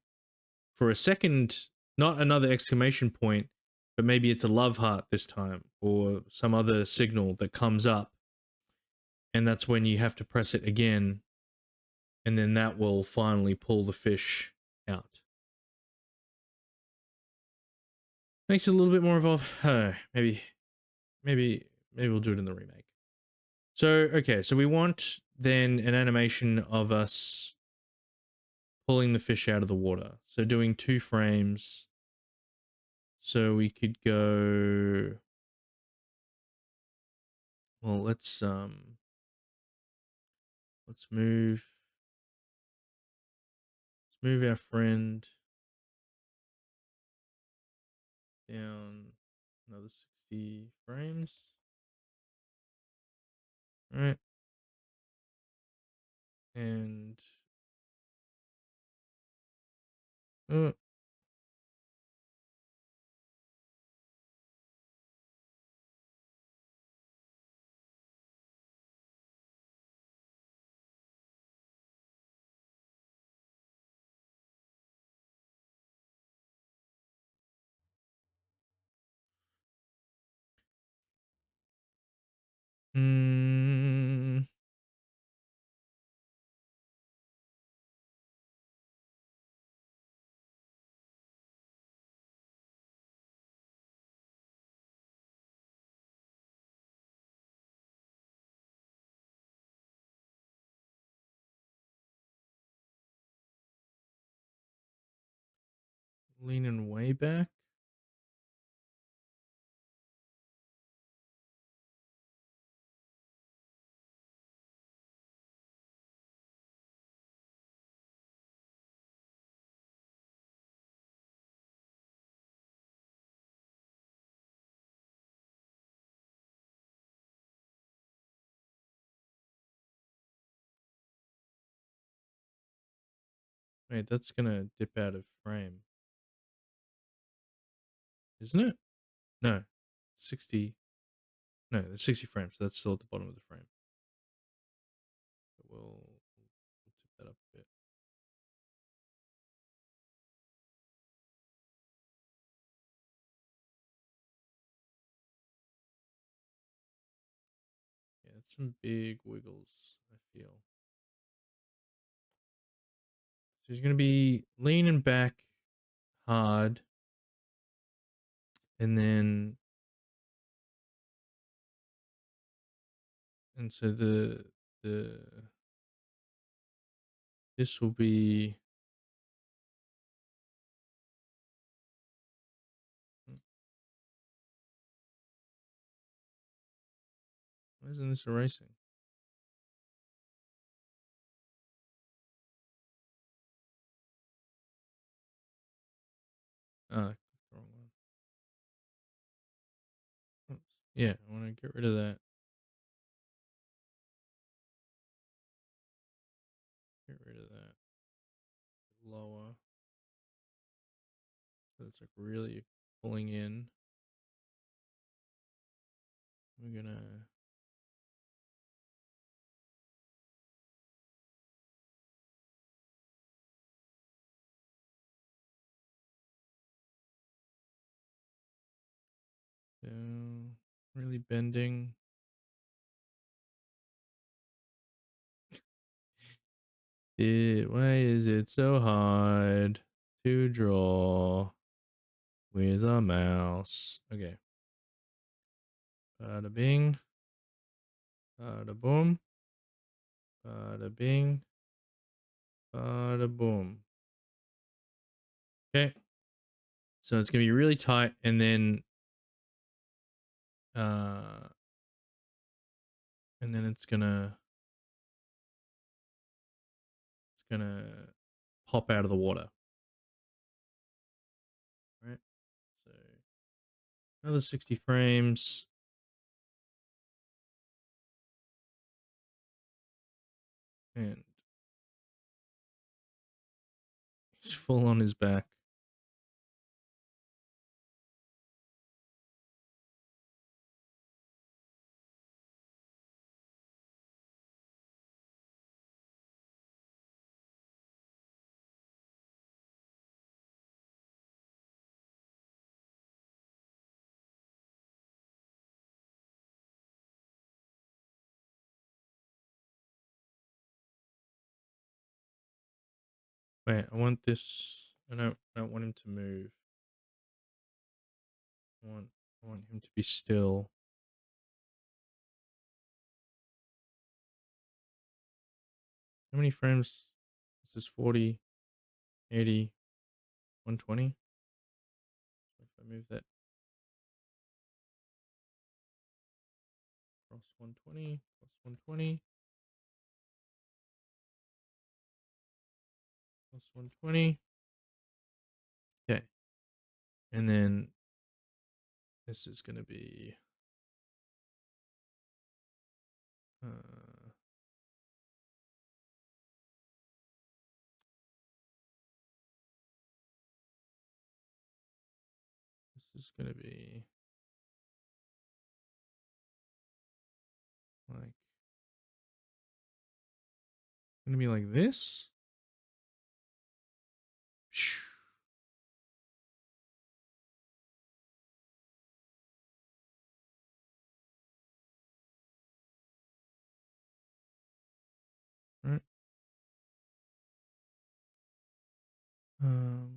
[SPEAKER 1] for a second, not another exclamation point, but maybe it's a love heart this time, or some other signal that comes up. And that's when you have to press it again. And then that will finally pull the fish out. Makes it a little bit more involved. Maybe we'll do it in the remake. So, okay, so we want then an animation of us pulling the fish out of the water. So doing 2 frames. So we could go, well, let's move our friend down another 60 frames. All right. And leaning way back. Wait, that's gonna dip out of frame, isn't it? No, 60. No, that's 60 frames. So that's still at the bottom of the frame. But we'll tip that up a bit. Yeah, it's some big wiggles, I feel. So he's gonna be leaning back hard, and then, and so the this will be, why isn't this erasing? Ah, wrong one. Oops. Yeah, I want to get rid of that. Get rid of that. it's like really pulling in. We're gonna really bending. Why is it so hard to draw with a mouse? Okay. Bada bing. Bada boom. Bada bing. Bada boom. Okay. So it's gonna be really tight, and then it's gonna pop out of the water. Right. So another 60 frames. And he's full on his back. Wait, I want this. I don't want him to move. I want him to be still. How many frames? This is 40, 80, 120. So if I move that across 120, plus 120, plus 120. Okay. And then this is going to be this is going to be like this. Right. Um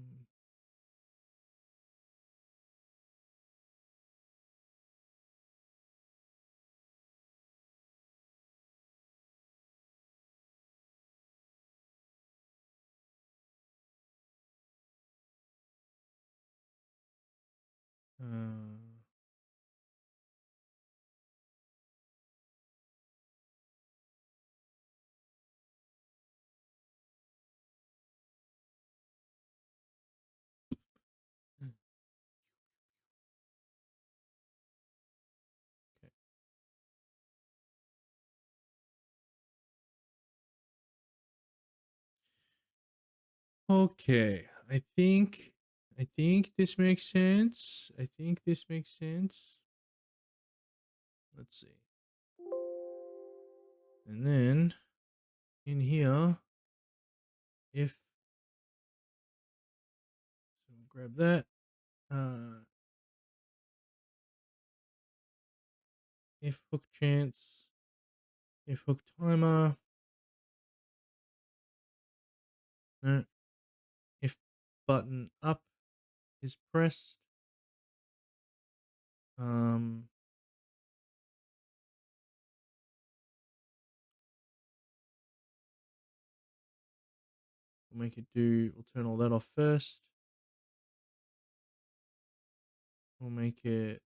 [SPEAKER 1] Okay, I think this makes sense. I think this makes sense. Let's see. And then in here, if so grab that. If hook chance, if hook timer, no, if button up is pressed, we'll turn all that off first. We'll make it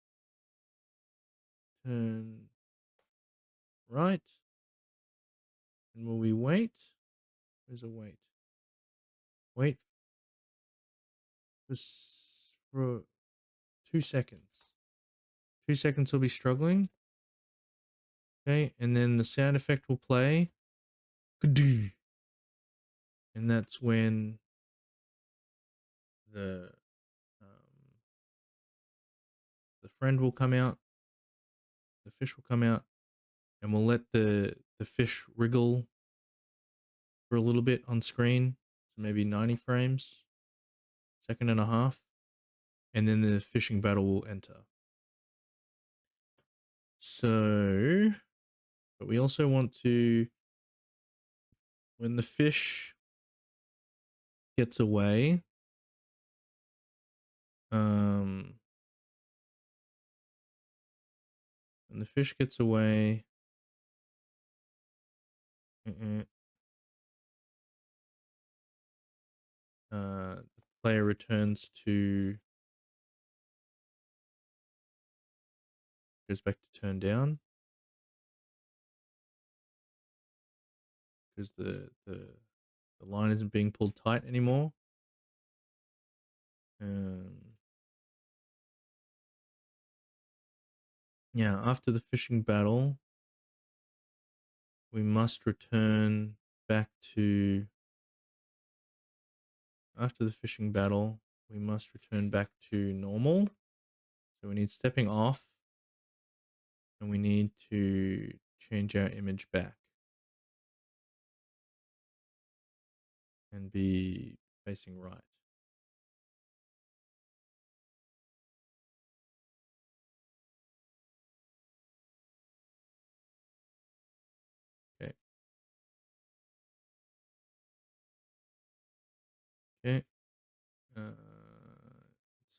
[SPEAKER 1] turn right. And will we wait? There's a wait. Wait for 2 seconds. 2 seconds will be struggling. Okay, and then the sound effect will play. And that's when the friend will come out. The fish will come out, and we'll let the fish wriggle for a little bit on screen, so maybe 90 frames, second and a half, and then the fishing battle will enter. So, but we also want to, when the fish gets away, when the fish gets away, the player returns to, goes back to turn down, because the line isn't being pulled tight anymore. Yeah, after the fishing battle, we must return back to, after the fishing battle, we must return back to normal. So we need stepping off, and we need to change our image back and be facing right. Okay. Okay.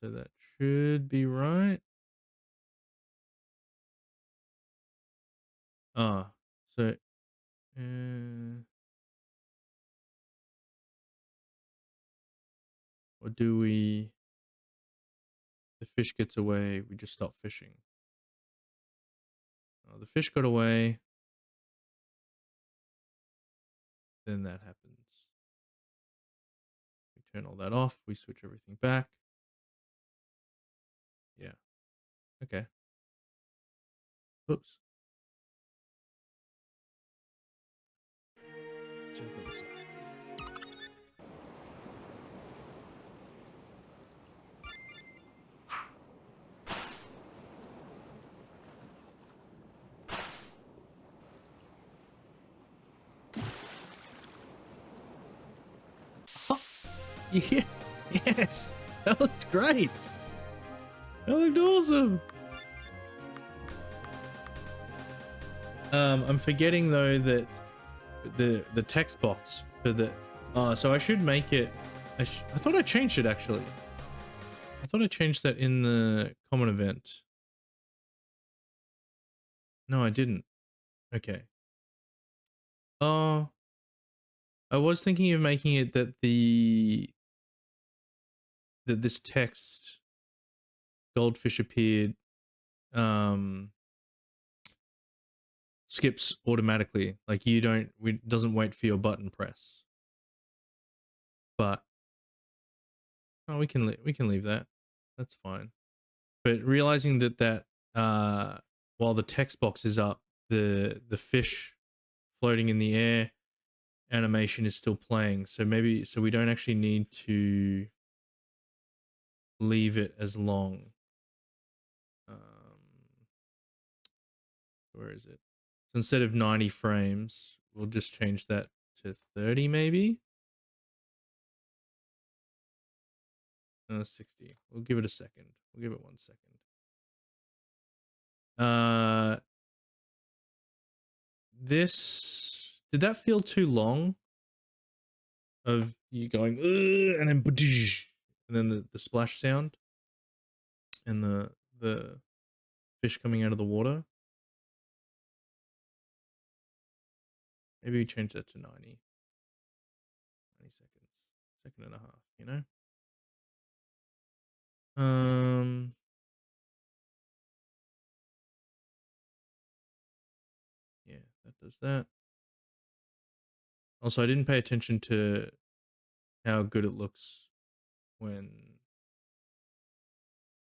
[SPEAKER 1] So that should be right. So or do we, the fish gets away, we just stop fishing? Oh, the fish got away, then that happens. We turn all that off, we switch everything back. Yeah. Okay. Oops. Let's see what that looks like. Oh, yeah. Yes. That looked great. That looked awesome. I'm forgetting though that the text box for the so I should make it, I thought I changed it actually. I thought I changed that in the common event. No, I didn't. Okay. Oh, I was thinking of making it that that this text goldfish appeared skips automatically, like you don't, doesn't wait for your button press. But oh, we can leave that. That's fine. But realizing that while the text box is up, the fish floating in the air animation is still playing. So maybe, so we don't actually need to leave it as long. Where is it? So instead of 90 frames, we'll just change that to 30 maybe. 60. We'll give it a second. We'll give it 1 second. This, did that feel too long? Of you going and then the splash sound and the fish coming out of the water. Maybe we change that to 90 seconds, second and a half, you know. Yeah, that does that. Also, I didn't pay attention to how good it looks when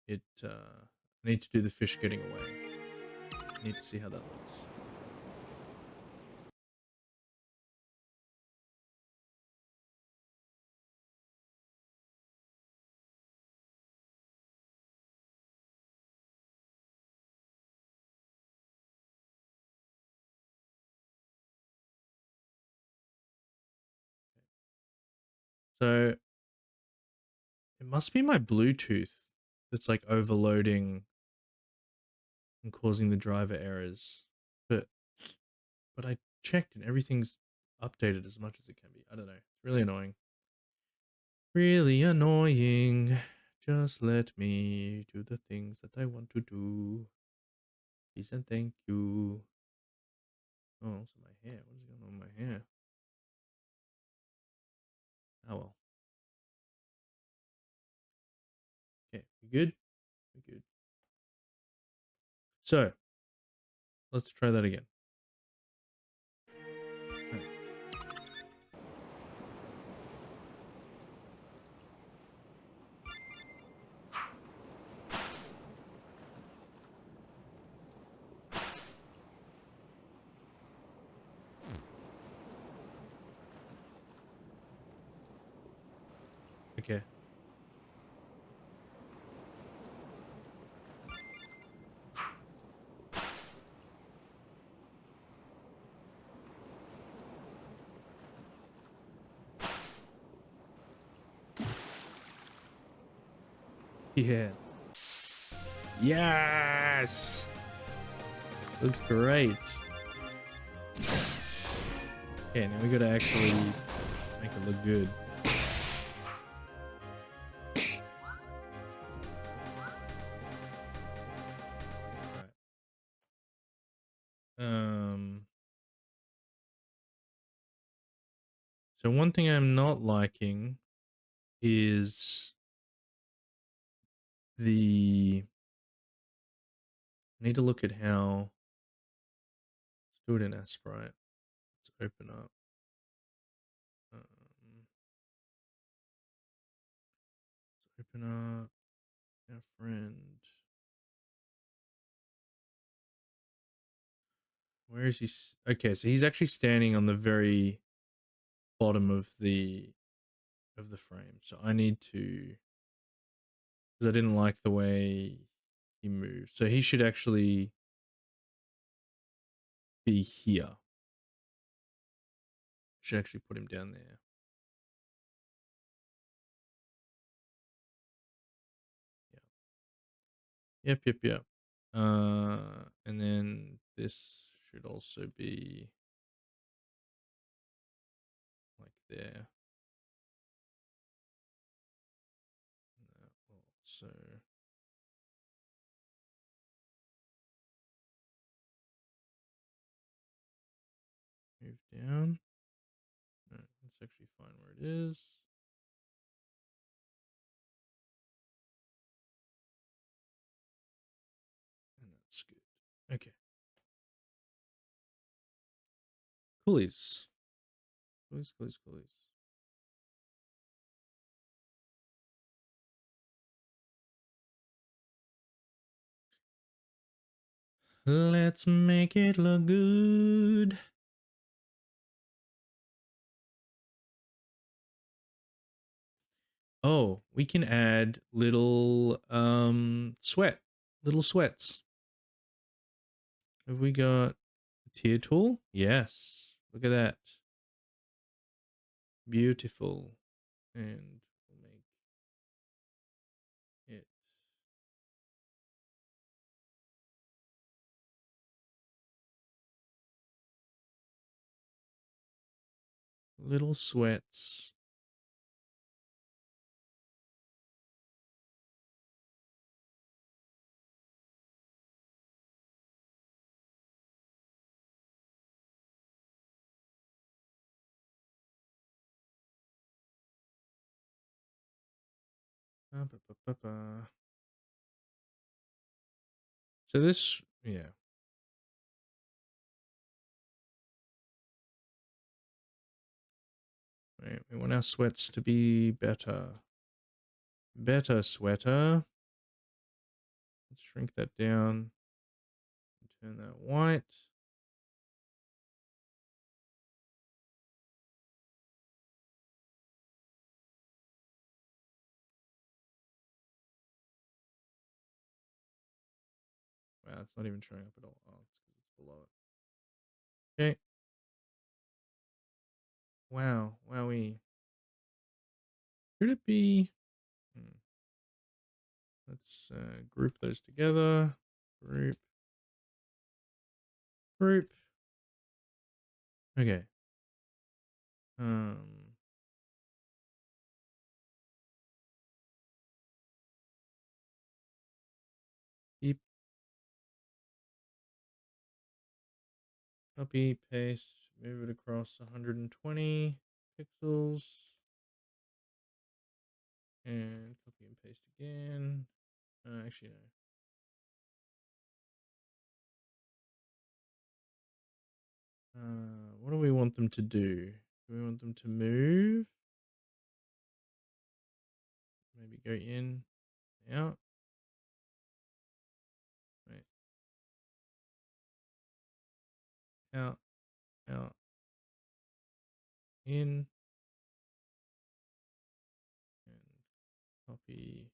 [SPEAKER 1] it I need to do the fish getting away. I need to see how that looks. So it must be my Bluetooth that's like overloading and causing the driver errors. But I checked and everything's updated as much as it can be. I don't know. It's really annoying. Really annoying. Just let me do the things that I want to do. Please and thank you. Oh, so my hair. What is going on with my hair? Oh well. Okay, we good? We good. So let's try that again. Right. Okay. Yes. Yes. Looks great. Okay, now we gotta actually make it look good. Alright. So one thing I'm not liking is I need to look at how. Let's do it in Sprite. Let's open up. Let's open up our friend. Where is he? Okay, so he's actually standing on the very bottom of the frame. So I need to, because I didn't like the way he moved. So he should actually be here. Should actually put him down there. Yeah. Yep. And then this should also be like there. And that will also move down. No, let's actually find where it is. And that's good. Okay. Coolies. Coolies. Let's make it look good. Oh, we can add little little sweats. Have we got a tier tool? Yes. Look at that. Beautiful. And we'll make it little sweats. So this, yeah. Right, we want our sweats to be better. Better sweater. Let's shrink that down. Turn that white. Wow, it's not even showing up at all. Oh, it's because it's below it. Okay. Wow. Wowee. Could it be? Let's group those together. Group. Group. Okay. Keep. Copy, paste, move it across 120 pixels. And copy and paste again. Actually, no. What do we want them to do? Do we want them to move? Maybe go in, out. Wait. Out, out, in, and copy.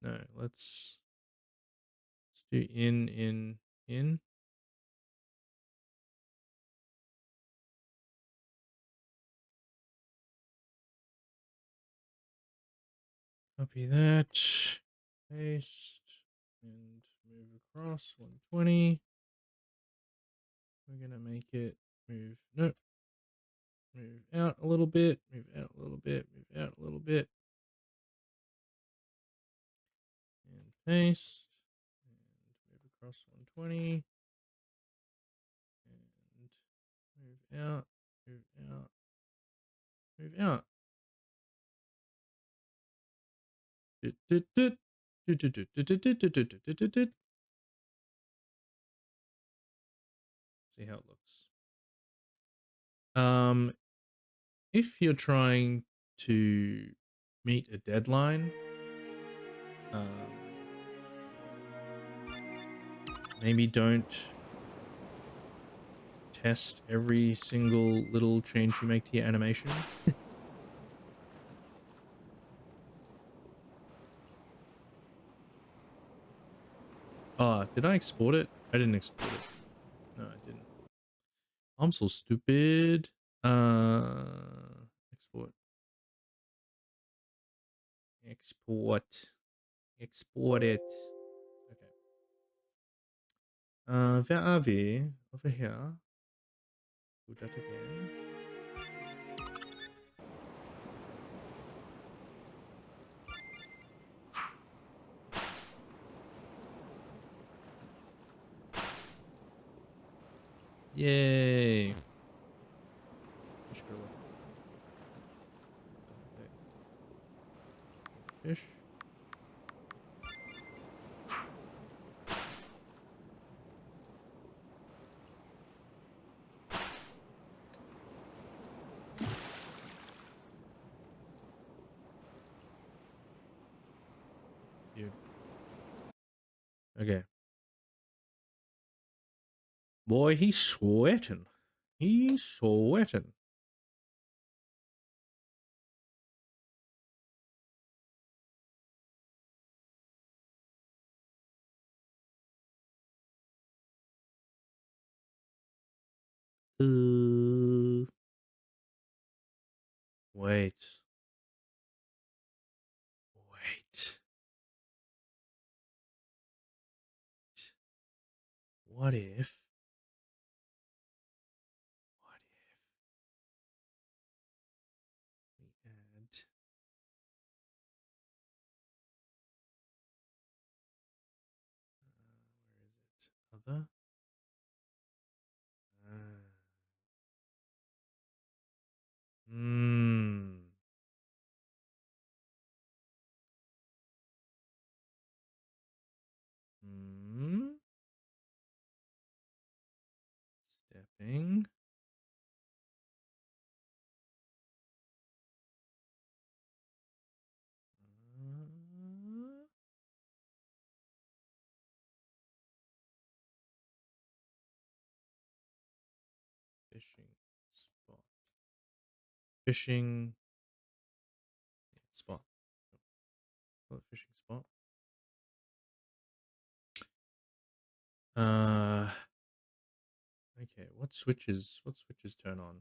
[SPEAKER 1] No, let's do in. Copy that, paste, and move across 120. We're gonna make it move. Nope. Move out a little bit. Move out a little bit. Move out a little bit. And paste. And move across 120. And move out. Move out. Move out. See how it looks. If you're trying to meet a deadline, maybe don't test every single little change you make to your animation. Oh, did I export it? I didn't export it. No, I didn't. I'm so stupid. Export. Export it. Okay. Where are we? Over here. Do that again. Yay. Fish gorilla. Fish. Dude. Okay. Boy, he's sweating. He's sweating. Wait. Wait. What if? What if we add? Where is it? Other. Hmm. Hmm. Stepping. Fishing spot. Fishing spot. Call it fishing spot. Uh, okay. What switches turn on?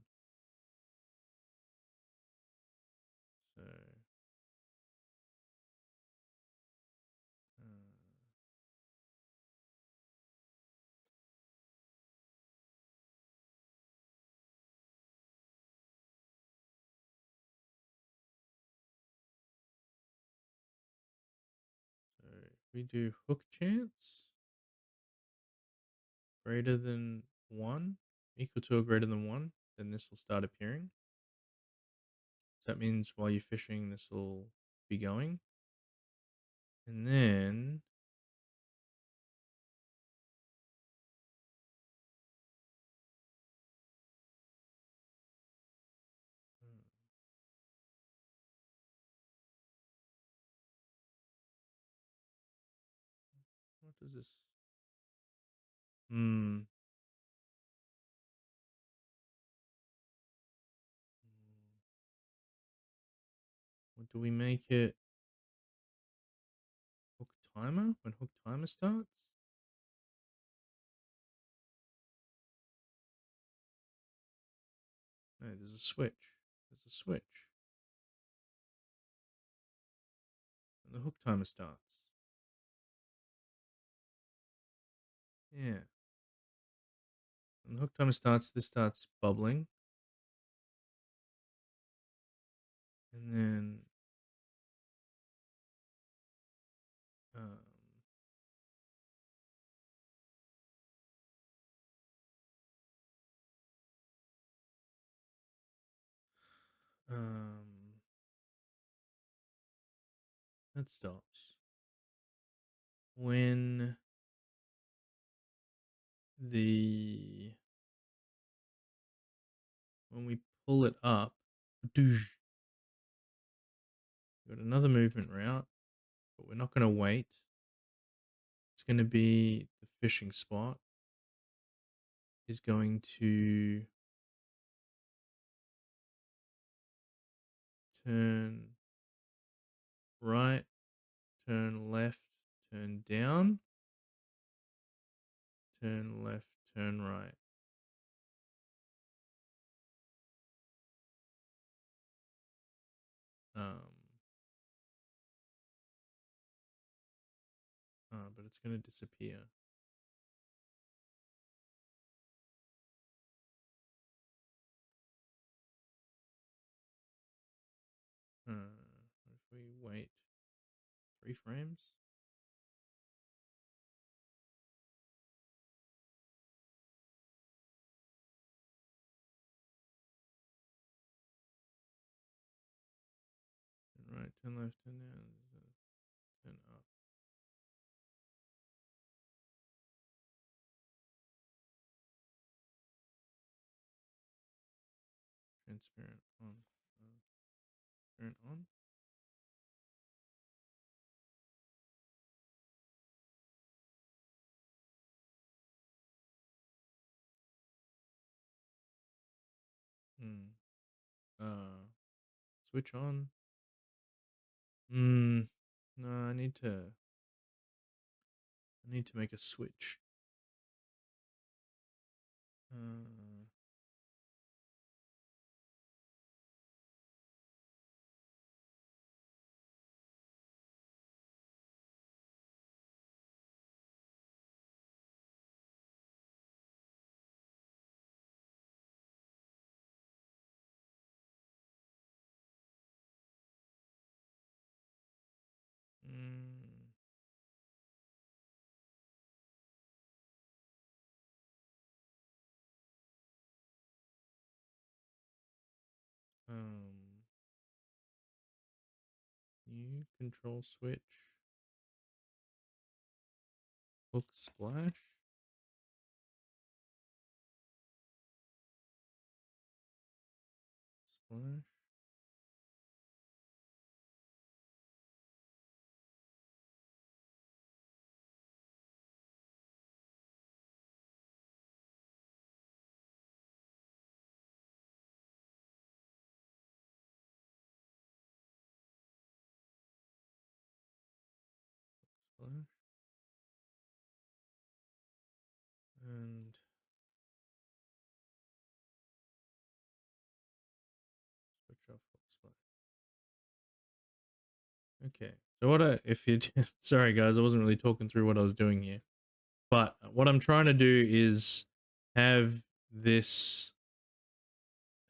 [SPEAKER 1] So, if we do hook chance greater than 1, equal to or greater than 1, then this will start appearing. So that means while you're fishing, this will be going. And then hmm, what does this? Hmm. What do we make it? Hook timer? When hook timer starts? No, there's a switch. There's a switch. And the hook timer starts. Yeah. When the hook timer starts, this starts bubbling. And then um, um, that stops. When the when we pull it up, doosh, got another movement route, but we're not going to wait. It's going to be the fishing spot is going to turn right, turn left, turn down, turn left, turn right. Um, but it's going to disappear. If we wait 3 frames, turn right, turn left, turn down, turn up. Transparent on, turn on. Hmm. Switch on. No, I need to make a switch. Uh, mm, um, new control switch. Hook splash. Splash. Splash. Okay. So if you sorry guys, I wasn't really talking through what I was doing here. But what I'm trying to do is have this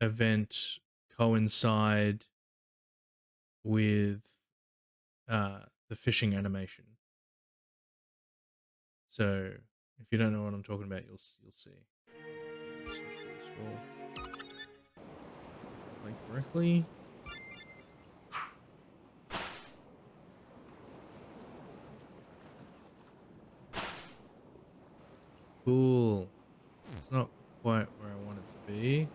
[SPEAKER 1] event coincide with the fishing animation. So if you don't know what I'm talking about, you'll see. So this will play correctly. Cool. It's not quite where I want it to be.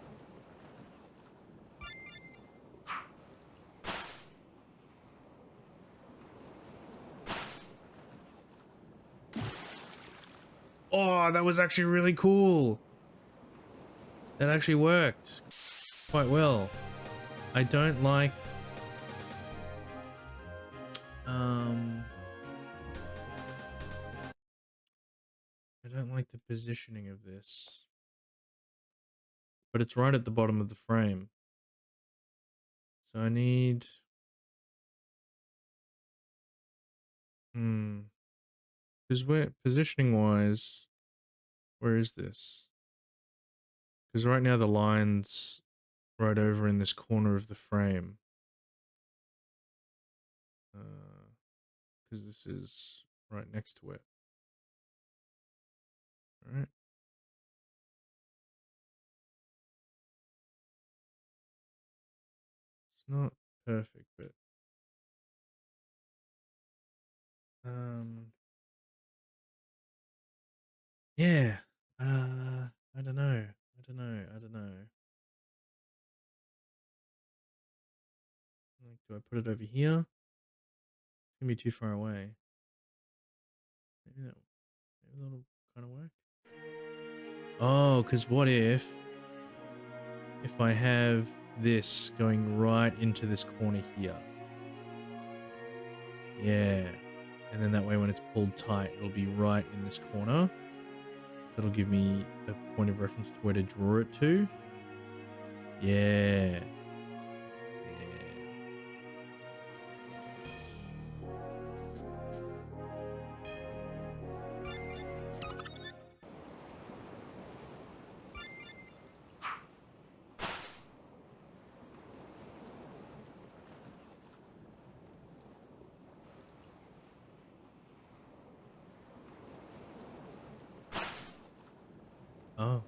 [SPEAKER 1] Oh, that was actually really cool. That actually worked quite well. I don't like the positioning of this. But it's right at the bottom of the frame. So I need because we're positioning wise, where is this? Because right now the line's right over in this corner of the frame. Because this is right next to it. All right. It's not perfect, but yeah. I don't know. I don't know. Like, do I put it over here? It's gonna be too far away. Maybe that'll kind of work. Oh, because what if I have this going right into this corner here? Yeah. And then that way when it's pulled tight, it'll be right in this corner. So it'll give me a point of reference to where to draw it to. Yeah. Oh.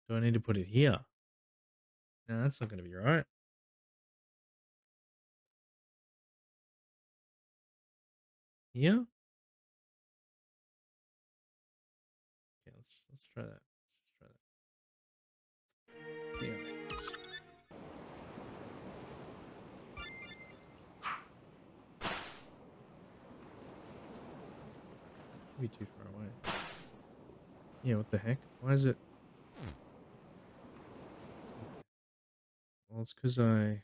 [SPEAKER 1] Do I need to put it here? No, that's not going to be right. Here? Okay, let's try that. Let's try that. Yeah. Maybe too far away. Yeah, what the heck? Why is it? Well, it's because gosh.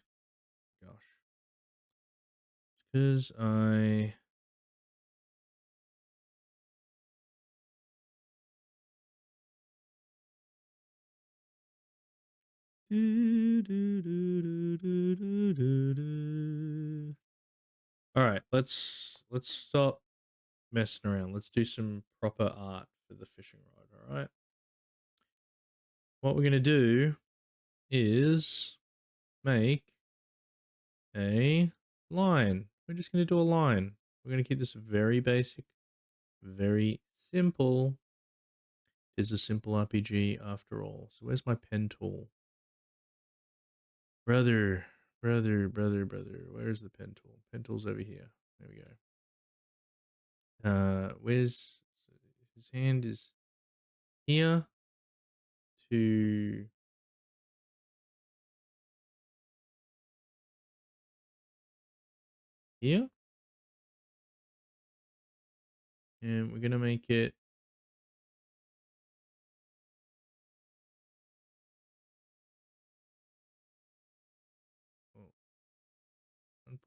[SPEAKER 1] It's because all right, let's stop messing around. Let's do some proper art for the fishing rod, all right? What we're going to do is make a line. We're just going to do a line. We're going to keep this very basic, very simple. It's a simple RPG after all. So where's my pen tool? Brother. Where's the pen tool? Pen tool's over here. There we go. Where's his hand is here to here. And we're going to make it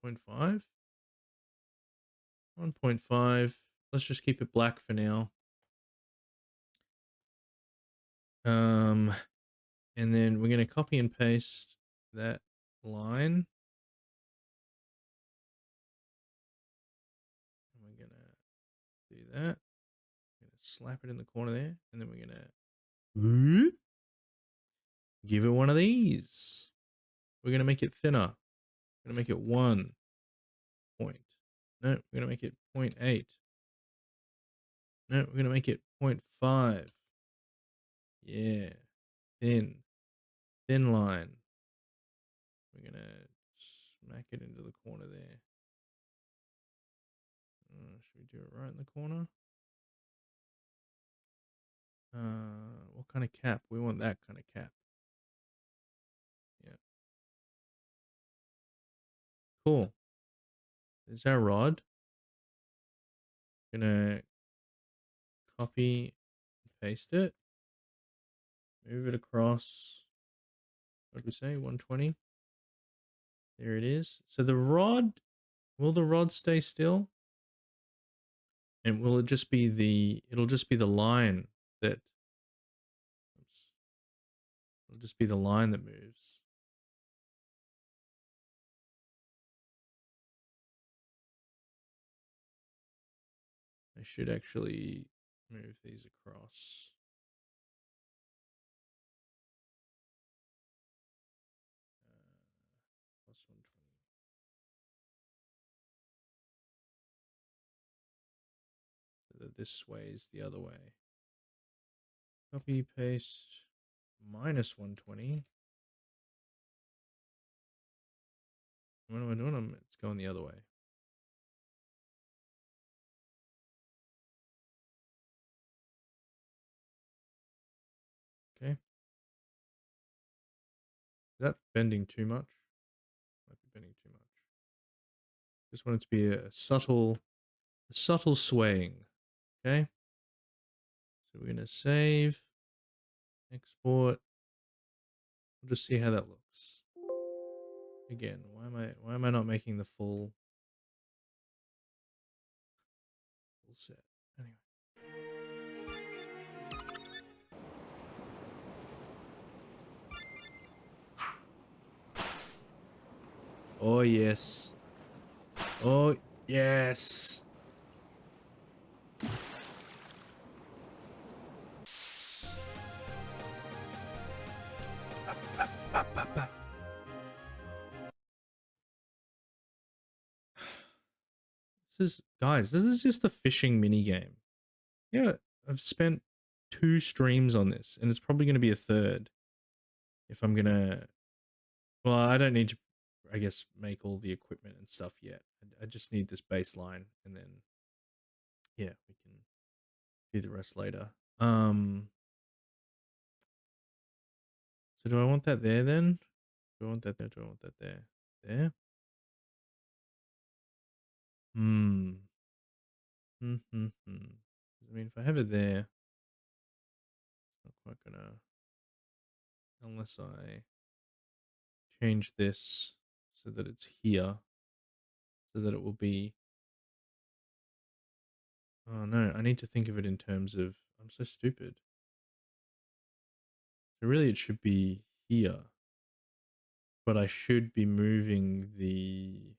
[SPEAKER 1] 1.5? 1.5. Let's just keep it black for now. And then we're going to copy and paste that line. And we're going to do that. We're going to slap it in the corner there. And then we're going to give it one of these. We're going to make it thinner. We're going to make it 1 point. No, we're going to make it 0.8. No, we're going to make it 0.5. Yeah. Thin line. We're going to smack it into the corner there. Should we do it right in the corner? What kind of cap? We want that kind of cap. Yeah. Cool. There's our rod. Gonna copy, paste it, move it across. What did we say? 120. There it is. So the rod, will the rod stay still? And will it just be it'll just be the line that, oops, it'll just be the line that moves. I should actually move these across. Plus 120. So that this sways the other way. Copy, paste, minus 120. What am I doing? It's going the other way. Okay. Is that bending too much? Might be bending too much. Just want it to be a subtle swaying. Okay. So we're gonna save, export. We'll just see how that looks. Again, why am I not making the full set? Anyway. Oh yes. Oh yes. This is just a fishing mini game. Yeah, I've spent 2 streams on this, and it's probably going to be a third. If I'm gonna, well, I don't need to, I guess, make all the equipment and stuff yet. I just need this baseline, and then, yeah, we can do the rest later. So do I want that there then? Do I want that there? Do I want that there? There? Hmm. I mean, if I have it there, it's not quite gonna, unless I change this so that it's here, so that it will be, oh no, I need to think of it in terms of, I'm so stupid. So really it should be here, but I should be moving the,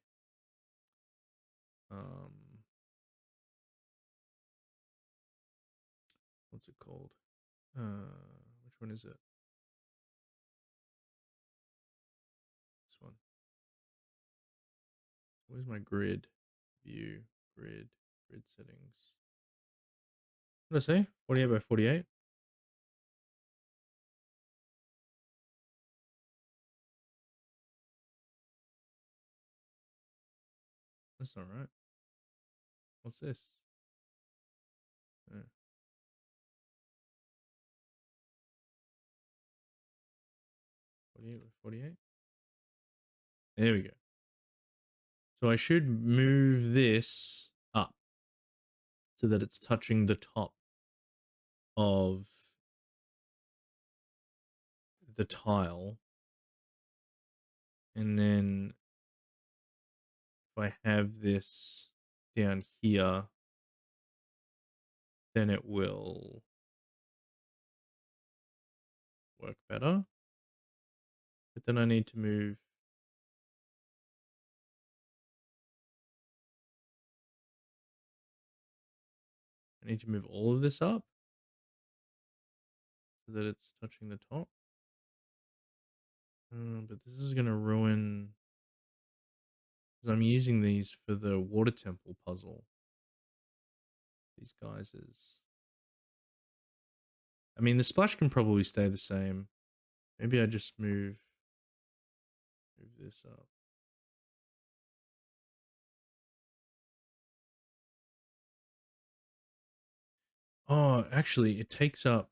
[SPEAKER 1] what's it called? Which one is it? This one. Where's my grid? View, grid settings. What did I say? 48 by 48? That's not right. What's this? Oh. 48 by 48? There we go. So I should move this up so that it's touching the top of the tile. And then I have this down here, then it will work better. But then I need to move. I need to move all of this up so that it's touching the top. But this is going to ruin, because I'm using these for the water temple puzzle. These guys is. I mean, the splash can probably stay the same. Maybe I just move this up. Oh, actually, it takes up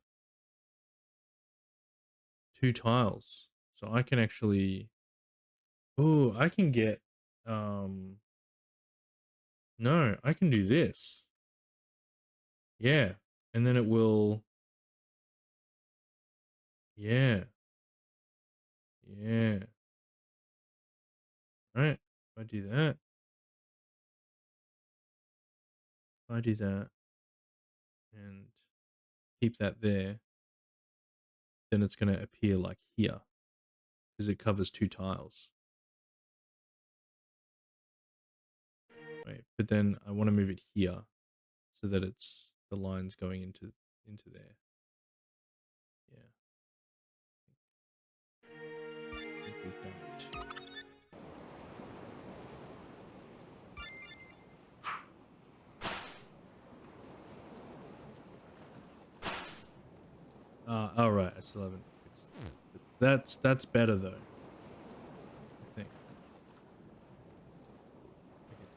[SPEAKER 1] 2 tiles. So I can actually... Oh, I can get... No, I can do this. Yeah. And then it will... Yeah. Yeah. Right. If I do that. If I do that. And keep that there. Then it's going to appear like here. Because it covers 2 tiles. Wait, but then I want to move it here. So that it's... The lines going into there. Yeah. I think we've done it. Oh right, I still haven't fixed that. That's better though, I think. Okay.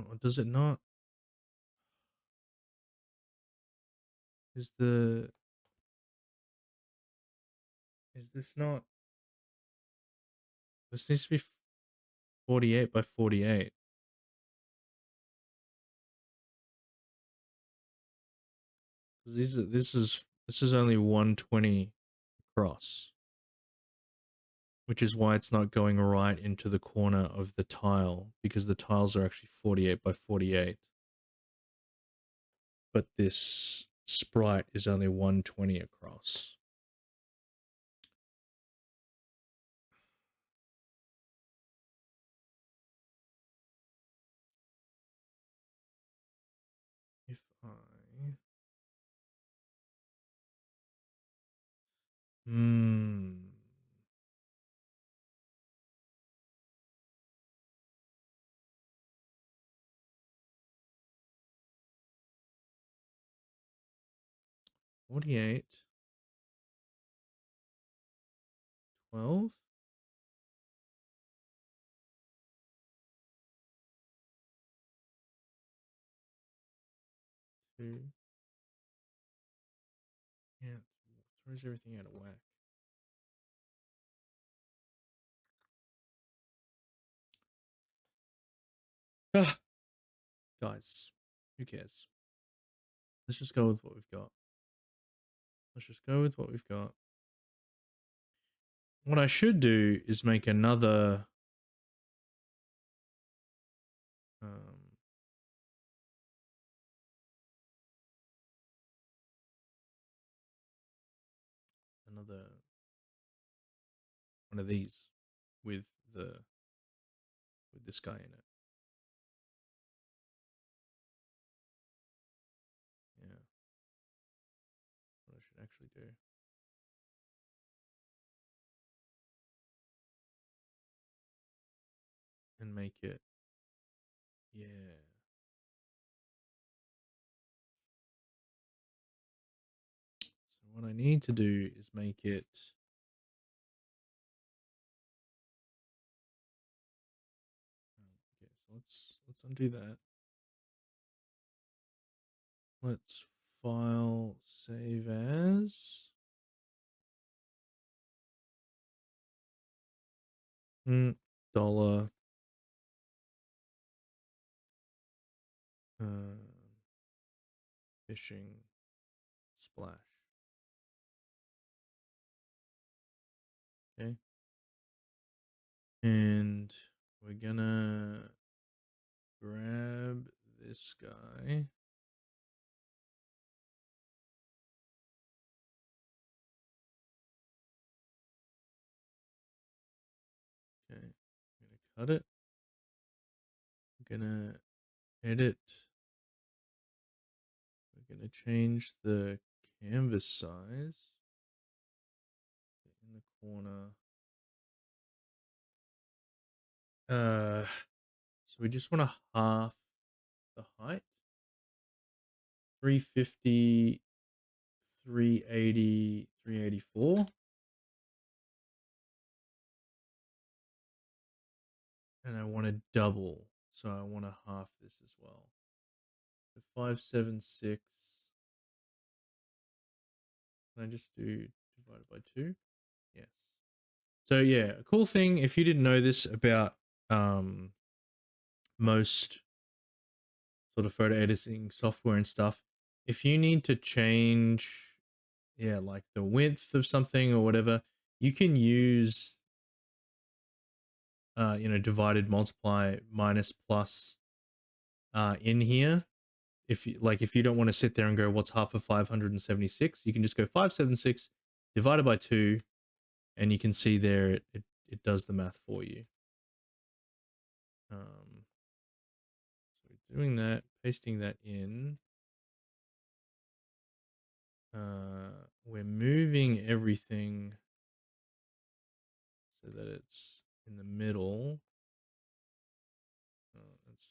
[SPEAKER 1] Or does it not? Is this not? This needs to be 48 by 48. This is only 120 across, which is why it's not going right into the corner of the tile, because the tiles are actually 48 by 48. But this sprite is only 120 across. If I... 48, 12. Two. Yeah, it throws everything out of whack. Ah, guys, who cares? Let's just go with what we've got. Let's just go with what we've got. What I should do is make another another one of these with this guy in it. Yeah. What I should actually do. And make it, yeah. So what I need to do is make it, okay, so let's undo that. Let's file save as dollar fishing splash. Okay. And we're gonna grab this guy. Okay, I'm gonna cut it. I'm gonna edit. We're gonna change the canvas size in the corner. So we just want to half the height. 350, 380, 384. And I want to double, so I want to half this as well. So 576. Can I just do divided by 2? Yes. So yeah, a cool thing, if you didn't know this about most sort of photo editing software and stuff, if you need to change, yeah, like the width of something or whatever, you can use divided, multiply, minus, plus in here. If you don't want to sit there and go what's half of 576, you can just go 576 divided by 2, and you can see there it does the math for you. So we're doing that, pasting that in. We're moving everything so that it's in the middle. Let's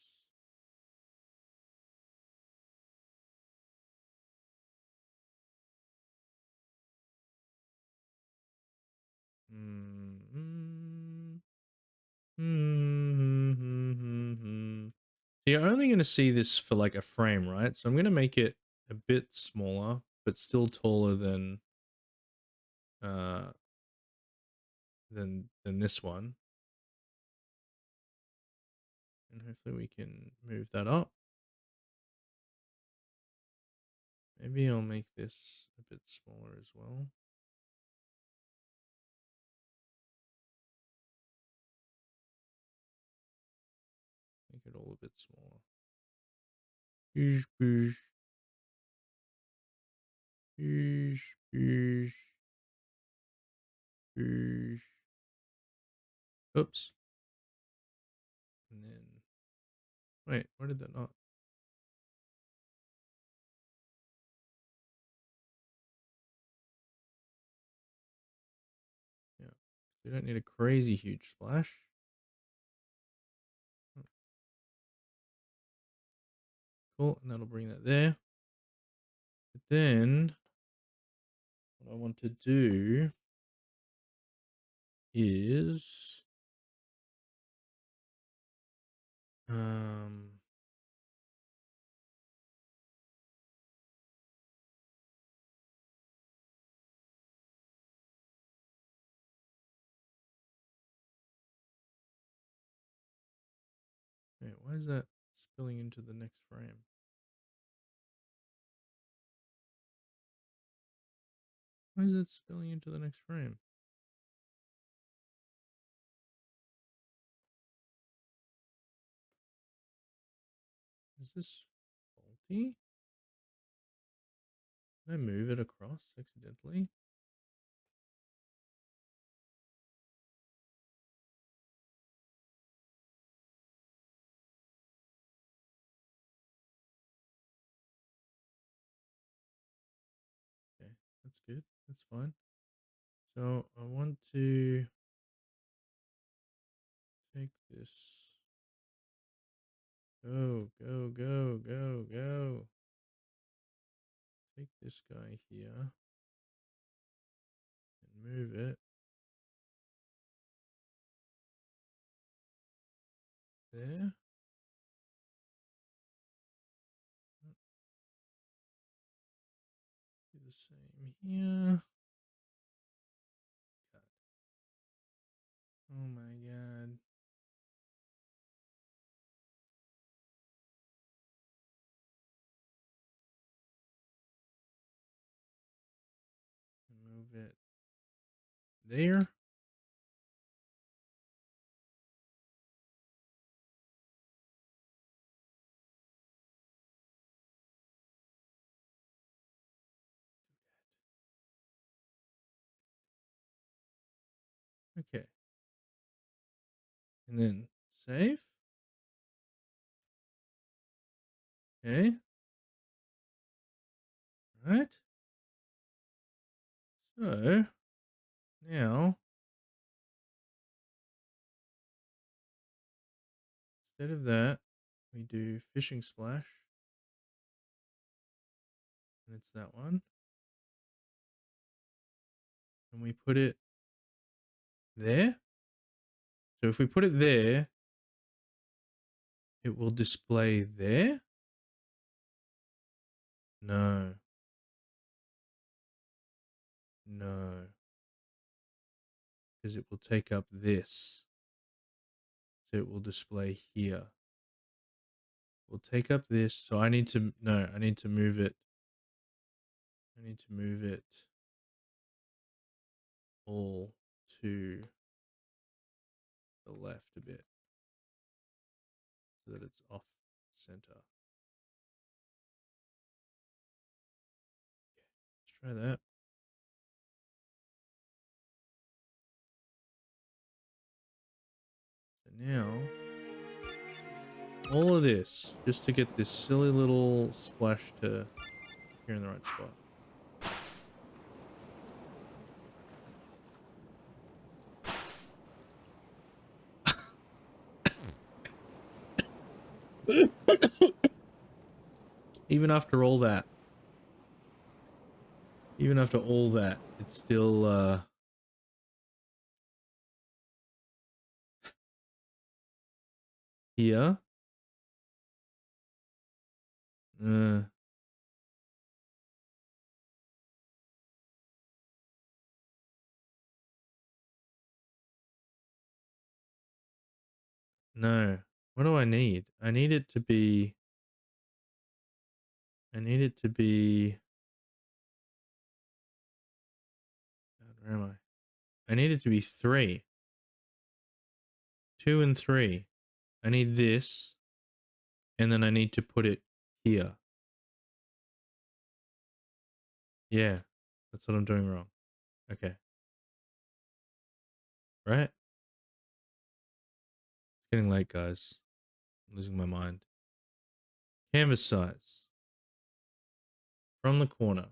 [SPEAKER 1] So you're only going to see this for like a frame, right? So I'm going to make it a bit smaller, but still taller than this one. And hopefully we can move that up. Maybe I'll make this a bit smaller as well. Make it all a bit smaller. Boosh, boosh. Boosh, boosh. Boosh. Oops. And then, wait, why did that not? Yeah, we don't need a crazy huge splash. Cool, and that'll bring that there. But then, what I want to do is, wait, why is that spilling into the next frame? Why is it spilling into the next frame? Is this faulty? Did I move it across accidentally? Okay, that's good. That's fine. So I want to take this. Go, go, go, go, go. Take this guy here and move it there. Do the same here. God. Oh my god. Move it there. Okay. And then save. Okay. Right. So now instead of that, we do fishing splash. And it's that one. And we put it there. So if we put it there, it will display there. No. No. Because it will take up this. So it will display here. We'll take up this. So I need to, no, I need to move it. I need to move it all to the left a bit so that it's off center. Let's try that. So now, all of this, just to get this silly little splash to appear in the right spot. Even after all that, it's still here. No. What do I need? I need it to be God, where am I? I need it to be 3. 2 and 3. I need this, and then I need to put it here. Yeah, that's what I'm doing wrong. Okay. Right? It's getting late, guys. I'm losing my mind. Canvas size. From the corner.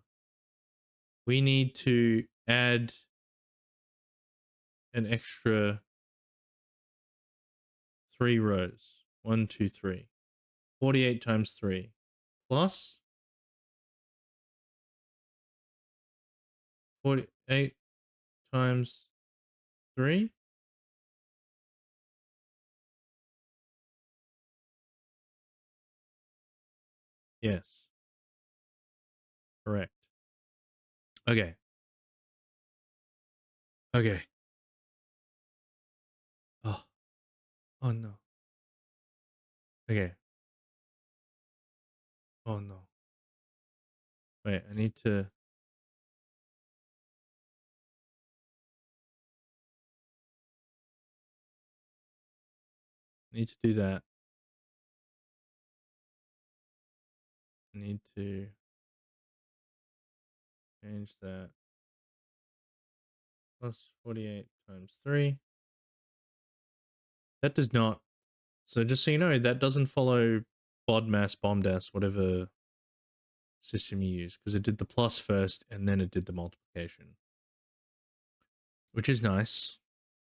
[SPEAKER 1] We need to add an extra 3 rows. 1, 2, 3. 48 times 3. Plus 48 times 3. Yes. Correct. Okay. Okay. Oh. Oh no. Okay. Oh no. Wait, I need to do that. I need to change that. Plus 48 times 3. That does not. So just so you know, that doesn't follow BODMAS, BOMDAS, whatever system you use, because it did the plus first and then it did the multiplication. Which is nice,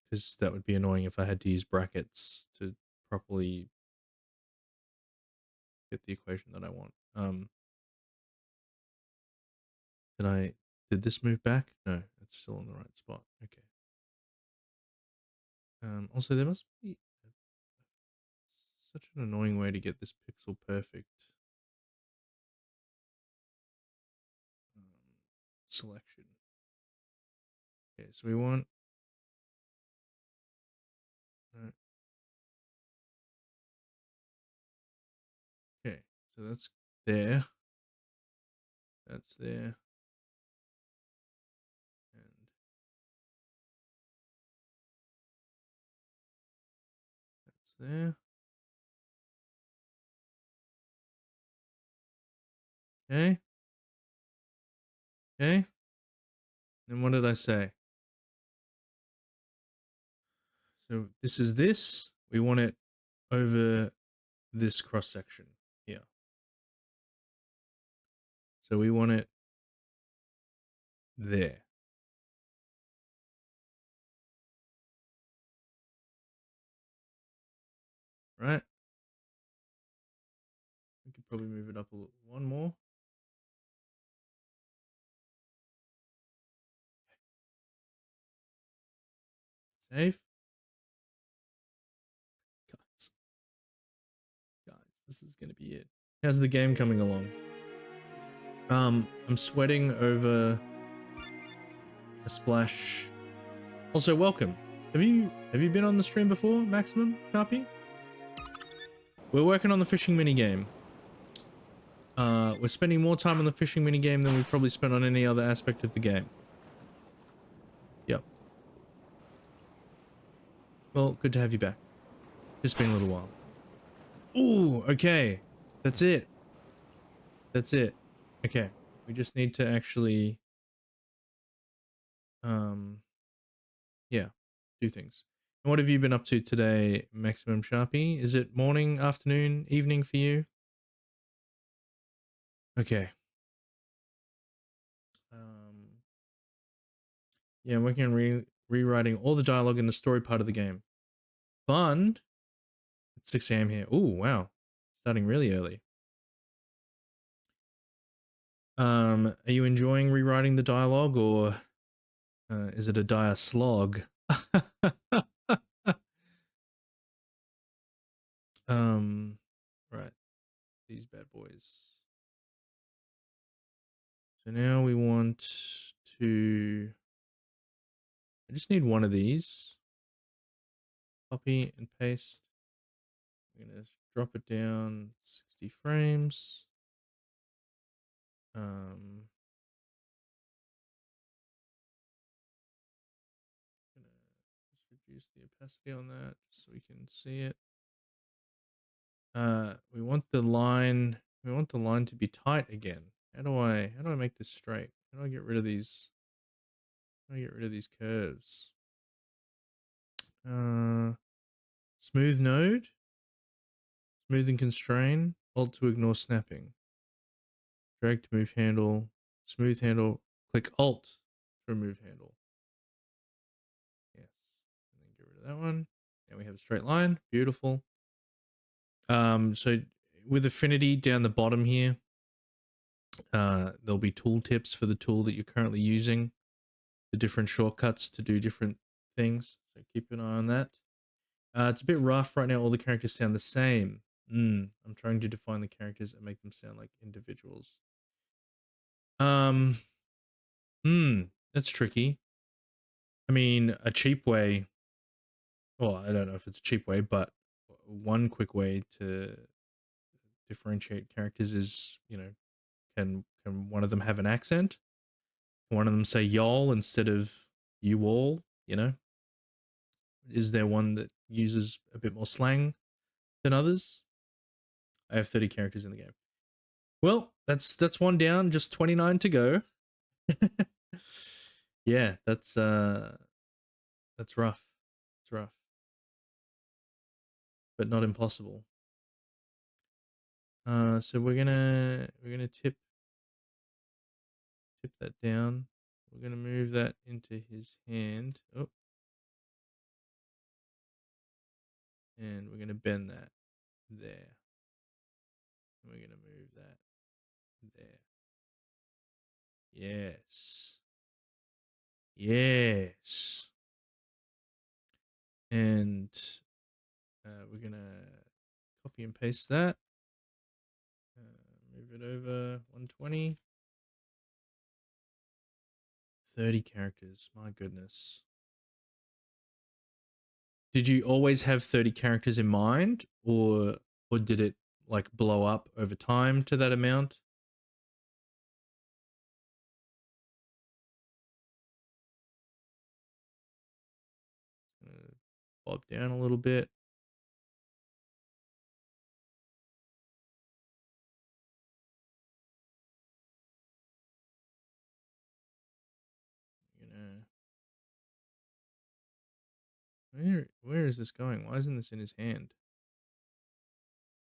[SPEAKER 1] because that would be annoying if I had to use brackets to properly get the equation that I want. Did this move back? No, it's still in the right spot. Okay. Also, there must be such an annoying way to get this pixel perfect selection. Okay, so we want. Okay, so that's there. That's there. And that's there. Okay. Okay. Then what did I say? So this is this. We want it over this cross section here. So we want it there. Right? We could probably move it up one more. Save. Guys, this is gonna be it. How's the game coming along? I'm sweating over a splash. Also, welcome. Have you been on the stream before, Maximum Sharpie? We're working on the fishing minigame. We're spending more time on the fishing minigame than we've probably spent on any other aspect of the game. Yep. Well, good to have you back. Just been a little while. Ooh, okay. That's it. That's it. Okay. We just need to actually, yeah, do things. And what have you been up to today, Maximum Sharpie? Is it morning, afternoon, evening for you? Okay. Yeah, I'm working on rewriting all the dialogue in the story part of the game. Fun. It's 6 a.m. here. Ooh, wow. Starting really early. Are you enjoying rewriting the dialogue, or is it a dire slog? Right. These bad boys. So now we want to... I just need one of these. Copy and paste. I'm going to drop it down 60 frames. Just reduce the opacity on that so we can see it. We want the line to be tight again. How do I make this straight? How do I get rid of these? How do I get rid of these curves? Smooth node, smooth and constrain, alt to ignore snapping. Drag to move handle, smooth handle, click alt to remove handle. Yes. And then get rid of that one. Now we have a straight line. Beautiful. So with affinity down the bottom here, there'll be tool tips for the tool that you're currently using, the different shortcuts to do different things. So keep an eye on that. It's a bit rough right now. All the characters sound the same. I'm trying to define the characters and make them sound like individuals. That's tricky. I mean, a cheap way, well, I don't know if it's a cheap way, but one quick way to differentiate characters is, you know, can one of them have an accent? Can one of them say y'all instead of you all, you know? Is there one that uses a bit more slang than others? I have 30 characters in the game. Well, that's one down, just 29 to go. Yeah, that's rough. It's rough. But not impossible. So we're gonna tip that down. We're gonna move that into his hand. Oh. And we're gonna bend that there. And we're gonna move that there. Yes. Yes. And we're gonna copy and paste that. Move it over 120. 30 characters. My goodness. Did you always have 30 characters in mind, or did it like blow up over time to that amount? Bob down a little bit. Where is this going? Why isn't this in his hand?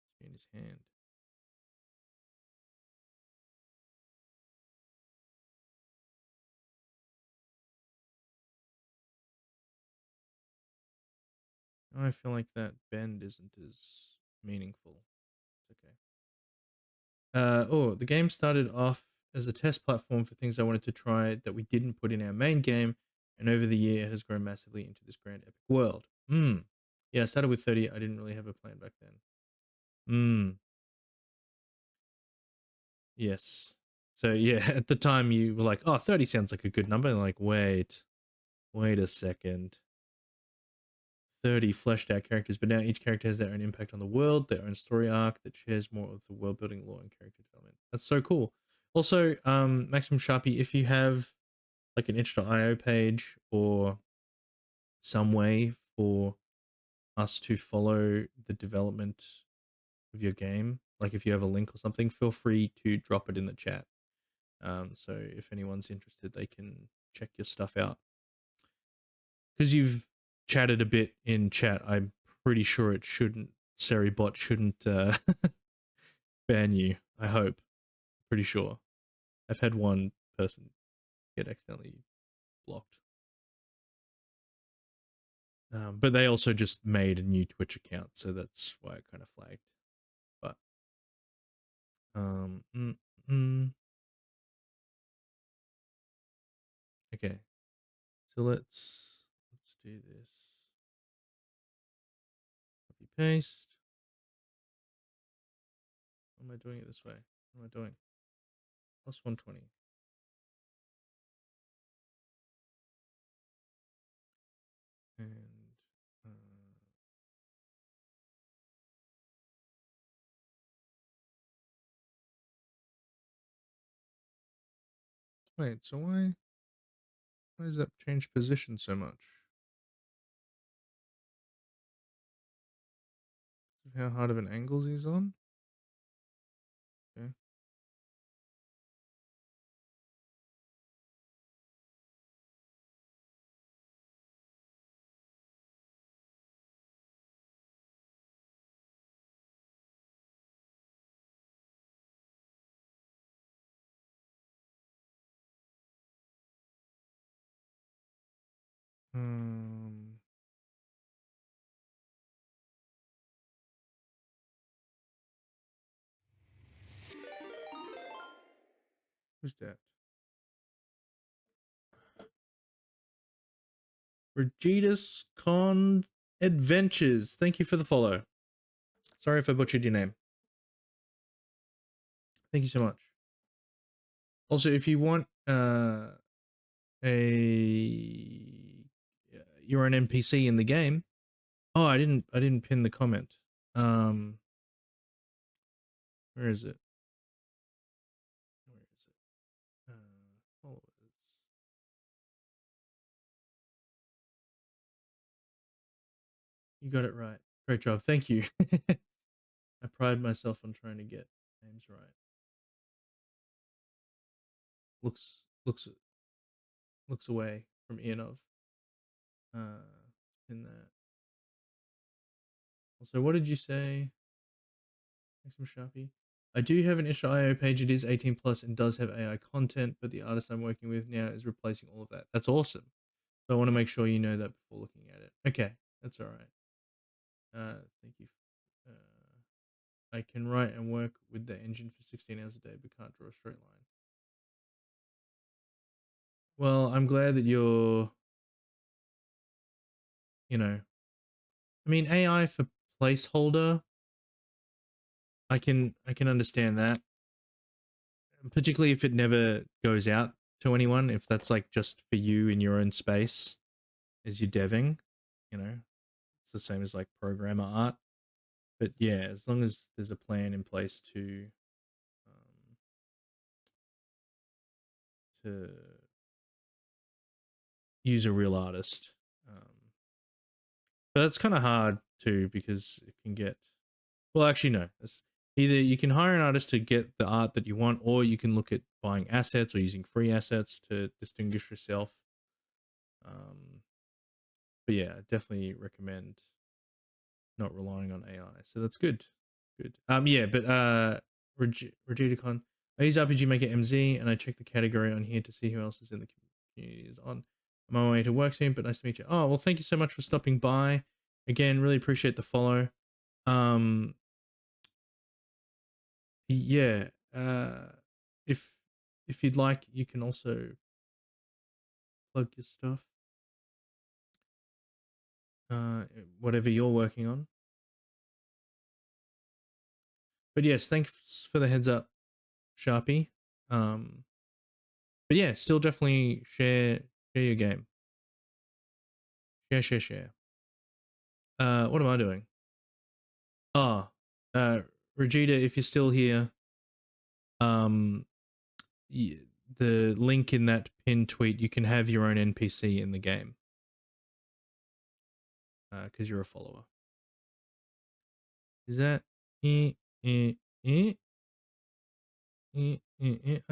[SPEAKER 1] It's in his hand. I feel like that bend isn't as meaningful. It's okay. The game started off as a test platform for things I wanted to try that we didn't put in our main game, and over the year it has grown massively into this grand epic world. Yeah, I started with 30. I didn't really have a plan back then. Yes. So yeah, at the time you were like, oh, 30 sounds like a good number. And like, wait a second. 30 fleshed out characters, but now each character has their own impact on the world, their own story arc that shares more of the world building lore and character development. That's so cool. Also, Maximum Sharpie, if you have like an itch.io page or some way for us to follow the development of your game, like if you have a link or something, feel free to drop it in the chat. So if anyone's interested, they can check your stuff out. Because you've chatted a bit in chat, I'm pretty sure it shouldn't, Seribot shouldn't ban you. I hope. Pretty sure. I've had one person get accidentally blocked. But they also just made a new Twitch account, so that's why it kind of flagged. But okay, so let's do this. Copy paste. Why am I doing it this way? What am I doing? Plus 120. And wait, so why does that change position so much? How hard of an angle he's on? Okay. Who's that? Regitas Con Adventures. Thank you for the follow. Sorry if I butchered your name. Thank you so much. Also, if you want you're an NPC in the game. Oh, I didn't pin the comment. Where is it? Where is it? Followers. You got it right. Great job. Thank you. I pride myself on trying to get names right. Looks away from Ianov. Pin that. Also, what did you say? Maximum Sharpie. I do have an itch.io page. It is 18 plus and does have AI content, but the artist I'm working with now is replacing all of that. That's awesome. So I want to make sure you know that before looking at it. Okay, that's all right. Thank you. I can write and work with the engine for 16 hours a day, but can't draw a straight line. Well, I'm glad that you're, I mean, AI for placeholder. I can understand that, particularly if it never goes out to anyone. If that's like just for you in your own space, as you're deving, it's the same as like programmer art. But yeah, as long as there's a plan in place to use a real artist. But that's kind of hard too because it can get. Well, actually, no. It's either you can hire an artist to get the art that you want, or you can look at buying assets or using free assets to distinguish yourself. But But yeah, I definitely recommend not relying on AI. So that's good. Good. Yeah, but Regidacon. I use RPGMaker MZ and I check the category on here to see who else is in the community is on. I'm on my way to work soon, but nice to meet you. Oh, well, thank you so much for stopping by. Again, really appreciate the follow. Um yeah. If if you'd like, you can also plug your stuff. Whatever you're working on. But yes, thanks for the heads up, Sharpie. But yeah, still definitely share your game. Share. What am I doing? Ah, Regina, if you're still here, um, the link in that pinned tweet, you can have your own NPC in the game. Because you're a follower. Is that I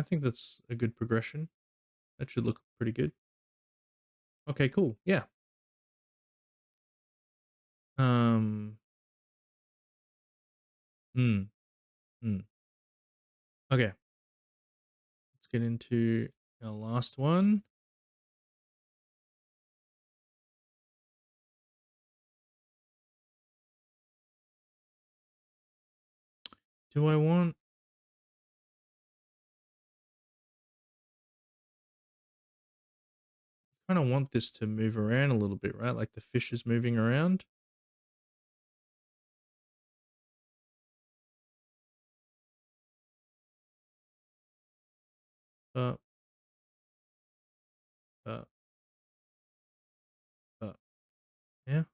[SPEAKER 1] think that's a good progression. That should look pretty good. Okay, cool. Yeah. Um. Hmm. Okay. Let's get into our last one. Do I want? Kind of want this to move around a little bit, right? Like the fish is moving around. Uh, uh, yeah. I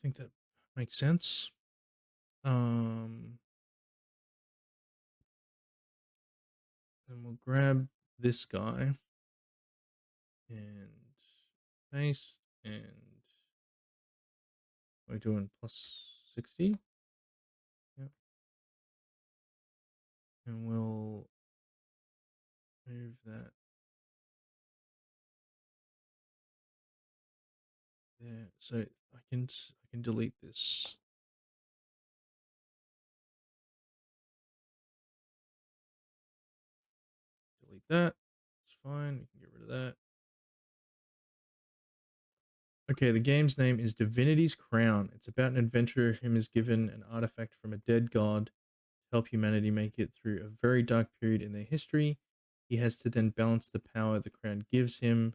[SPEAKER 1] think that makes sense. Then we'll grab this guy and paste, and we're doing plus 60. Yep. And we'll move that there. So I can delete this. Delete that. It's fine. We can get rid of that. Okay, the game's name is Divinity's Crown. It's about an adventurer whom is given an artifact from a dead god to help humanity make it through a very dark period in their history. He has to then balance the power the crown gives him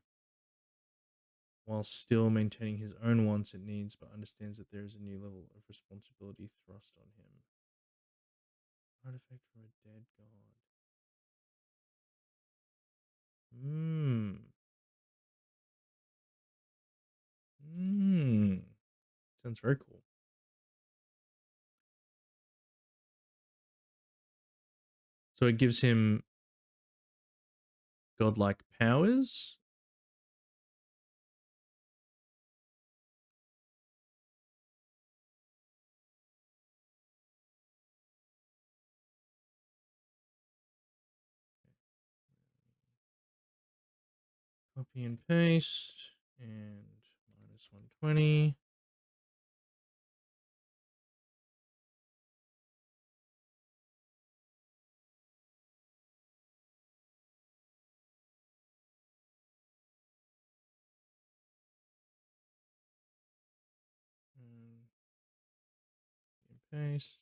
[SPEAKER 1] while still maintaining his own wants and needs, but understands that there is a new level of responsibility thrust on him. Artifact from a dead god. Sounds very cool. So it gives him godlike powers. Copy and paste, and minus 120. And paste.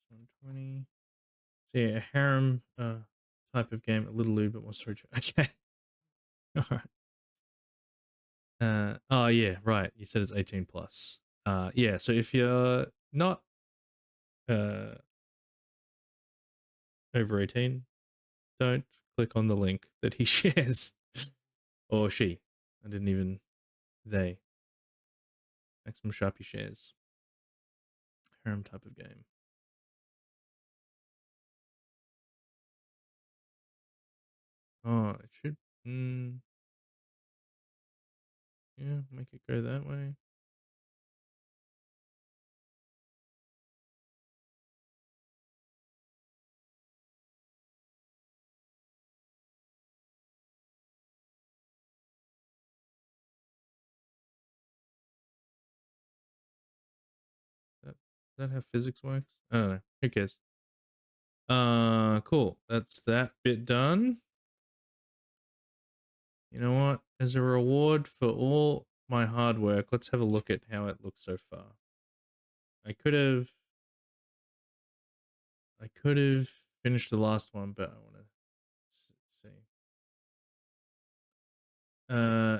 [SPEAKER 1] 120. So yeah, a harem type of game, a little lewd, but more storage. Okay. All right. Oh yeah, right. You said it's 18 plus. Yeah. So if you're not uh over 18, don't click on the link that he shares, or she. I didn't even they. Maximum Sharpie shares. Harem type of game. Oh, it should. Yeah, make it go that way. Is that how physics works? I don't know. Who cares? Cool. That's that bit done. You know what? As a reward for all my hard work, let's have a look at how it looks so far. I could have finished the last one, but I want to see.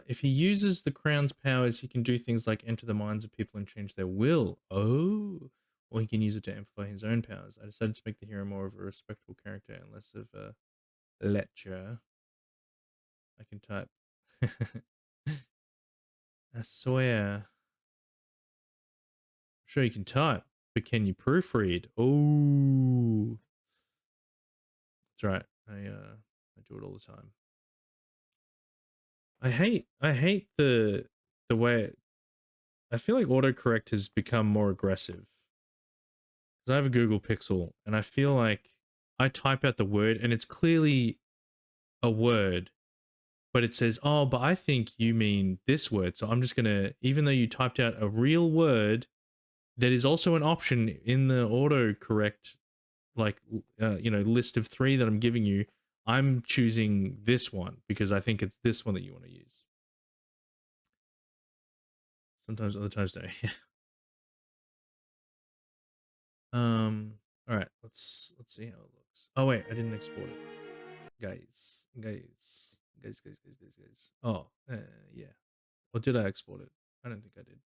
[SPEAKER 1] If he uses the crown's powers, he can do things like enter the minds of people and change their will. Oh, or he can use it to amplify his own powers. I decided to make the hero more of a respectable character and less of a lecher. I can type. I swear. I'm sure you can type, but can you proofread? Oh, that's right. I do it all the time. I hate the way I feel like autocorrect has become more aggressive. Because I have a Google Pixel and I feel like I type out the word and it's clearly a word, but it says, "Oh, but I think you mean this word." So I'm just going to, even though you typed out a real word that is also an option in the autocorrect, like, list of 3 that I'm giving you, I'm choosing this one because I think it's this one that you want to use. Sometimes, other times, no. All right, let's see how it looks. Oh wait, I didn't export it. Guys. Oh, yeah. Or did I export it? I don't think I did.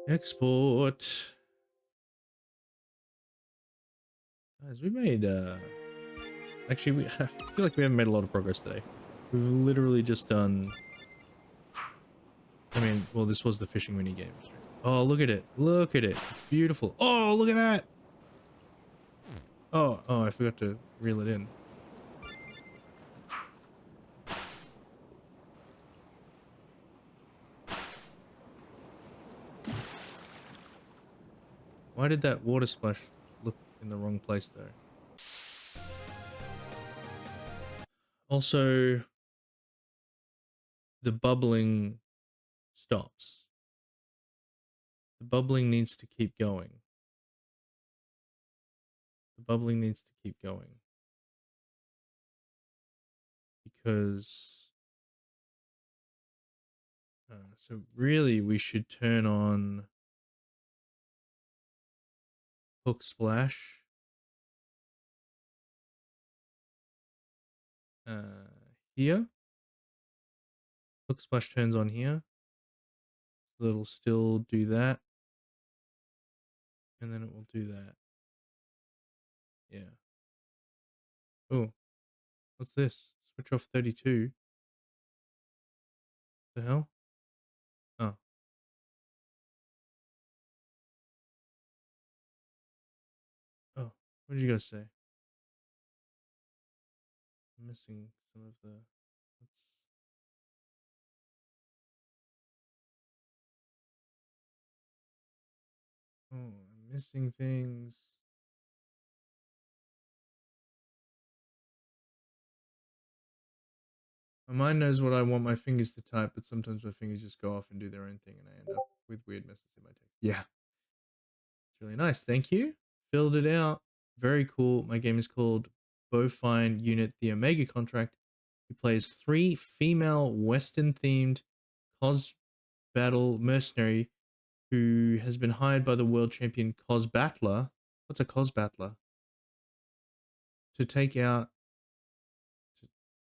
[SPEAKER 1] Export. Guys, we made, actually, I feel like we haven't made a lot of progress today. We've literally just done, I mean, well, this was the fishing mini game stream. Oh, look at it. Look at it. It's beautiful. Oh, look at that. Oh, I forgot to reel it in. Why did that water splash look in the wrong place, though? Also, the bubbling stops. The bubbling needs to keep going. The bubbling needs to keep going. Because... so really, we should turn on hook splash. Here. Hook splash turns on here. So it'll still do that. And then it will do that. Yeah. Oh, what's this? Switch off 32. The hell? Oh. Oh. What did you guys say? I'm missing some of the... Oh, I'm missing things. My mind knows what I want my fingers to type, but sometimes my fingers just go off and do their own thing and I end up with weird messes in my text. Yeah. It's really nice. Thank you. Filled it out. Very cool. My game is called Bovine Unit The Omega Contract. He plays 3 female Western themed cos battle mercenary who has been hired by the world champion cos battler. What's a cos battler? To take out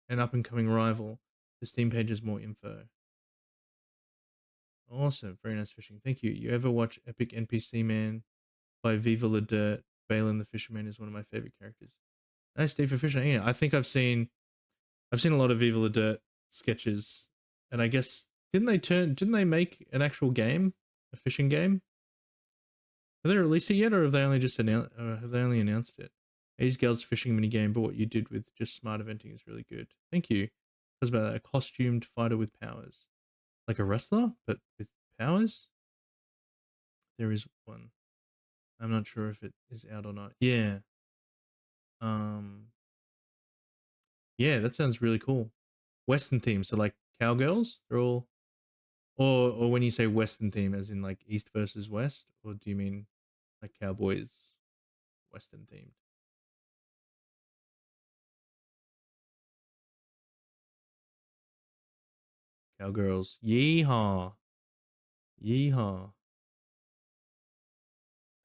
[SPEAKER 1] an up and coming rival. The Steam page has more info. Awesome. Very nice fishing. Thank you. You ever watch Epic NPC Man by Viva La Dirt? Balin the Fisherman is one of my favorite characters. Nice Steve for fishing. Yeah, I think I've seen a lot of Viva La Dirt sketches, and I guess didn't they make an actual game, a fishing game? Have they released it yet, or have they only just announced it? These girls fishing mini game, but what you did with just smart eventing is really good. Thank you. It was about that, a costumed fighter with powers, like a wrestler, but with powers. There is one. I'm not sure if it is out or not. Yeah. Um. Yeah, that sounds really cool. Western themes, so like cowgirls. They're all Or when you say Western theme, as in like East versus West, or do you mean like Cowboys Western themed? Cowgirls. Yeehaw. Yeehaw.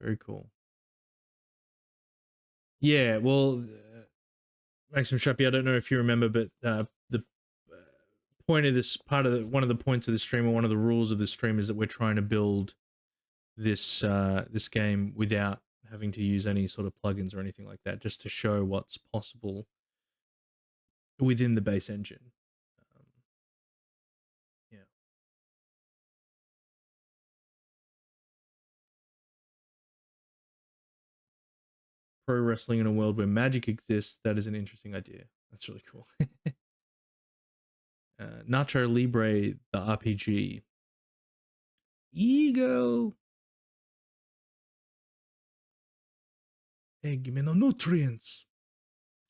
[SPEAKER 1] Very cool. Yeah, well, Maxim Shappy, I don't know if you remember, but the point of this part of one of the points of the stream, or one of the rules of the stream, is that we're trying to build this game without having to use any sort of plugins or anything like that, just to show what's possible within the base engine. Um, yeah. Pro wrestling in a world where magic exists, that is an interesting idea. That's really cool. Nacho Libre, the RPG. Ego. Hey, give me no nutrients.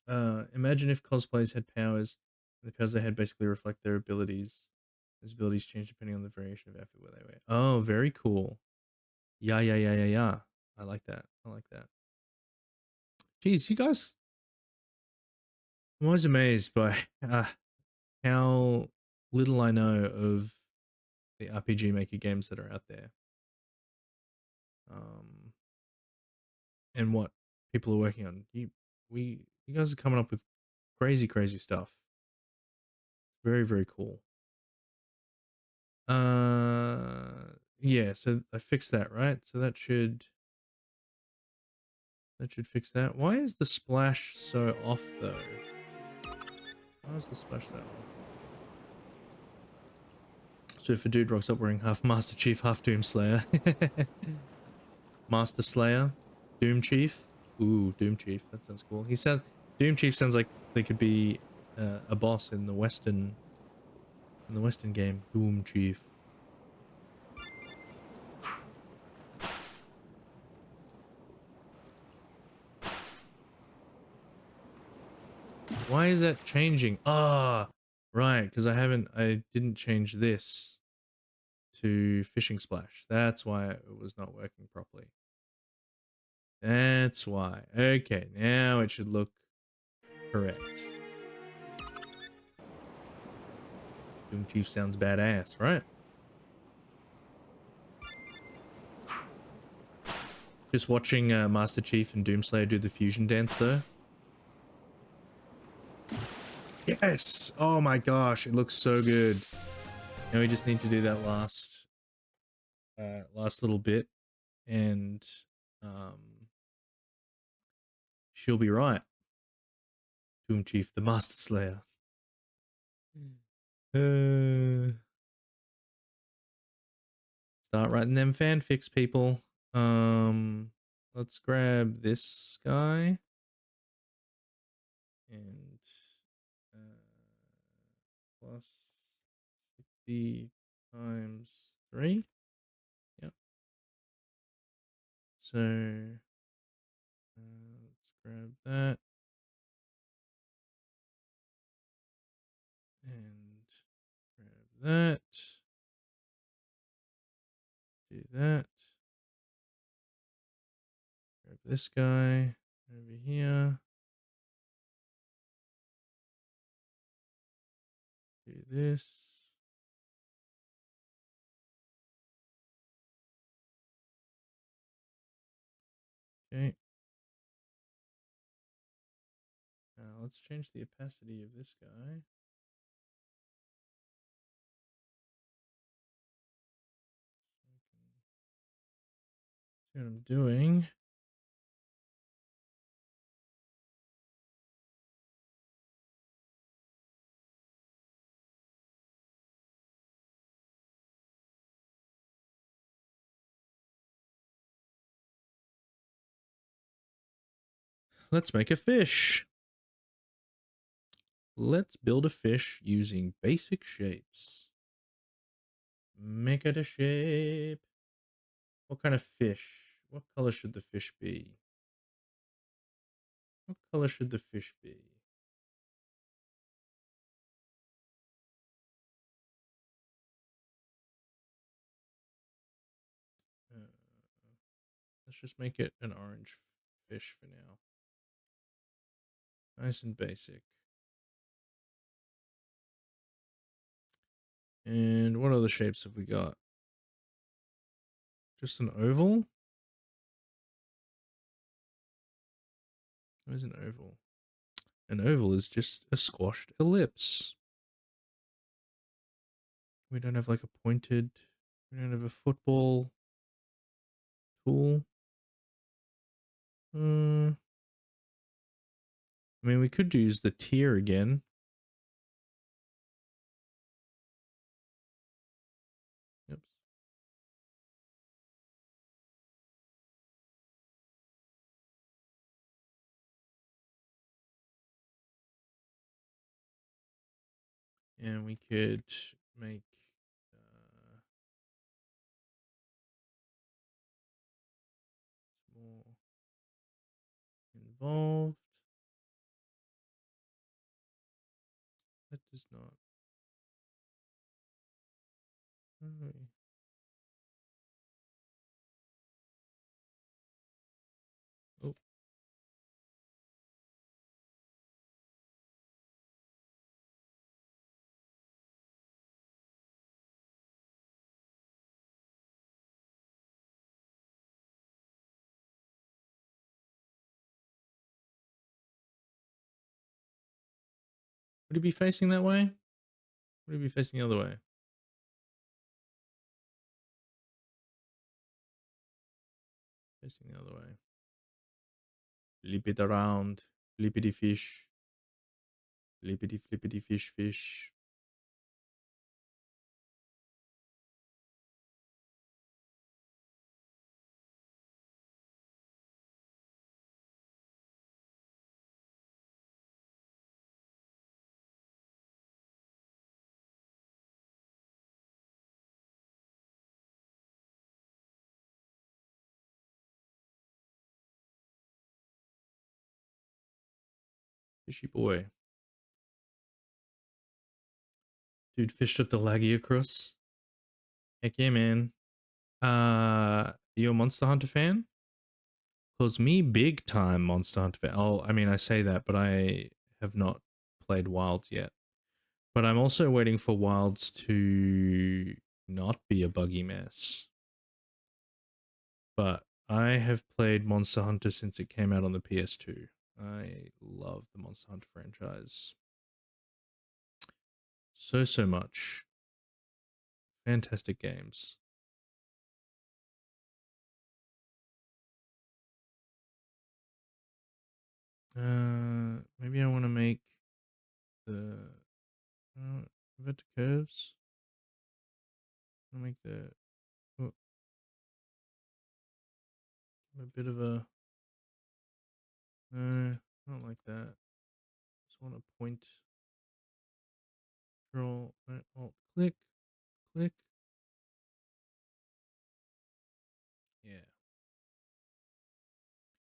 [SPEAKER 1] Imagine if cosplays had powers, and the powers they had basically reflect their abilities. Those abilities change depending on the variation of effort where they wear. Oh, very cool. Yeah, yeah, yeah, yeah, yeah. I like that. I like that. Geez, you guys, I'm always amazed by how little I know of the RPG Maker games that are out there, um, and what people are working on. You guys are coming up with crazy, crazy stuff. Very, very cool. Yeah. So I fixed that, right? So that should fix that. Why is the splash so off though? Why is the splash so off? So if a dude rocks up wearing half Master Chief, half Doom Slayer. Master Slayer, Doom Chief. Ooh, Doom Chief. That sounds cool. Doom Chief sounds like they could be a boss in the Western game. Doom Chief. Why is that changing? Ah, right, because I didn't change this to Fishing Splash. That's why it was not working properly. That's why. Okay, now it should look correct. Doom Chief sounds badass, right? Just watching Master Chief and Doomslayer do the fusion dance though. Yes! Oh my gosh, it looks so good. Now we just need to do that last little bit, and she'll be right. Doom Chief, the Master Slayer. Start writing them fanfics, people. Let's grab this guy and plus 60 times 3. Yep. So let's grab that and grab that. Do that. Grab this guy over here. Do this. Okay. Now let's change the opacity of this guy. See what I'm doing. Let's make a fish. Let's build a fish using basic shapes. Make it a shape. What kind of fish? What color should the fish be? What color should the fish be? just make it an orange fish for now. Nice and basic. And what other shapes have we got? Just an oval? Where's an oval? An oval is just a squashed ellipse. We don't have like a pointed, we don't have a football tool. I mean, we could use the tier again. Oops. And we could make more involved. That does not. Oh. Would it be facing that way? Would it be facing the other way? Facing the other way. Flip it around. Flippity fish. Flippity flippity fish fish. Fishy boy. Dude fished up the laggy across. Heck yeah, man. You a Monster Hunter fan? Cause me big time Monster Hunter fan. Oh, I mean, I say that, but I have not played Wilds yet. But I'm also waiting for Wilds to not be a buggy mess. But I have played Monster Hunter since it came out on the PS2. I love the Monster Hunter franchise. So much. Fantastic games. Maybe I want to make the vector curves. I'll make the a bit of a no, I don't like that. Just want to point, control, alt, click, click. Yeah.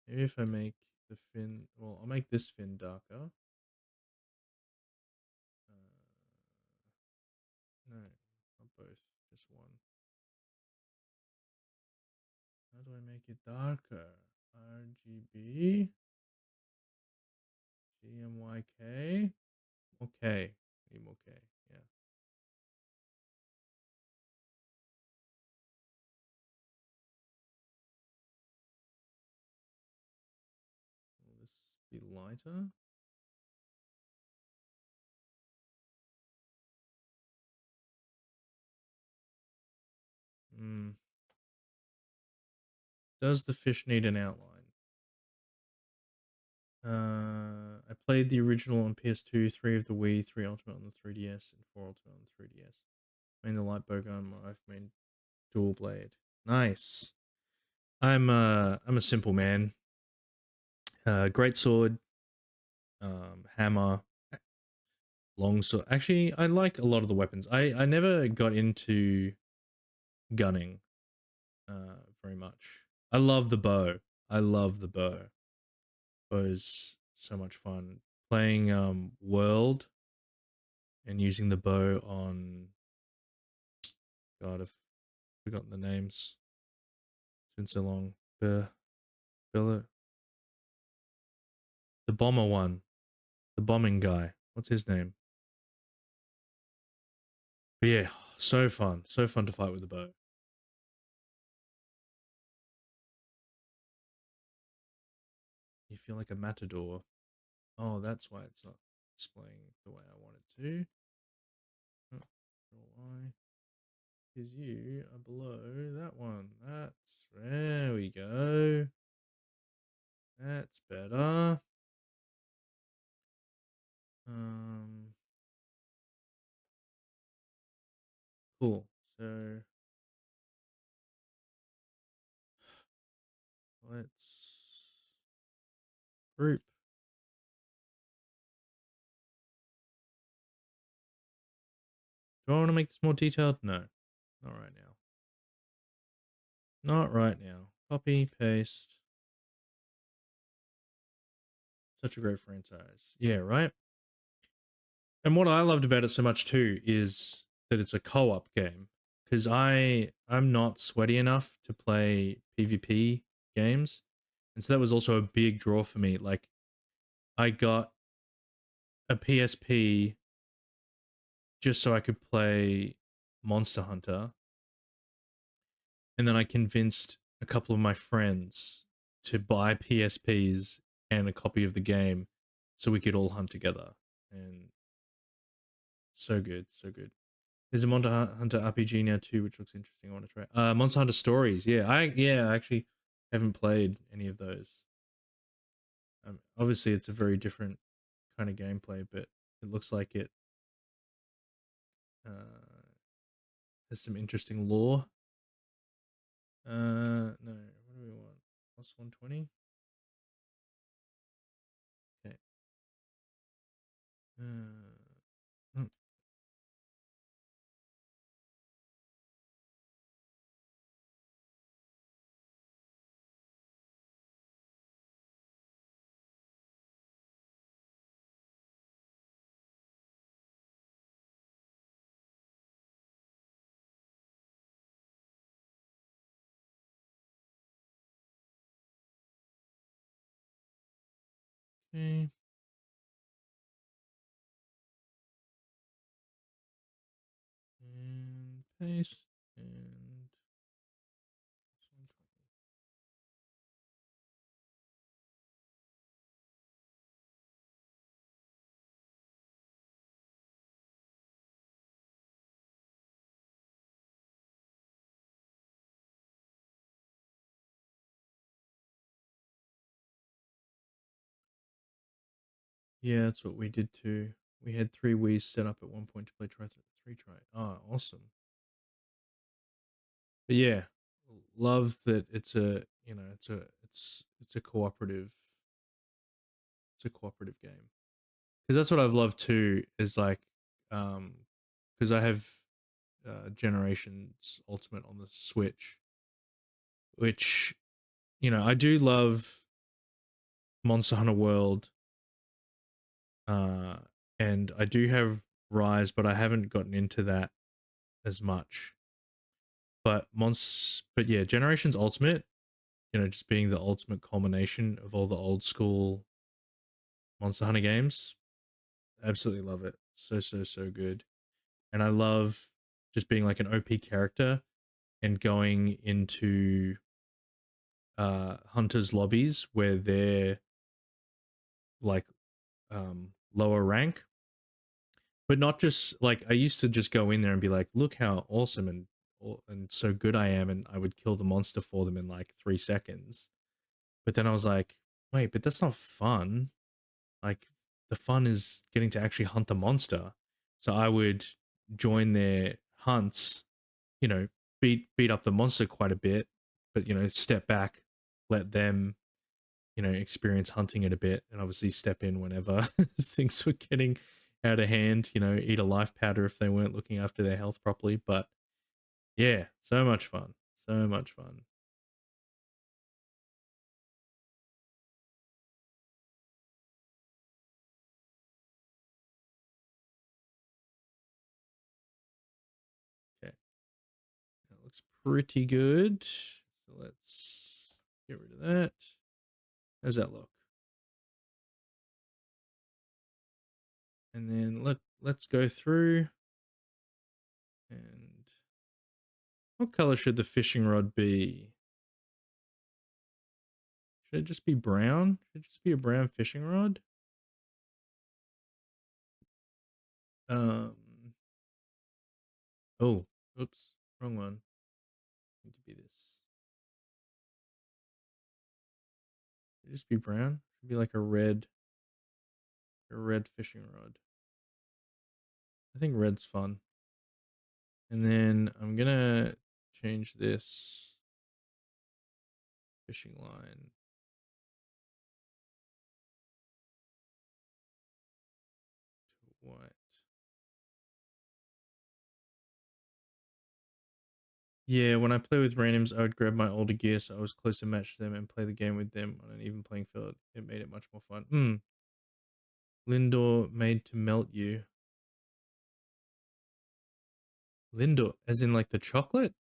[SPEAKER 1] Maybe if I make the fin, well, I'll make this fin darker. No, not both, just one. How do I make it darker? RGB, GMYK, okay, need more K, yeah. Will this be lighter? Does the fish need an outline? I played the original on PS2, 3 of the Wii, 3 Ultimate on the 3DS, and 4 Ultimate on the 3DS. Main the light bow gun, I've made dual blade. Nice. I'm a simple man. Great sword, hammer, long sword. Actually, I like a lot of the weapons. I never got into gunning very much. I love the bow. I love the bow. Bow's so much fun. Playing World and using the bow on, God, I've forgotten the names. It's been so long. Spell the bomber one. The bombing guy. What's his name? But yeah, so fun. So fun to fight with the bow. You feel like a matador. Oh, that's why it's not displaying the way I want it to. Oh, why? Because you are below that one. There we go. That's better. Um, cool. So let's group. Do I want to make this more detailed? No, not right now. Not right now. Copy, paste. Such a great franchise. Yeah, right? And what I loved about it so much too is that it's a co-op game. Because I'm not sweaty enough to play PvP games. And so that was also a big draw for me. Like I got a PSP just so I could play Monster Hunter. And then I convinced a couple of my friends to buy PSPs and a copy of the game so we could all hunt together. And so good, so good. There's a Monster Hunter RPG now too, which looks interesting. I want to try. Monster Hunter Stories. Yeah, I actually haven't played any of those. Obviously, it's a very different kind of gameplay, but it looks like it uh, has some interesting lore. No, what do we want? Plus 120. Okay. Hmm. Okay. And paste and yeah, that's what we did too. We had 3 Wii's set up at one point to play three try. Ah, awesome. But yeah, love that it's a it's a cooperative game because that's what I've loved too is like because I have Generations Ultimate on the Switch, which I do love Monster Hunter World, uh, and I do have Rise, but I haven't gotten into that as much. But yeah, Generations Ultimate, just being the ultimate culmination of all the old school Monster Hunter games, absolutely love it. So so so good, and I love just being like an OP character and going into hunters lobbies where they're like lower rank, but not just like I used to just go in there and be like, look how awesome and so good I am, and I would kill the monster for them in like 3 seconds. But then I was like, wait, but that's not fun. Like the fun is getting to actually hunt the monster. So I would join their hunts, you know, beat up the monster quite a bit, but step back, let them, experience hunting it a bit, and obviously step in whenever things were getting out of hand, eat a life powder if they weren't looking after their health properly. But yeah, so much fun. So much fun. Okay. That looks pretty good. So let's get rid of that. How's that look? And then let's go through. And what color should the fishing rod be? Should it just be brown? Should it just be a brown fishing rod? Um. Oh, oops, wrong one. Need to be this. Should it just be brown? Should be like a red fishing rod. I think red's fun. And then I'm gonna change this fishing line to white. Yeah, when I play with randoms, I would grab my older gear so I was close to match them and play the game with them on an even playing field. It made it much more fun. Lindor made to melt you. Lindor, as in like the chocolate?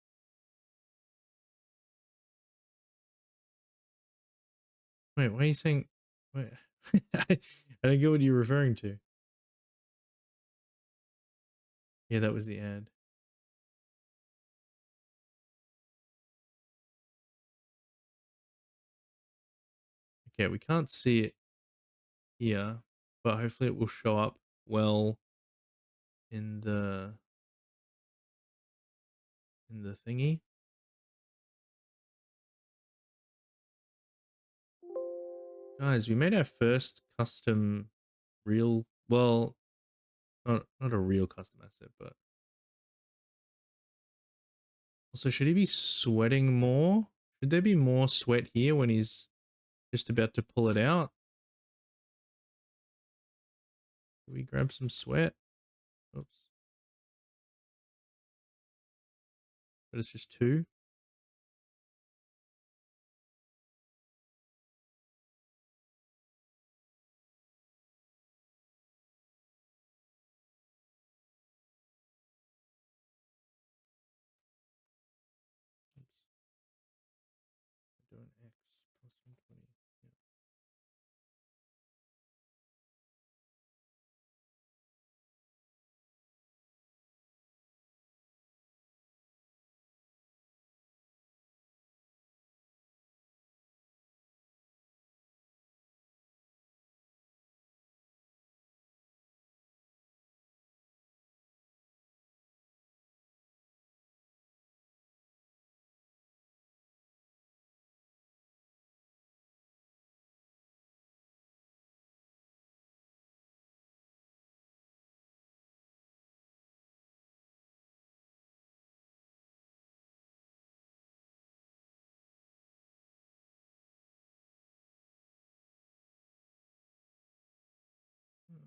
[SPEAKER 1] Wait, why are you saying? Wait, I don't get what you're referring to. Yeah, that was the ad. Okay, we can't see it here, but hopefully it will show up well in the thingy. Guys, we made our first custom real, well, not a real custom asset, but also should he be sweating more? Should there be more sweat here when he's just about to pull it out? Can we grab some sweat? Oops. But it's just two. Oops. Do an X plus 120. Yeah.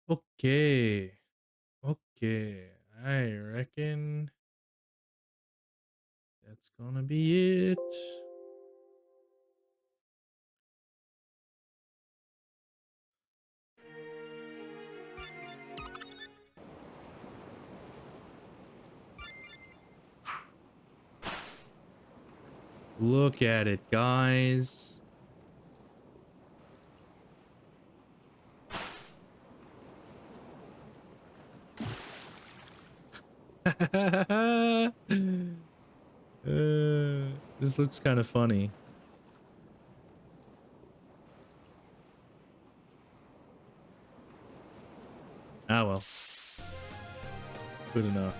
[SPEAKER 1] Uh, okay. Okay. I reckon that's gonna be it. Look at it, guys. This looks kind of funny. Ah, well. Good enough.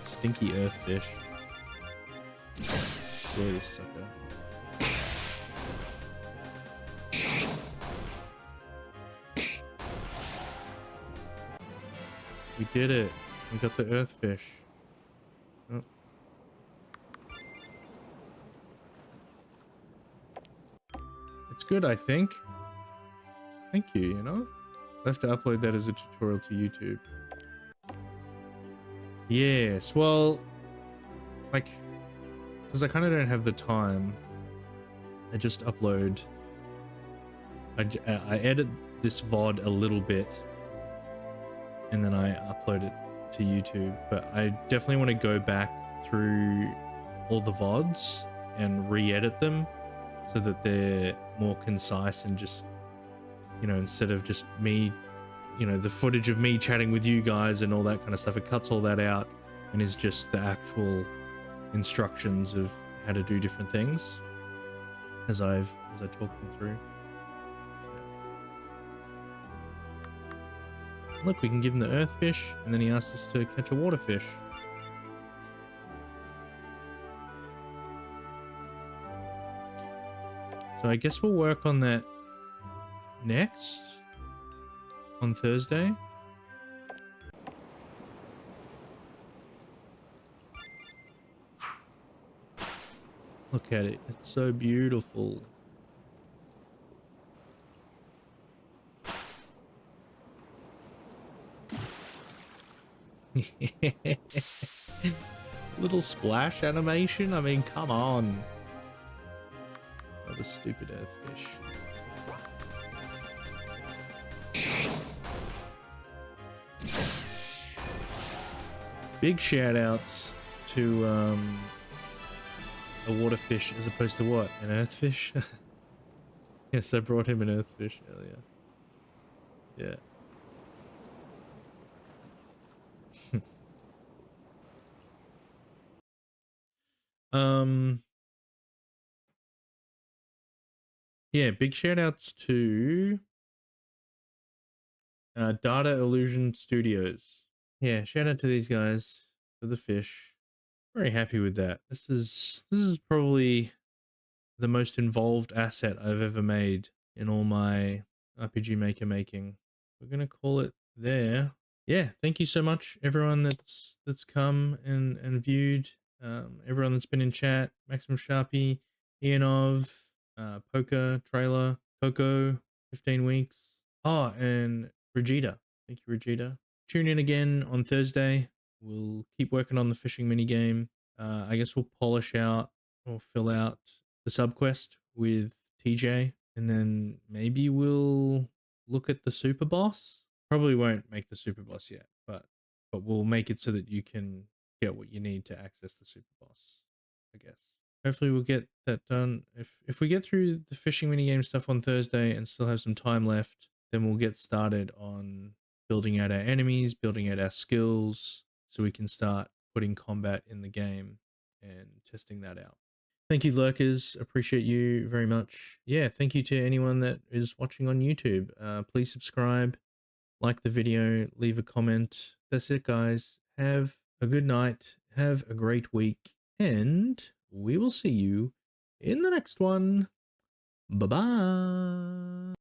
[SPEAKER 1] Stinky earthfish. Destroy this sucker. We did it. We got the earthfish. Oh. It's good, I think. Thank you, you know? I'll have to upload that as a tutorial to YouTube. Yes, well, like, because I kind of don't have the time, I just upload. I edit this VOD a little bit and then I upload it to YouTube. But I definitely want to go back through all the VODs and re-edit them so that they're more concise and just, you know, instead of just me, you know, the footage of me chatting with you guys and all that kind of stuff, it cuts all that out and is just the actual instructions of how to do different things as I talk them through. Look, we can give him the earth fish, and then he asked us to catch a water fish. So I guess we'll work on that next on Thursday. Look at it. It's so beautiful. Little splash animation? I mean, come on. Oh, the stupid earthfish. Big shout outs to a waterfish as opposed to what? An earthfish? Yes, I brought him an earthfish earlier. Yeah. Yeah, big shout outs to Data Illusion Studios. Yeah, shout out to these guys for the fish. Very happy with that. This is probably the most involved asset I've ever made in all my RPG Maker making. We're gonna call it there. Yeah, thank you so much, everyone that's come and viewed. Everyone that's been in chat, Maximum Sharpie, Ianov, Poker, Trailer, Coco, 15 weeks. Oh, and Regita. Thank you, Regita. Tune in again on Thursday. We'll keep working on the fishing mini game. I guess we'll polish out or fill out the subquest with TJ, and then maybe we'll look at the super boss. Probably won't make the super boss yet, but we'll make it so that you can get what you need to access the super boss, I guess. Hopefully we'll get that done. If we get through the fishing minigame stuff on Thursday and still have some time left, then we'll get started on building out our enemies, building out our skills, so we can start putting combat in the game and testing that out. Thank you, lurkers. Appreciate you very much. Yeah, thank you to anyone that is watching on YouTube. Please subscribe, like the video, leave a comment. That's it, guys. Have a good night. Have a great week. And we will see you in the next one. Bye-bye.